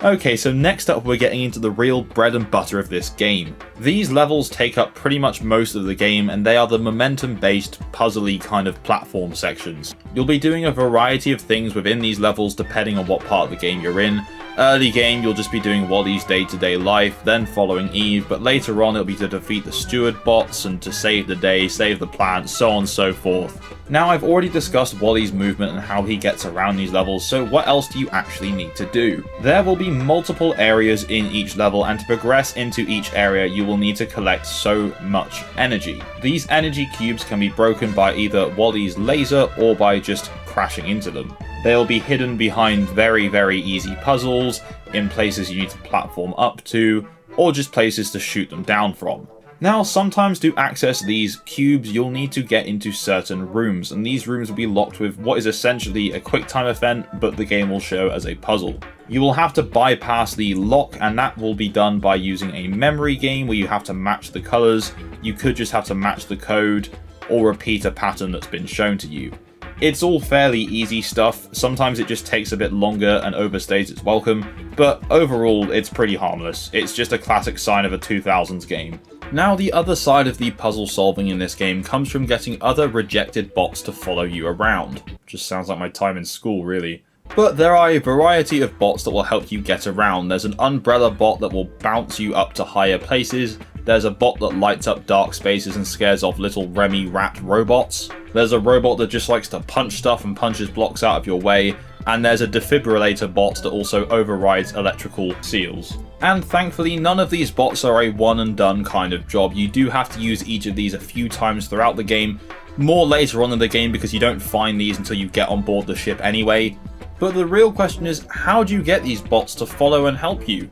Okay, so next up we're getting into the real bread and butter of this game. These levels take up pretty much most of the game, and they are the momentum-based, puzzly kind of platform sections. You'll be doing a variety of things within these levels depending on what part of the game you're in, Early game, you'll just be doing Wally's day-to-day life, then following Eve, but later on it'll be to defeat the steward bots and to save the day, save the planet, so on and so forth. Now, I've already discussed Wally's movement and how he gets around these levels, so what else do you actually need to do? There will be multiple areas in each level, and to progress into each area, you will need to collect so much energy. These energy cubes can be broken by either Wally's laser or by just crashing into them. They'll be hidden behind very, very easy puzzles, in places you need to platform up to, or just places to shoot them down from. Now, sometimes to access these cubes, you'll need to get into certain rooms, and these rooms will be locked with what is essentially a quick time event, but the game will show as a puzzle. You will have to bypass the lock, and that will be done by using a memory game where you have to match the colors. You could just have to match the code, or repeat a pattern that's been shown to you. It's all fairly easy stuff, sometimes it just takes a bit longer and overstays its welcome, but overall it's pretty harmless. It's just a classic sign of a 2000s game. Now, the other side of the puzzle solving in this game comes from getting other rejected bots to follow you around. Just sounds like my time in school, really. But there are a variety of bots that will help you get around. There's an umbrella bot that will bounce you up to higher places. There's a bot that lights up dark spaces and scares off little Remy rat robots. There's a robot that just likes to punch stuff and punches blocks out of your way. And there's a defibrillator bot that also overrides electrical seals. And thankfully, none of these bots are a one and done kind of job. You do have to use each of these a few times throughout the game, more later on in the game because you don't find these until you get on board the ship anyway. But the real question is, how do you get these bots to follow and help you?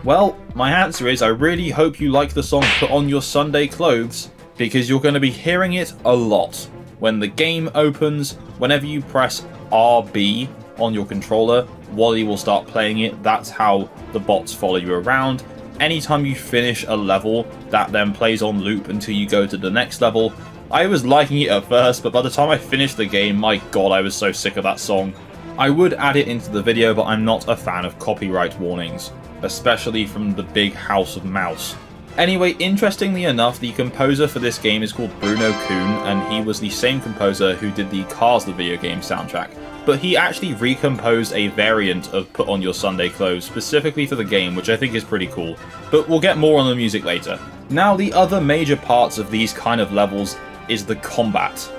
Well, my answer is I really hope you like the song Put On Your Sunday Clothes, because you're going to be hearing it a lot. When the game opens, whenever you press RB on your controller, Wally will start playing it. That's how the bots follow you around. Anytime you finish a level, that then plays on loop until you go to the next level. I was liking it at first, but by the time I finished the game, my god, I was so sick of that song. I would add it into the video, but I'm not a fan of copyright warnings, especially from the big House of Mouse. Anyway, interestingly enough, the composer for this game is called Bruno Kuhn, and he was the same composer who did the Cars the video game soundtrack. But he actually recomposed a variant of Put On Your Sunday Clothes specifically for the game, which I think is pretty cool. But we'll get more on the music later. Now, the other major parts of these kind of levels is the combat.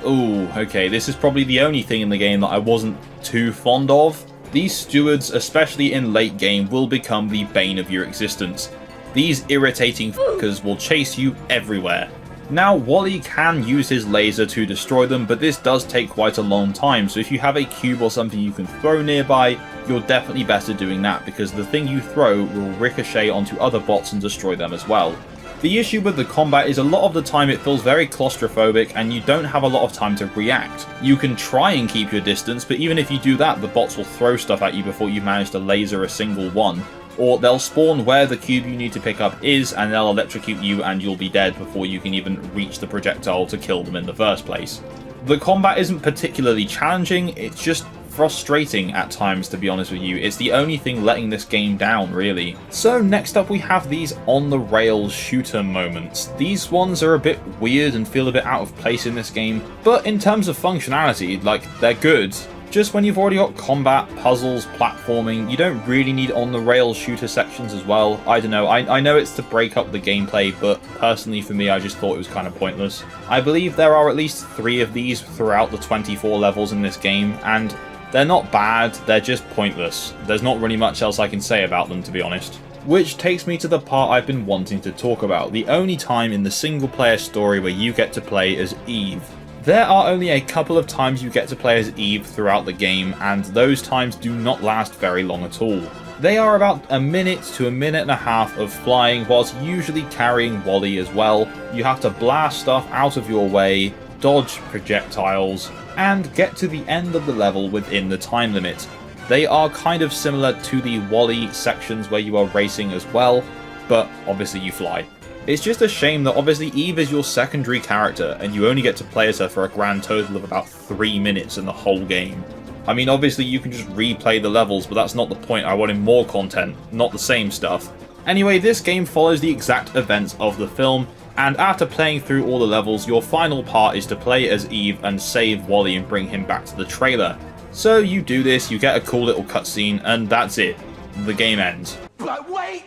Ooh, okay, this is probably the only thing in the game that I wasn't too fond of. These stewards, especially in late game, will become the bane of your existence. These irritating fuckers will chase you everywhere. Now, Wally can use his laser to destroy them, but this does take quite a long time, so if you have a cube or something you can throw nearby, you're definitely better doing that, because the thing you throw will ricochet onto other bots and destroy them as well. The issue with the combat is a lot of the time it feels very claustrophobic and you don't have a lot of time to react. You can try and keep your distance, but even if you do that, the bots will throw stuff at you before you manage to laser a single one. Or they'll spawn where the cube you need to pick up is, and they'll electrocute you and you'll be dead before you can even reach the projectile to kill them in the first place. The combat isn't particularly challenging, it's just frustrating at times, to be honest with you. It's the only thing letting this game down, really. So next up we have these on-the-rails shooter moments. These ones are a bit weird and feel a bit out of place in this game, but in terms of functionality, like, they're good. Just when you've already got combat, puzzles, platforming, you don't really need on-the-rails shooter sections as well. I don't know, I know it's to break up the gameplay, but personally for me I just thought it was kind of pointless. I believe there are at least 3 of these throughout the 24 levels in this game, and they're not bad, they're just pointless. There's not really much else I can say about them, to be honest. Which takes me to the part I've been wanting to talk about, the only time in the single-player story where you get to play as Eve. There are only a couple of times you get to play as Eve throughout the game, and those times do not last very long at all. They are about a minute to a minute and a half of flying, whilst usually carrying Wally as well. You have to blast stuff out of your way, dodge projectiles, and get to the end of the level within the time limit. They are kind of similar to the Wally sections where you are racing as well, but obviously you fly. It's just a shame that obviously Eve is your secondary character and you only get to play as her for a grand total of about 3 minutes in the whole game. I mean, obviously you can just replay the levels, but that's not the point. I wanted more content, not the same stuff. Anyway, this game follows the exact events of the film, and after playing through all the levels, your final part is to play as Eve and save Wally and bring him back to the trailer. So you do this, you get a cool little cutscene, and that's it. the game ends. But wait!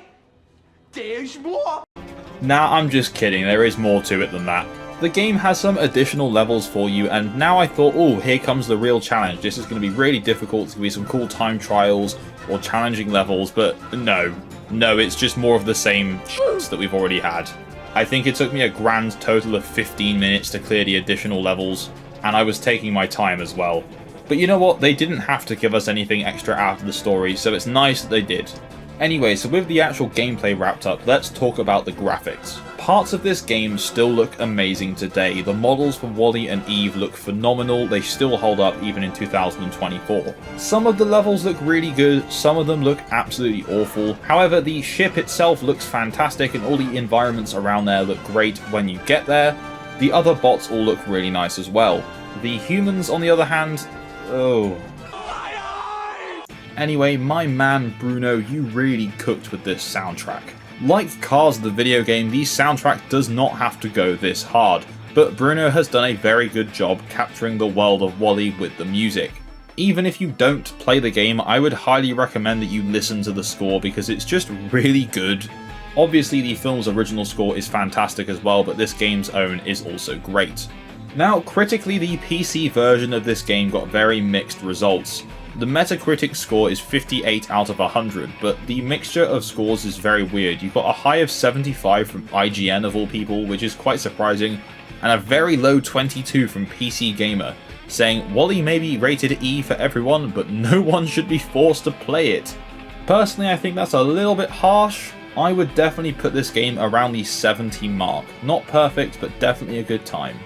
There's more! Nah, I'm just kidding, there is more to it than that. The game has some additional levels for you, and now I thought, oh, here comes the real challenge. This is going to be really difficult, it's going to be some cool time trials or challenging levels, but no, it's just more of the same shits that we've already had. I think it took me a grand total of 15 minutes to clear the additional levels, and I was taking my time as well. But you know what, they didn't have to give us anything extra out of the story, so it's nice that they did. Anyway, so with the actual gameplay wrapped up, let's talk about the graphics. Parts of this game still look amazing today. The models for Wally and Eve look phenomenal, they still hold up even in 2024. Some of the levels look really good, some of them look absolutely awful. However, the ship itself looks fantastic and all the environments around there look great when you get there. The other bots all look really nice as well. The humans, on the other hand, oh. Anyway, my man Bruno, you really cooked with this soundtrack. Like Cars the video game, the soundtrack does not have to go this hard, but Bruno has done a very good job capturing the world of Wally with the music. Even if you don't play the game, I would highly recommend that you listen to the score because it's just really good. Obviously the film's original score is fantastic as well, but this game's own is also great. Now, critically, the PC version of this game got very mixed results. The Metacritic score is 58 out of 100, but the mixture of scores is very weird. You've got a high of 75 from IGN of all people, which is quite surprising, and a very low 22 from PC Gamer, saying Wally may be rated E for everyone, but no one should be forced to play it. Personally, I think that's a little bit harsh. I would definitely put this game around the 70 mark. Not perfect, but definitely a good time.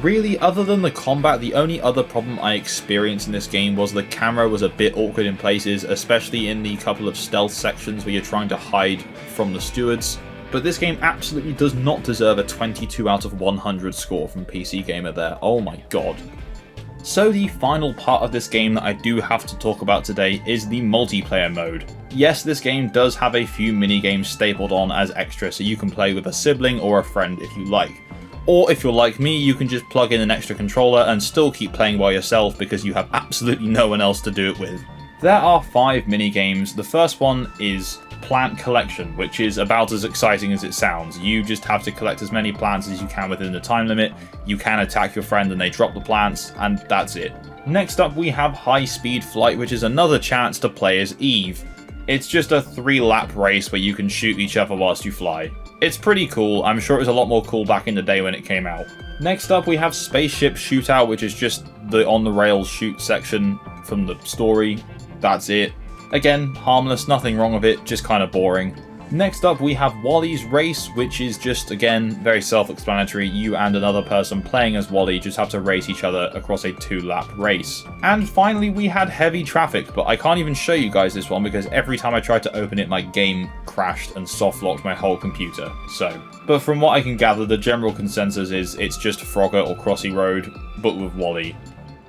Really, other than the combat, the only other problem I experienced in this game was the camera was a bit awkward in places, especially in the couple of stealth sections where you're trying to hide from the stewards. But this game absolutely does not deserve a 22 out of 100 score from PC Gamer there, oh my god. So the final part of this game that I do have to talk about today is the multiplayer mode. Yes, this game does have a few minigames stapled on as extra, so you can play with a sibling or a friend if you like. Or if you're like me, you can just plug in an extra controller and still keep playing by yourself because you have absolutely no one else to do it with. There are 5 minigames. The first one is Plant Collection, which is about as exciting as it sounds. You just have to collect as many plants as you can within the time limit. You can attack your friend and they drop the plants, and that's it. Next up we have High Speed Flight, which is another chance to play as Eve. It's just a 3-lap race where you can shoot each other whilst you fly. It's pretty cool. I'm sure it was a lot more cool back in the day when it came out. Next up we have Spaceship Shootout, which is just the on-the-rails shoot section from the story. That's it. Again, harmless, nothing wrong with it, just kind of boring. Next up we have Wally's Race, which is just, again, very self-explanatory. You and another person playing as Wally just have to race each other across a 2-lap race. And finally we had Heavy Traffic, but I can't even show you guys this one because every time I tried to open it my game crashed and soft-locked my whole computer. But from what I can gather, the general consensus is it's just Frogger or Crossy Road, but with Wally.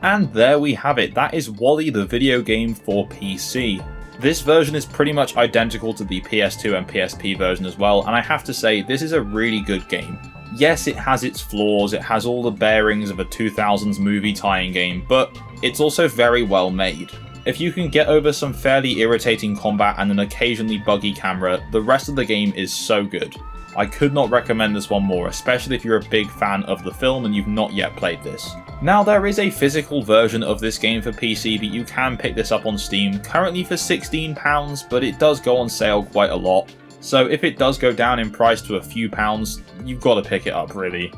And there we have it, that is Wally the video game for PC. This version is pretty much identical to the PS2 and PSP version as well, and I have to say, this is a really good game. Yes, it has its flaws, it has all the bearings of a 2000s movie tie-in game, but it's also very well made. If you can get over some fairly irritating combat and an occasionally buggy camera, the rest of the game is so good. I could not recommend this one more, especially if you're a big fan of the film and you've not yet played this. Now, there is a physical version of this game for PC, but you can pick this up on Steam, currently for £16, but it does go on sale quite a lot. So if it does go down in price to a few pounds, you've got to pick it up really.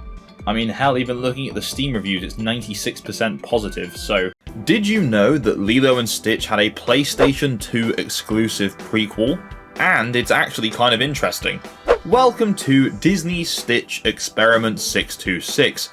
I mean, hell, even looking at the Steam reviews, it's 96% positive, so... Did you know that Lilo and Stitch had a PlayStation 2 exclusive prequel? And it's actually kind of interesting. Welcome to Disney Stitch Experiment 626.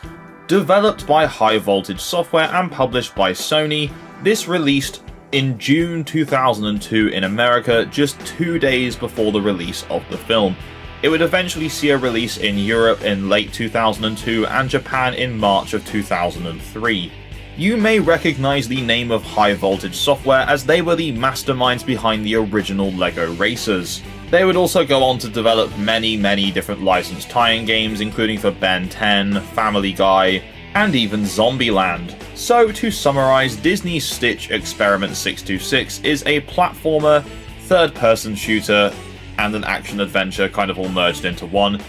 Developed by High Voltage Software and published by Sony, this released in June 2002 in America, just 2 days before the release of the film. It would eventually see a release in Europe in late 2002 and Japan in March of 2003. You may recognise the name of High Voltage Software as they were the masterminds behind the original LEGO Racers. They would also go on to develop many different licensed tie-in games, including for Ben 10, Family Guy, and even Zombieland. So to summarise, Disney's Stitch Experiment 626 is a platformer third-person shooter, and an action-adventure kind of all merged into one.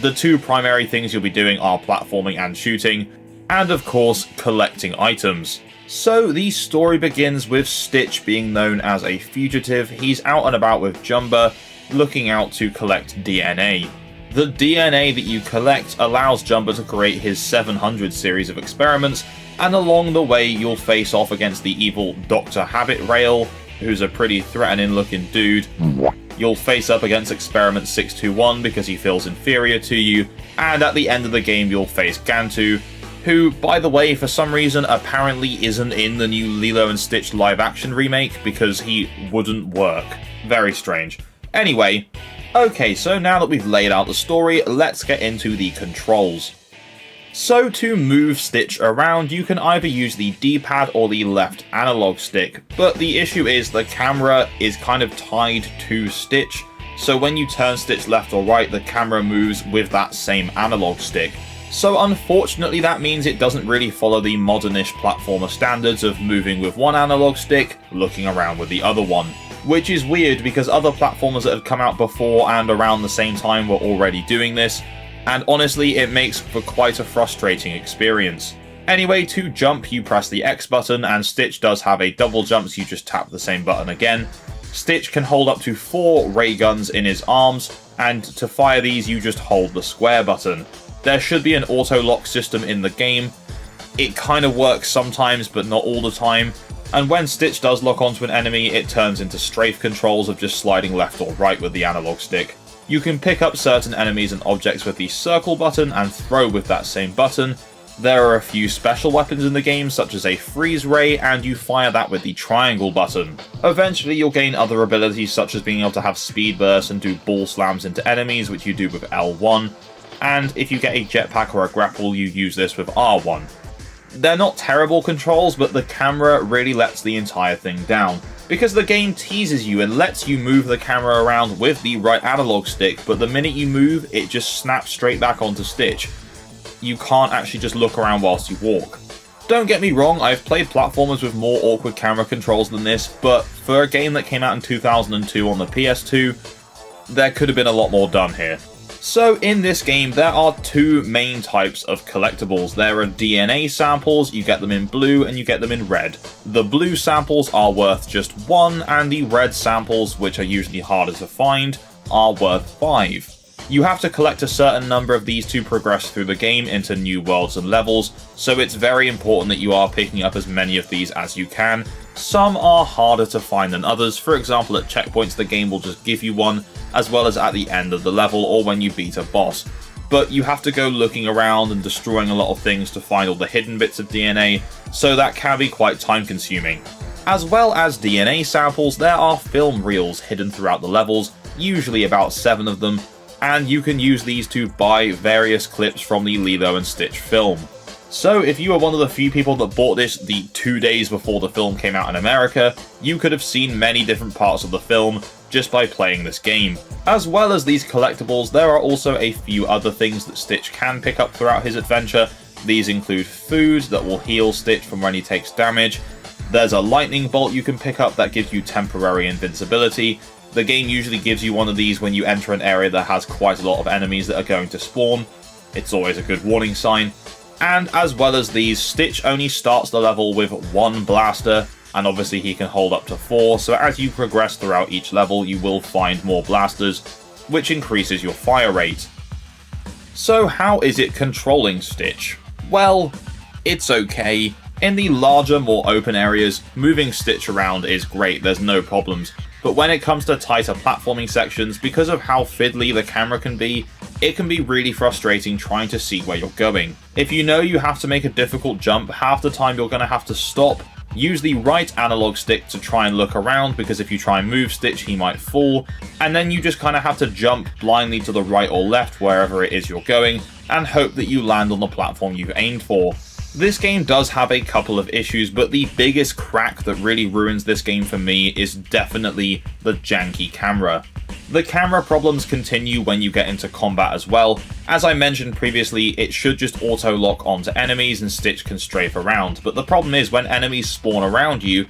The two primary things you'll be doing are platforming and shooting, and of course, collecting items. So the story begins with Stitch being known as a fugitive. He's out and about with Jumba, looking out to collect DNA. The DNA that you collect allows Jumba to create his 700 series of experiments, and along the way you'll face off against the evil Dr. Habit Rail, who's a pretty threatening looking dude. You'll face up against Experiment 621 because he feels inferior to you, and at the end of the game you'll face Gantu, who, by the way, for some reason apparently isn't in the new Lilo and Stitch live-action remake because he wouldn't work. Very strange. Anyway, okay, so now that we've laid out the story, let's get into the controls. So to move Stitch around, you can either use the D-pad or the left analog stick, but the issue is the camera is kind of tied to Stitch, so when you turn Stitch left or right, the camera moves with that same analog stick. So unfortunately that means it doesn't really follow the modernish platformer standards of moving with one analog stick, looking around with the other one. Which is weird because other platformers that had come out before and around the same time were already doing this, and honestly it makes for quite a frustrating experience. Anyway, to jump you press the X button, and Stitch does have a double jump, so you just tap the same button again. Stitch can hold up to 4 ray guns in his arms, and to fire these you just hold the square button. There should be an auto-lock system in the game. It kind of works sometimes, but not all the time. And when Stitch does lock onto an enemy, it turns into strafe controls of just sliding left or right with the analog stick. You can pick up certain enemies and objects with the circle button and throw with that same button. There are a few special weapons in the game, such as a freeze ray, and you fire that with the triangle button. Eventually you'll gain other abilities such as being able to have speed bursts and do ball slams into enemies, which you do with L1. And if you get a jetpack or a grapple, you use this with R1. They're not terrible controls, but the camera really lets the entire thing down, because the game teases you and lets you move the camera around with the right analog stick, but the minute you move, it just snaps straight back onto Stitch. You can't actually just look around whilst you walk. Don't get me wrong, I've played platformers with more awkward camera controls than this, but for a game that came out in 2002 on the PS2, there could have been a lot more done here. So in this game, there are 2 main types of collectibles. There are DNA samples, you get them in blue and you get them in red. The blue samples are worth just 1, and the red samples, which are usually harder to find, are worth 5. You have to collect a certain number of these to progress through the game into new worlds and levels, so it's very important that you are picking up as many of these as you can. Some are harder to find than others. For example, at checkpoints the game will just give you one, as well as at the end of the level or when you beat a boss. But you have to go looking around and destroying a lot of things to find all the hidden bits of DNA, so that can be quite time consuming. As well as DNA samples, there are film reels hidden throughout the levels, usually about 7 of them, and you can use these to buy various clips from the Lilo and Stitch film. So if you were one of the few people that bought this the 2 days before the film came out in America, you could have seen many different parts of the film just by playing this game. As well as these collectibles, there are also a few other things that Stitch can pick up throughout his adventure. These include food that will heal Stitch from when he takes damage. There's a lightning bolt you can pick up that gives you temporary invincibility. The game usually gives you one of these when you enter an area that has quite a lot of enemies that are going to spawn. It's always a good warning sign. And as well as these, Stitch only starts the level with 1 blaster, and obviously he can hold up to 4, so as you progress throughout each level you will find more blasters, which increases your fire rate. So how is it controlling Stitch? Well, it's okay. In the larger, more open areas, moving Stitch around is great, there's no problems. But when it comes to tighter platforming sections, because of how fiddly the camera can be, it can be really frustrating trying to see where you're going. If you know you have to make a difficult jump, half the time you're going to have to stop, use the right analog stick to try and look around, because if you try and move Stitch he might fall, and then you just kind of have to jump blindly to the right or left wherever it is you're going, and hope that you land on the platform you've aimed for. This game does have a couple of issues, but the biggest crack that really ruins this game for me is definitely the janky camera. The camera problems continue when you get into combat as well. As I mentioned previously, it should just auto-lock onto enemies and Stitch can strafe around, but the problem is when enemies spawn around you,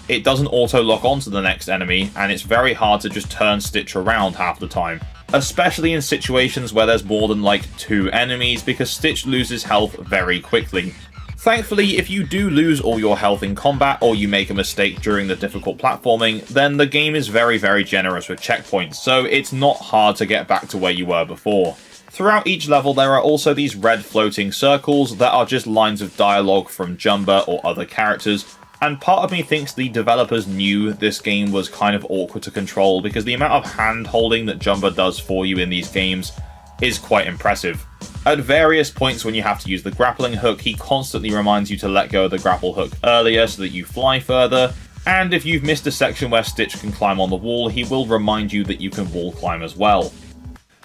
it doesn't auto-lock onto the next enemy, and it's very hard to just turn Stitch around half the time. Especially in situations where there's more than like 2 enemies, because Stitch loses health very quickly. Thankfully, if you do lose all your health in combat, or you make a mistake during the difficult platforming, then the game is very generous with checkpoints, so it's not hard to get back to where you were before. Throughout each level, there are also these red floating circles that are just lines of dialogue from Jumba or other characters, and part of me thinks the developers knew this game was kind of awkward to control, because the amount of hand-holding that Jumba does for you in these games is quite impressive. At various points when you have to use the grappling hook, he constantly reminds you to let go of the grapple hook earlier so that you fly further, and if you've missed a section where Stitch can climb on the wall, he will remind you that you can wall climb as well.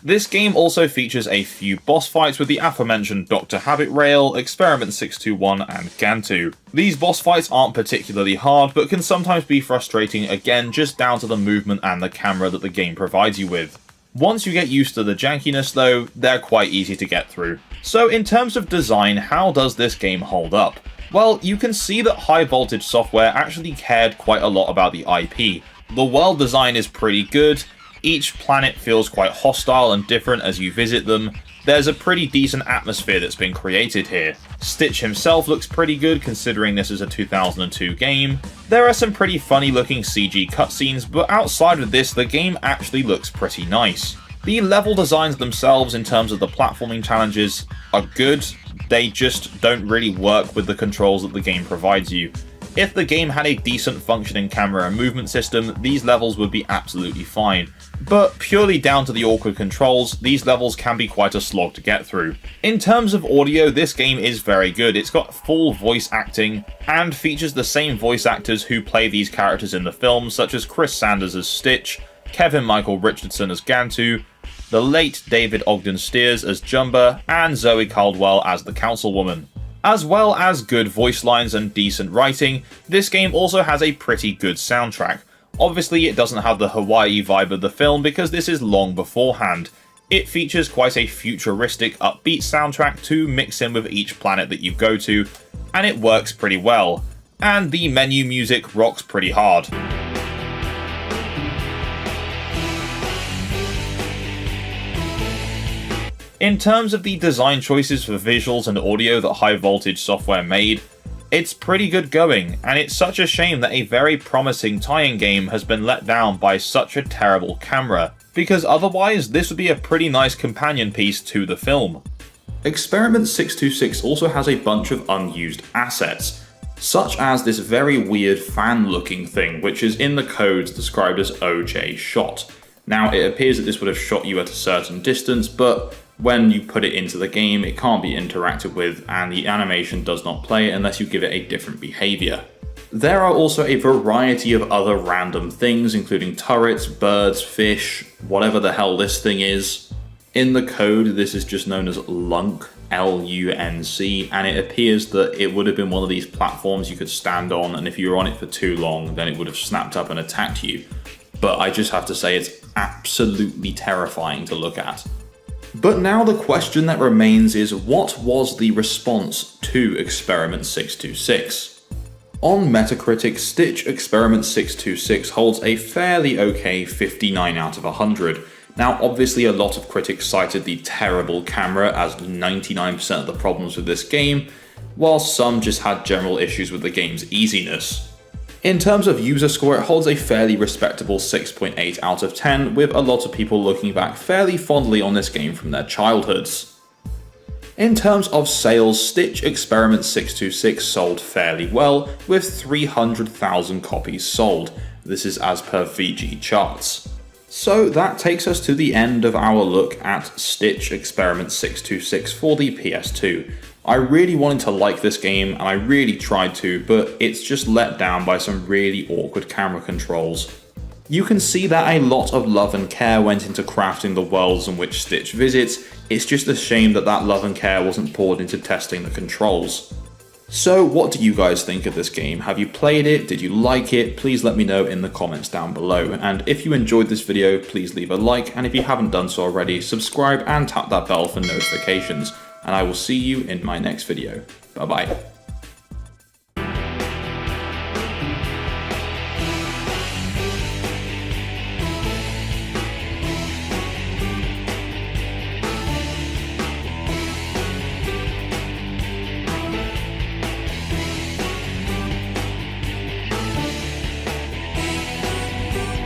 This game also features a few boss fights with the aforementioned Dr. Habit Rail, Experiment 621, and Gantu. These boss fights aren't particularly hard, but can sometimes be frustrating, again just down to the movement and the camera that the game provides you with. Once you get used to the jankiness though, they're quite easy to get through. So in terms of design, how does this game hold up? Well, you can see that High Voltage Software actually cared quite a lot about the IP. The world design is pretty good. Each planet feels quite hostile and different as you visit them. There's a pretty decent atmosphere that's been created here. Stitch himself looks pretty good considering this is a 2002 game. There are some pretty funny looking CG cutscenes, but outside of this, the game actually looks pretty nice. The level designs themselves in terms of the platforming challenges are good, they just don't really work with the controls that the game provides you. If the game had a decent functioning camera and movement system, these levels would be absolutely fine. But purely down to the awkward controls, these levels can be quite a slog to get through. In terms of audio, this game is very good. It's got full voice acting, and features the same voice actors who play these characters in the film, such as Chris Sanders as Stitch, Kevin Michael Richardson as Gantu, the late David Ogden Stiers as Jumba, and Zoe Caldwell as the Councilwoman. As well as good voice lines and decent writing, this game also has a pretty good soundtrack. Obviously, it doesn't have the Hawaii vibe of the film because this is long beforehand. It features quite a futuristic, upbeat soundtrack to mix in with each planet that you go to, and it works pretty well. And the menu music rocks pretty hard. In terms of the design choices for visuals and audio that High Voltage Software made, it's pretty good going, and it's such a shame that a very promising tie-in game has been let down by such a terrible camera, because otherwise this would be a pretty nice companion piece to the film. Experiment 626 also has a bunch of unused assets, such as this very weird fan-looking thing, which is in the codes described as OJ shot. Now, it appears that this would have shot you at a certain distance, but when you put it into the game, it can't be interacted with, and the animation does not play unless you give it a different behaviour. There are also a variety of other random things, including turrets, birds, fish, whatever the hell this thing is. In the code, this is just known as Lunk, L-U-N-C, and it appears that it would have been one of these platforms you could stand on, and if you were on it for too long, then it would have snapped up and attacked you. But I just have to say it's absolutely terrifying to look at. But now the question that remains is, what was the response to Experiment 626? On Metacritic, Stitch Experiment 626 holds a fairly okay 59 out of 100. Now obviously a lot of critics cited the terrible camera as 99% of the problems with this game, while some just had general issues with the game's easiness. In terms of user score, it holds a fairly respectable 6.8 out of 10, with a lot of people looking back fairly fondly on this game from their childhoods. In terms of sales, Stitch Experiment 626 sold fairly well, with 300,000 copies sold. This is as per VG charts. So that takes us to the end of our look at Stitch Experiment 626 for the PS2. I really wanted to like this game, and I really tried to, but it's just let down by some really awkward camera controls. You can see that a lot of love and care went into crafting the worlds in which Stitch visits. It's just a shame that that love and care wasn't poured into testing the controls. So what do you guys think of this game? Have you played it? Did you like it? Please let me know in the comments down below. And if you enjoyed this video, please leave a like, and if you haven't done so already, subscribe and tap that bell for notifications. And I will see you in my next video. Bye bye.